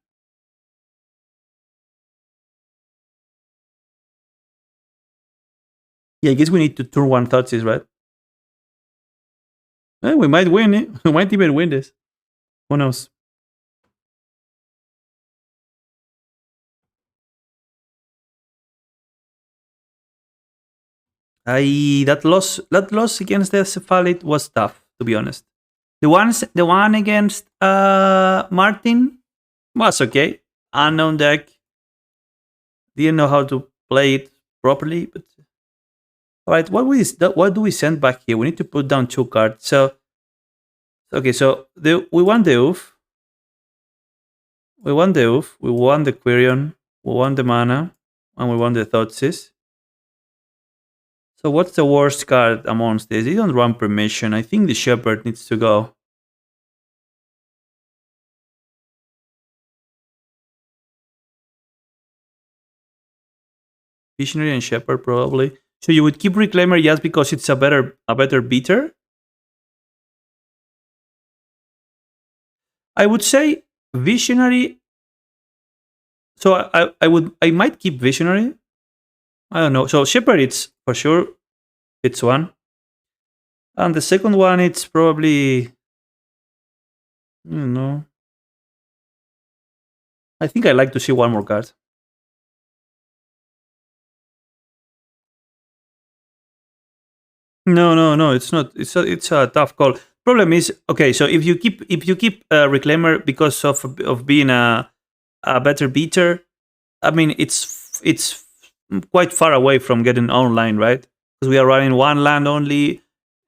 Yeah, I guess we need to turn 1 thoughts, right? We might win it. We might even win this. Who knows? That loss against the Cephalid was tough, to be honest. The one against Martin was okay. Unknown deck. Didn't know how to play it properly, but all right. What do we send back here? We need to put down 2 cards. So okay, so we won the Oof. We won the Oof. We won the Quirion. We won the mana, and we won the Thoughtseize. So what's the worst card amongst these? They don't run permission. I think the Shepherd needs to go. Visionary and Shepherd probably. So you would keep Reclaimer just because it's a better beater? I would say Visionary. So I might keep Visionary. I don't know. So Shepherd, it's for sure. It's one. And the second one, it's probably No, I think I like to see one more card. No, no, no. It's not. It's a tough call. Problem is, okay. So if you keep Reclaimer because of being a better beater, I mean it's quite far away from getting online, right? Because we are running one land only.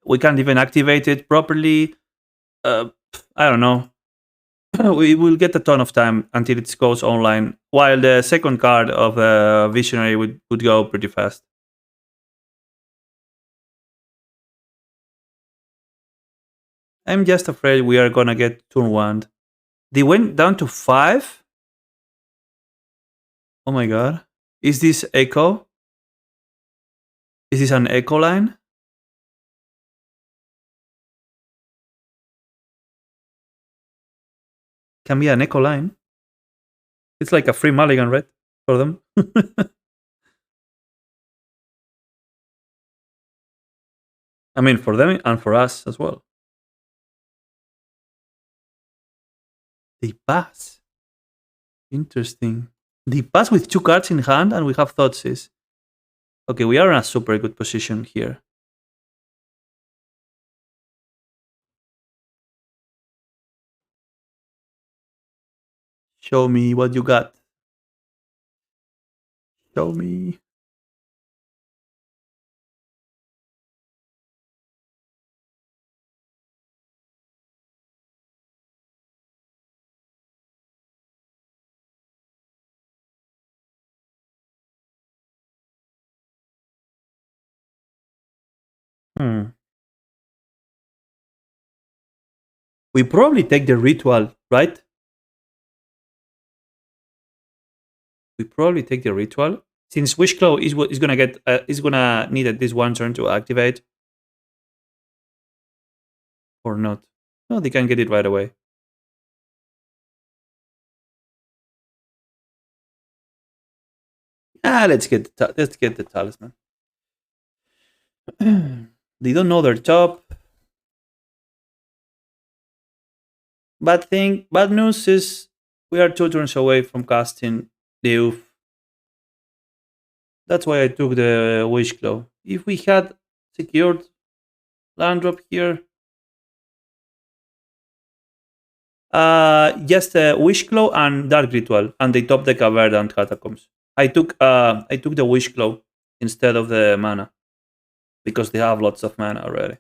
We can't even activate it properly. I don't know. We will get a ton of time until it goes online. While the second card of Visionary would go pretty fast. I'm just afraid we are gonna get turn one. They went down to 5. Oh my god. Is this echo? Is this an echo line? Can be an echo line. It's like a free mulligan, right? For them. I mean, for them and for us as well. They pass. Interesting. They pass with 2 cards in hand and we have Thoughtseize. Okay, we are in a super good position here. Show me what you got. Show me. Hmm. We probably take the ritual, right? We probably take the ritual. Since Wishclaw is what is gonna get is gonna need at least one turn to activate or not. No, they can get it right away. Let's get the talisman. They don't know their top. Bad news is we are 2 turns away from casting the Oof. That's why I took the Wish Claw. If we had secured land drop here, just Wish Claw and Dark Ritual, and they top the Caverna and Catacombs. I took the Wish Claw instead of the mana because they have lots of mana already.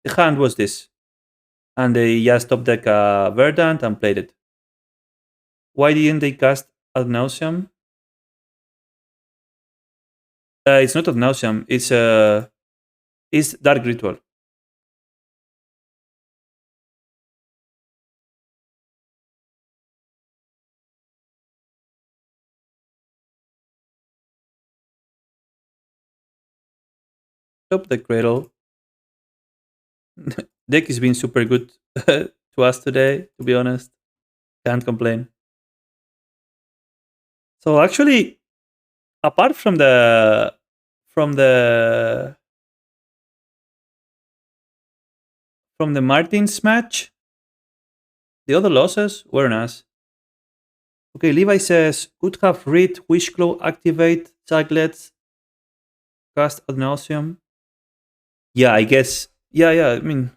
The hand was this, and they just top deck Verdant and played it. Why didn't they cast Ad Nauseam? It's not Ad Nauseam. It's Dark Ritual. Top the Cradle. Deck is being super good to us today. To be honest, can't complain. So actually, apart from the from the Martins match, the other losses were nice. Okay, Levi says could have read Wishclaw activate Cyclets cast ad nauseum. Yeah, I guess. Yeah, yeah. I mean,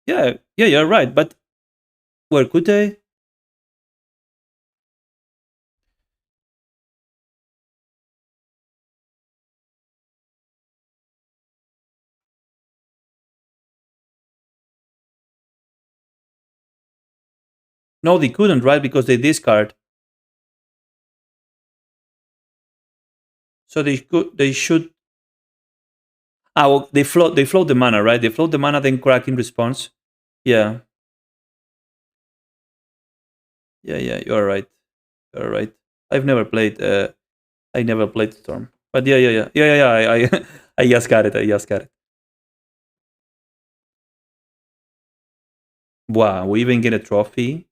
yeah, yeah. You're right. But where could they? No, they couldn't, right? Because they discard. So they could. They should. Ah, well, they float. They float the mana, right? They float the mana, then crack in response. Yeah, yeah, yeah. You're right. You're right. I've never played. I never played Storm. But yeah, yeah, yeah, yeah, yeah. yeah I I just got it. I just got it. Wow, we even get a trophy.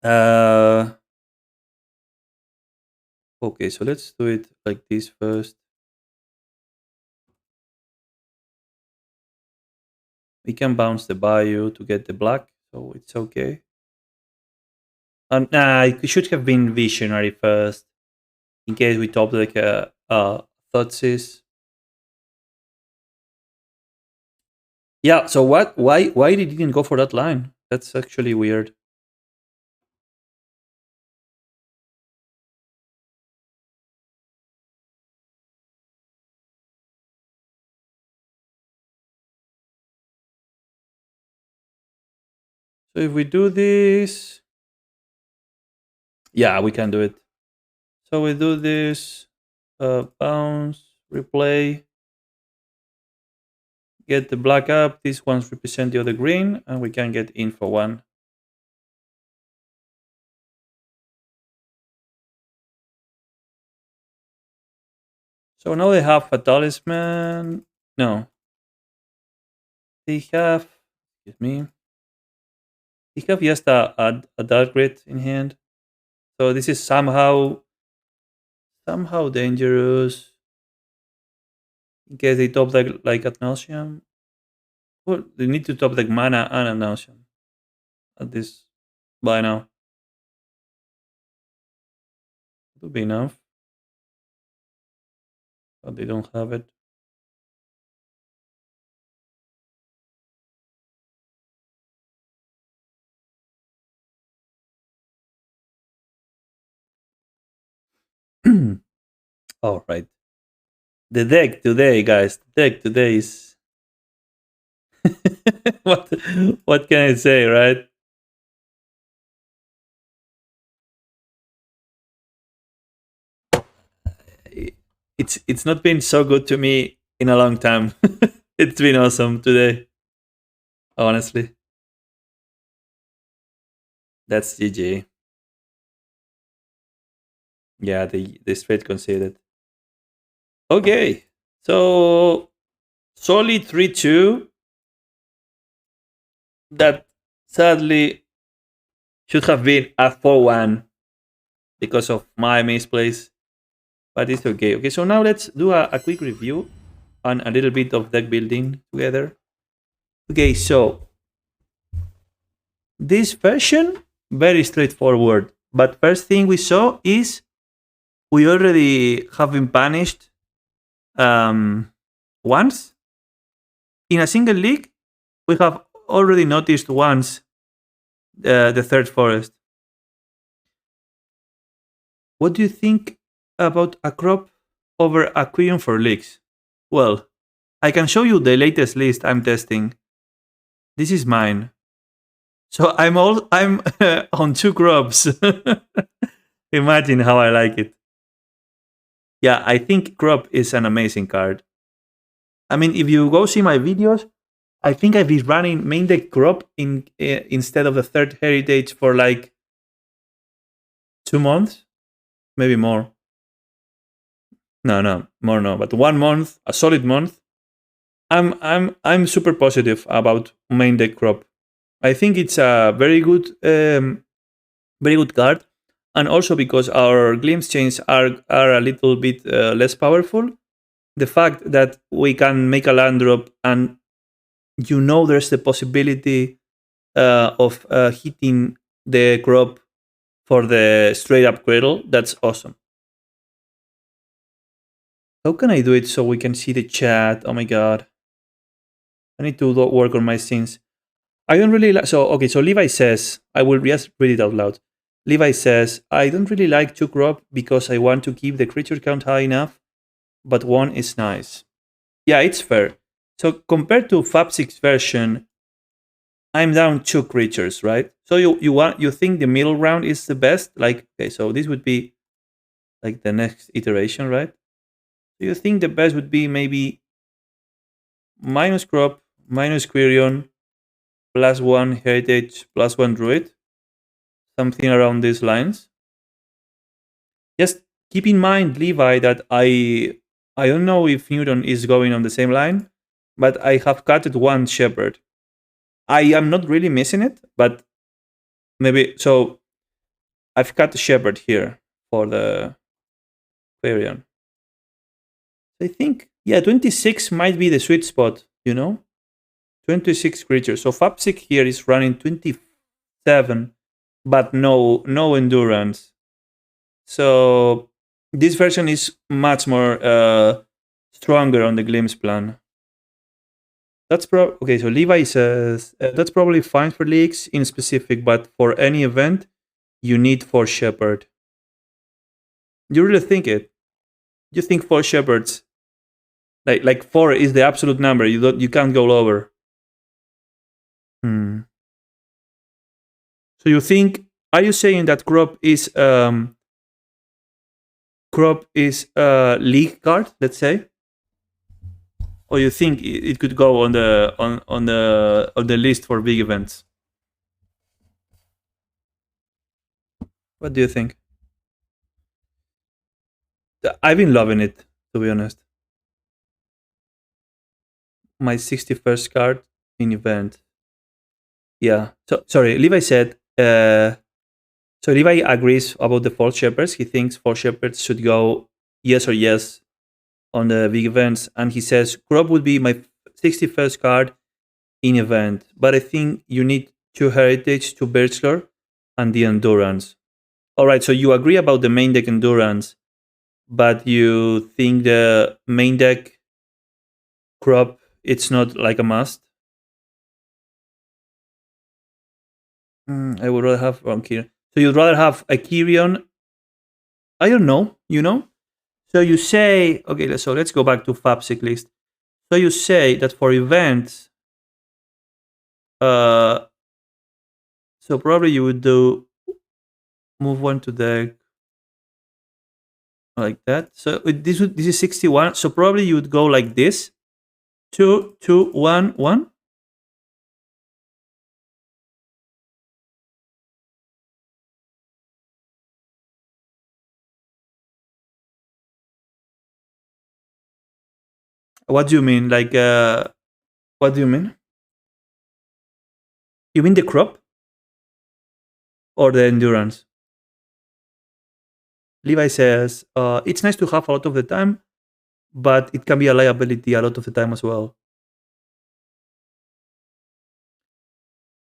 Uh, okay, so let's do it like this first. We can bounce the Bayou to get the black, so it's okay. And it should have been Visionary first, in case we top like a Thoughtseize. Yeah. So what? Why they didn't go for that line? That's actually weird. So if we do this, yeah, we can do it. So we do this, bounce, replay, get the black up. These ones represent the other green, and we can get in for one. So now they have a talisman. No, they have. Excuse me. They have just a dark grid in hand. So this is somehow dangerous. In case they top like ad nauseam. Well, they need to top like mana and ad nauseam at this by now. Would be enough, but they don't have it. All right. The deck today, guys. The deck today is what what can I say, right? It's not been so good to me in a long time. It's been awesome today, honestly. That's GG. Yeah, the straight conceded. Okay. So solid 3-2 that sadly should have been a 4-1 because of my misplace. But it's okay. Okay, so now let's do a quick review and a little bit of deck building together. Okay, so this version, very straightforward. But first thing we saw is we already have been punished once. In a single league, we have already noticed once the third forest. What do you think about a crop over Aquarium for leagues? Well, I can show you the latest list I'm testing. This is mine. So I'm on two crops. Imagine how I like it. Yeah, I think crop is an amazing card. I mean, if you go see my videos, I think I've been running main deck crop instead of the third heritage for like 2 months, maybe more. No, more no, but 1 month, a solid month. I'm super positive about main deck crop. I think it's a very good card, and also because our glimpse chains are a little bit less powerful. The fact that we can make a land drop and there's the possibility of hitting the crop for the straight up cradle, that's awesome. How can I do it so we can see the chat? Oh my god. I need to work on my scenes. I don't really like. So, okay, so Levi says, I will just read it out loud. Levi says, I don't really like two crop because I want to keep the creature count high enough, but one is nice. Yeah, it's fair. So, compared to Fab 6 version, I'm down two creatures, right? So you think the middle round is the best? Like, okay, so this would be like the next iteration, right? Do you think the best would be maybe minus crop, minus Quirion, +1 heritage, +1 druid? Something around these lines. Just keep in mind, Levi, that I don't know if Newton is going on the same line, but I have cutted one shepherd. I am not really missing it, but maybe so. I've cut the shepherd here for the Quirion. I think 26 might be the sweet spot. 26 creatures. So Fapsic here is running 27, but no endurance. So this version is much more stronger on the Glimpse plan. That's okay. So Levi says that's probably fine for leagues in specific, but for any event, you need 4 Shepherd. You really think it? You think 4 Shepherds? Like 4 is the absolute number. You can't go lower. Hmm. So you think? Are you saying that crop is league card? Let's say, or you think it could go on the list for big events? What do you think? I've been loving it, to be honest. My 61st card in event. Yeah. So sorry, Levi said. So Levi agrees about the 4 Shepherds. He thinks 4 Shepherds should go yes or yes on the big events, and he says Crop would be my 61st card in event, but I think you need 2 Heritage, 2 Birchlore, and the Endurance. All right, so you agree about the main deck Endurance, but you think the main deck Crop it's not like a must. I would rather have Kyrian. So you'd rather have a Kyrian? I don't know. You know. So you say okay. So let's go back to Fapsic list. So you say that for events, uh, so probably you would do move one to deck like that. So this is 61. So probably you would go like this: 2, 2, 1, 1. What do you mean? Like, what do you mean? You mean the crop or the endurance? Levi says it's nice to have a lot of the time, but it can be a liability a lot of the time as well.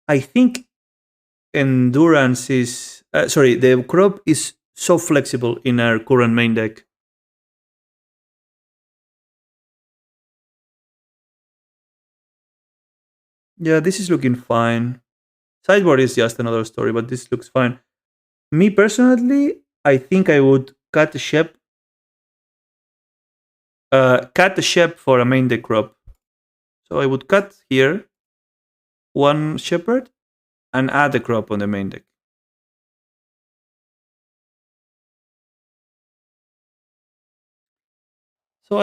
I think endurance is sorry. The crop is so flexible in our current main deck. Yeah, this is looking fine. Sideboard is just another story, but this looks fine. Me personally, I think I would cut the shep for a main deck crop. So I would cut here 1 Shepherd and add a crop on the main deck. So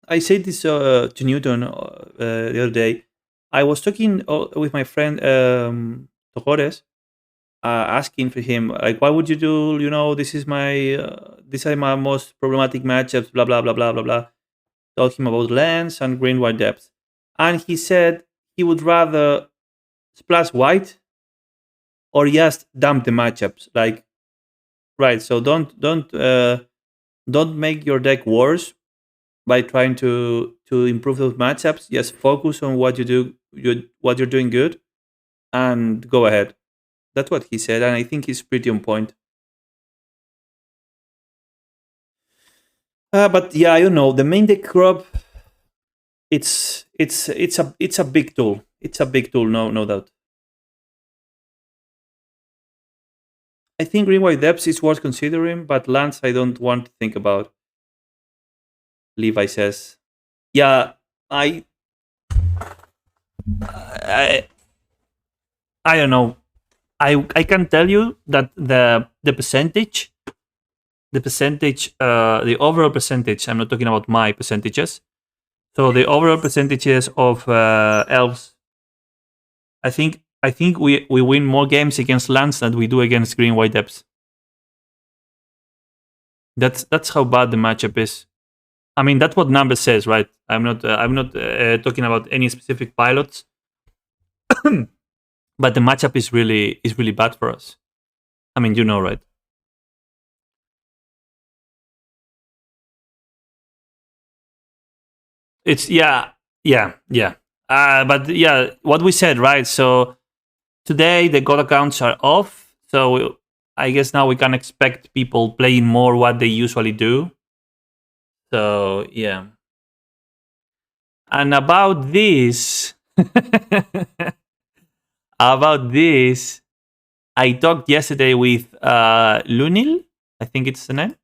I said this to Newton the other day. I was talking with my friend Togores, asking for him like, why would you do? You know, these are my most problematic matchups. Blah blah blah blah blah blah. Told him about lands and green white depth, and he said he would rather splash white or just dump the matchups. Like, right? So don't make your deck worse by trying to improve those matchups. Just focus on what what you're doing good, and go ahead. That's what he said, and I think he's pretty on point. But yeah, I don't know. The main deck crop, it's a big tool. It's a big tool, no doubt. I think green white depths is worth considering, but lands I don't want to think about. Levi says, "Yeah, I, I, I don't know. I can tell you that the overall percentage. I'm not talking about my percentages. So the overall percentages of elves, I think we win more games against lands than we do against green white depths. That's how bad the matchup is. I mean, that's what number says, right? I'm not talking about any specific pilots, but the matchup is really bad for us. I mean, you know, right? It's yeah, Yeah, yeah. But yeah, what we said, right? So today the god accounts are off, so I guess now we can expect people playing more what they usually do. So yeah. And about this, about this, I talked yesterday with Lunil. I think it's the name.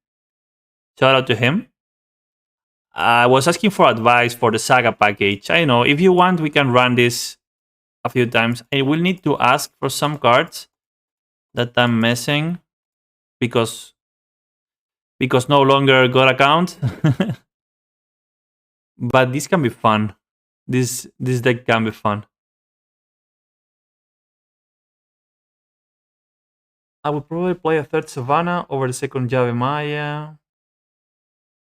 Shout out to him. I was asking for advice for the Saga package. I know if you want, we can run this a few times. I will need to ask for some cards that I'm missing because no longer got account. But this can be fun. This deck can be fun. I would probably play a third Savannah over the second Jave Maya.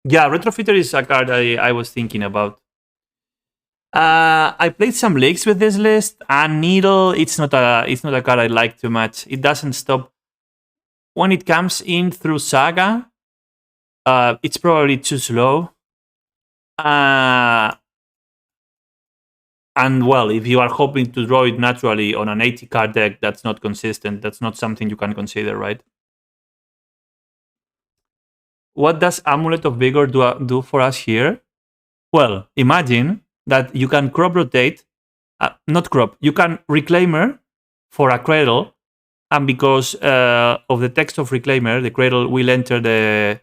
Yeah, Retrofitter is a card I was thinking about. I played some leagues with this list, and Needle it's not a card I like too much. It doesn't stop when it comes in through Saga. It's probably too slow. And well, if you are hoping to draw it naturally on an 80 card deck, that's not consistent. That's not something you can consider, right? What does Amulet of Vigor do for us here? Well, imagine that you can crop rotate, not crop, you can Reclaimer for a Cradle, and because of the text of Reclaimer, the Cradle will enter the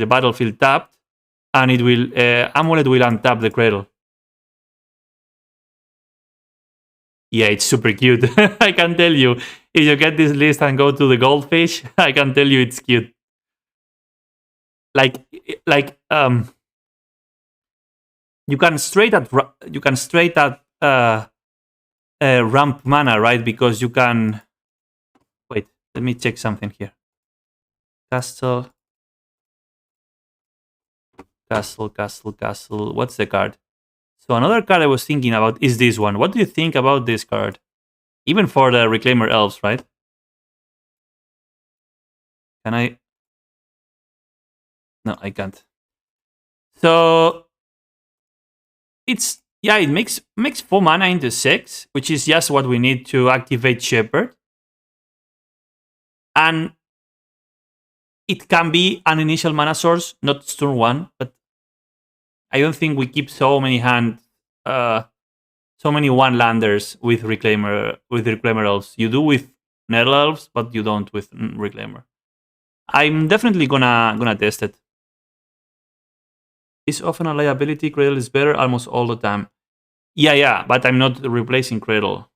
battlefield tapped, and it will Amulet will untap the Cradle. Yeah, it's super cute. I can tell you, if you get this list and go to the Goldfish, I can tell you it's cute. Like you can straight at ramp mana, right? Because you can wait. Let me check something here. Castle. What's the card? So another card I was thinking about is this one. What do you think about this card? Even for the Reclaimer Elves, right? Can I? No, I can't. So it makes 4 mana into 6, which is just what we need to activate Shepherd. And it can be an initial mana source, not turn 1, but I don't think we keep so many one-landers with Reclaimer Elves. You do with Nettle Elves, but you don't with Reclaimer. I'm definitely gonna test it. Is often a liability. Cradle is better almost all the time. Yeah, but I'm not replacing Cradle.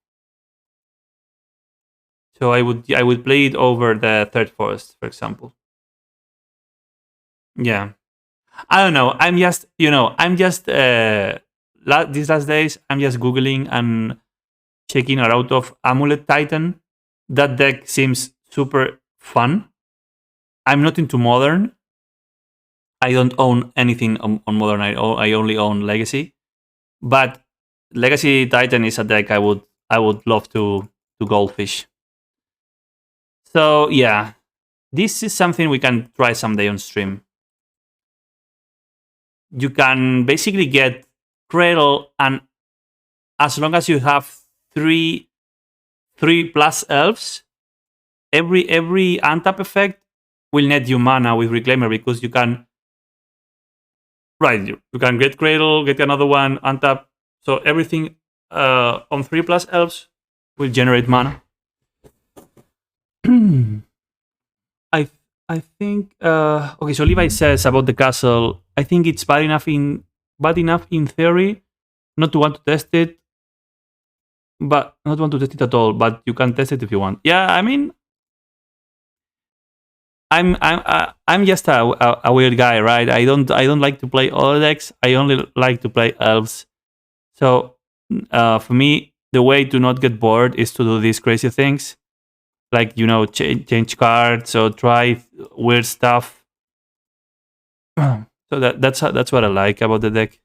So I would play it over the Third Forest, for example. Yeah. I don't know. I'm just these last days, I'm just Googling and checking out of Amulet Titan. That deck seems super fun. I'm not into Modern. I don't own anything on Modern. I only own Legacy. But Legacy Titan is a deck I would love to Goldfish. So yeah, this is something we can try someday on stream. You can basically get Cradle, and as long as you have 3 plus elves, every untap effect will net you mana with Reclaimer, because you can you can get Cradle, get another one, untap. So everything on 3 plus elves will generate mana. I think okay. So Levi says about the castle. I think it's bad enough in theory, not to want to test it, but not want to test it at all. But you can test it if you want. Yeah, I mean, I'm just a weird guy, right? I don't like to play other decks. I only like to play elves. So for me, the way to not get bored is to do these crazy things, like change cards or try weird stuff. So that's what I like about the deck.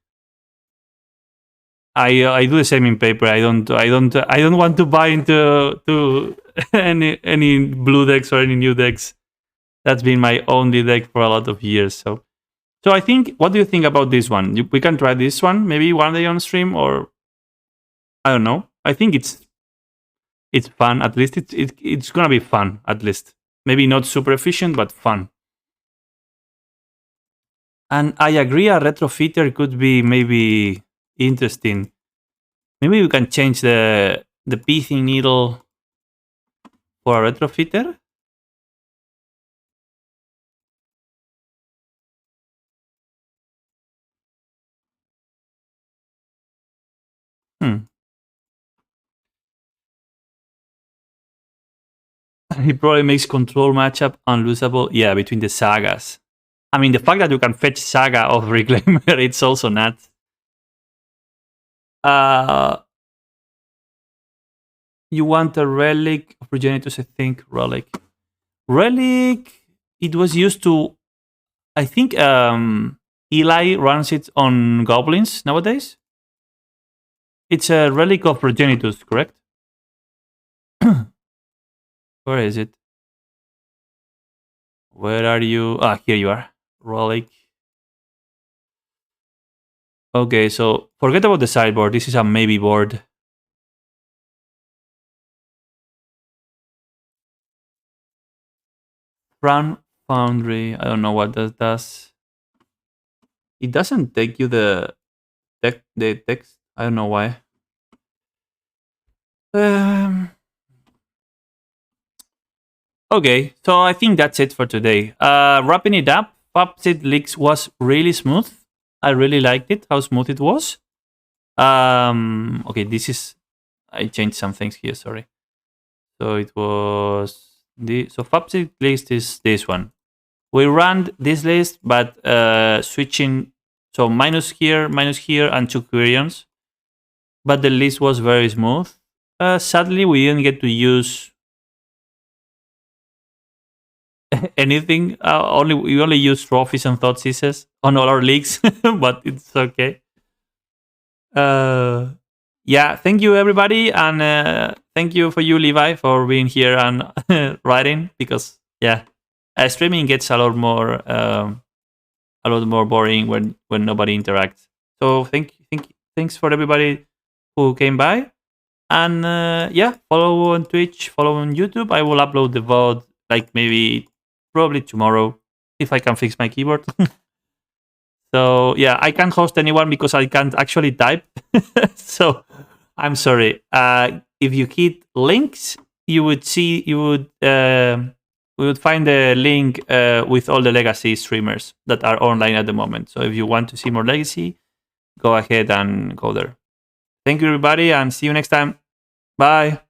I do the same in paper. I don't want to buy into any blue decks or any new decks. That's been my only deck for a lot of years. So So I think, what do you think about this one? We can try this one maybe one day on stream, or I don't know. I think it's fun. At least it's gonna be fun. At least maybe not super efficient, but fun. And I agree, a retrofitter could be maybe interesting. Maybe we can change the pithing needle for a retrofitter. He probably makes control matchup unlosable. Yeah, between the sagas. I mean, the fact that you can fetch Saga of Reclaimer, it's also nuts. You want a Relic of Progenitus, I think. Relic. It was used to... I think Eli runs it on Goblins nowadays. It's a Relic of Progenitus, correct? Where is it? Where are you? Ah, here you are. Relic. Okay, so forget about the sideboard. This is a maybe board. Run Foundry. I don't know what that does. It doesn't take you the text. I don't know why. Okay, so I think that's it for today. Wrapping it up, Pupsit Leaks was really smooth. I really liked it, how smooth it was. Okay, this is... I changed some things here, sorry. So it was... So Pupsit list is this one. We ran this list, but switching... So minus here, and 2 Quirions. But the list was very smooth. Sadly, we didn't get to use anything. We only use trophies and thought seizes on all our leagues, but it's okay. Yeah, thank you everybody, and thank you for you, Levi, for being here and writing, because yeah, streaming gets a lot more boring when nobody interacts. So thanks for everybody who came by, and yeah, follow on Twitch, follow on YouTube. I will upload the VOD like maybe probably tomorrow if I can fix my keyboard. So yeah, I can't host anyone because I can't actually type. So I'm sorry. If you hit links, we would find the link with all the legacy streamers that are online at the moment. So if you want to see more legacy, go ahead and go there. Thank you everybody, and see you next time. Bye.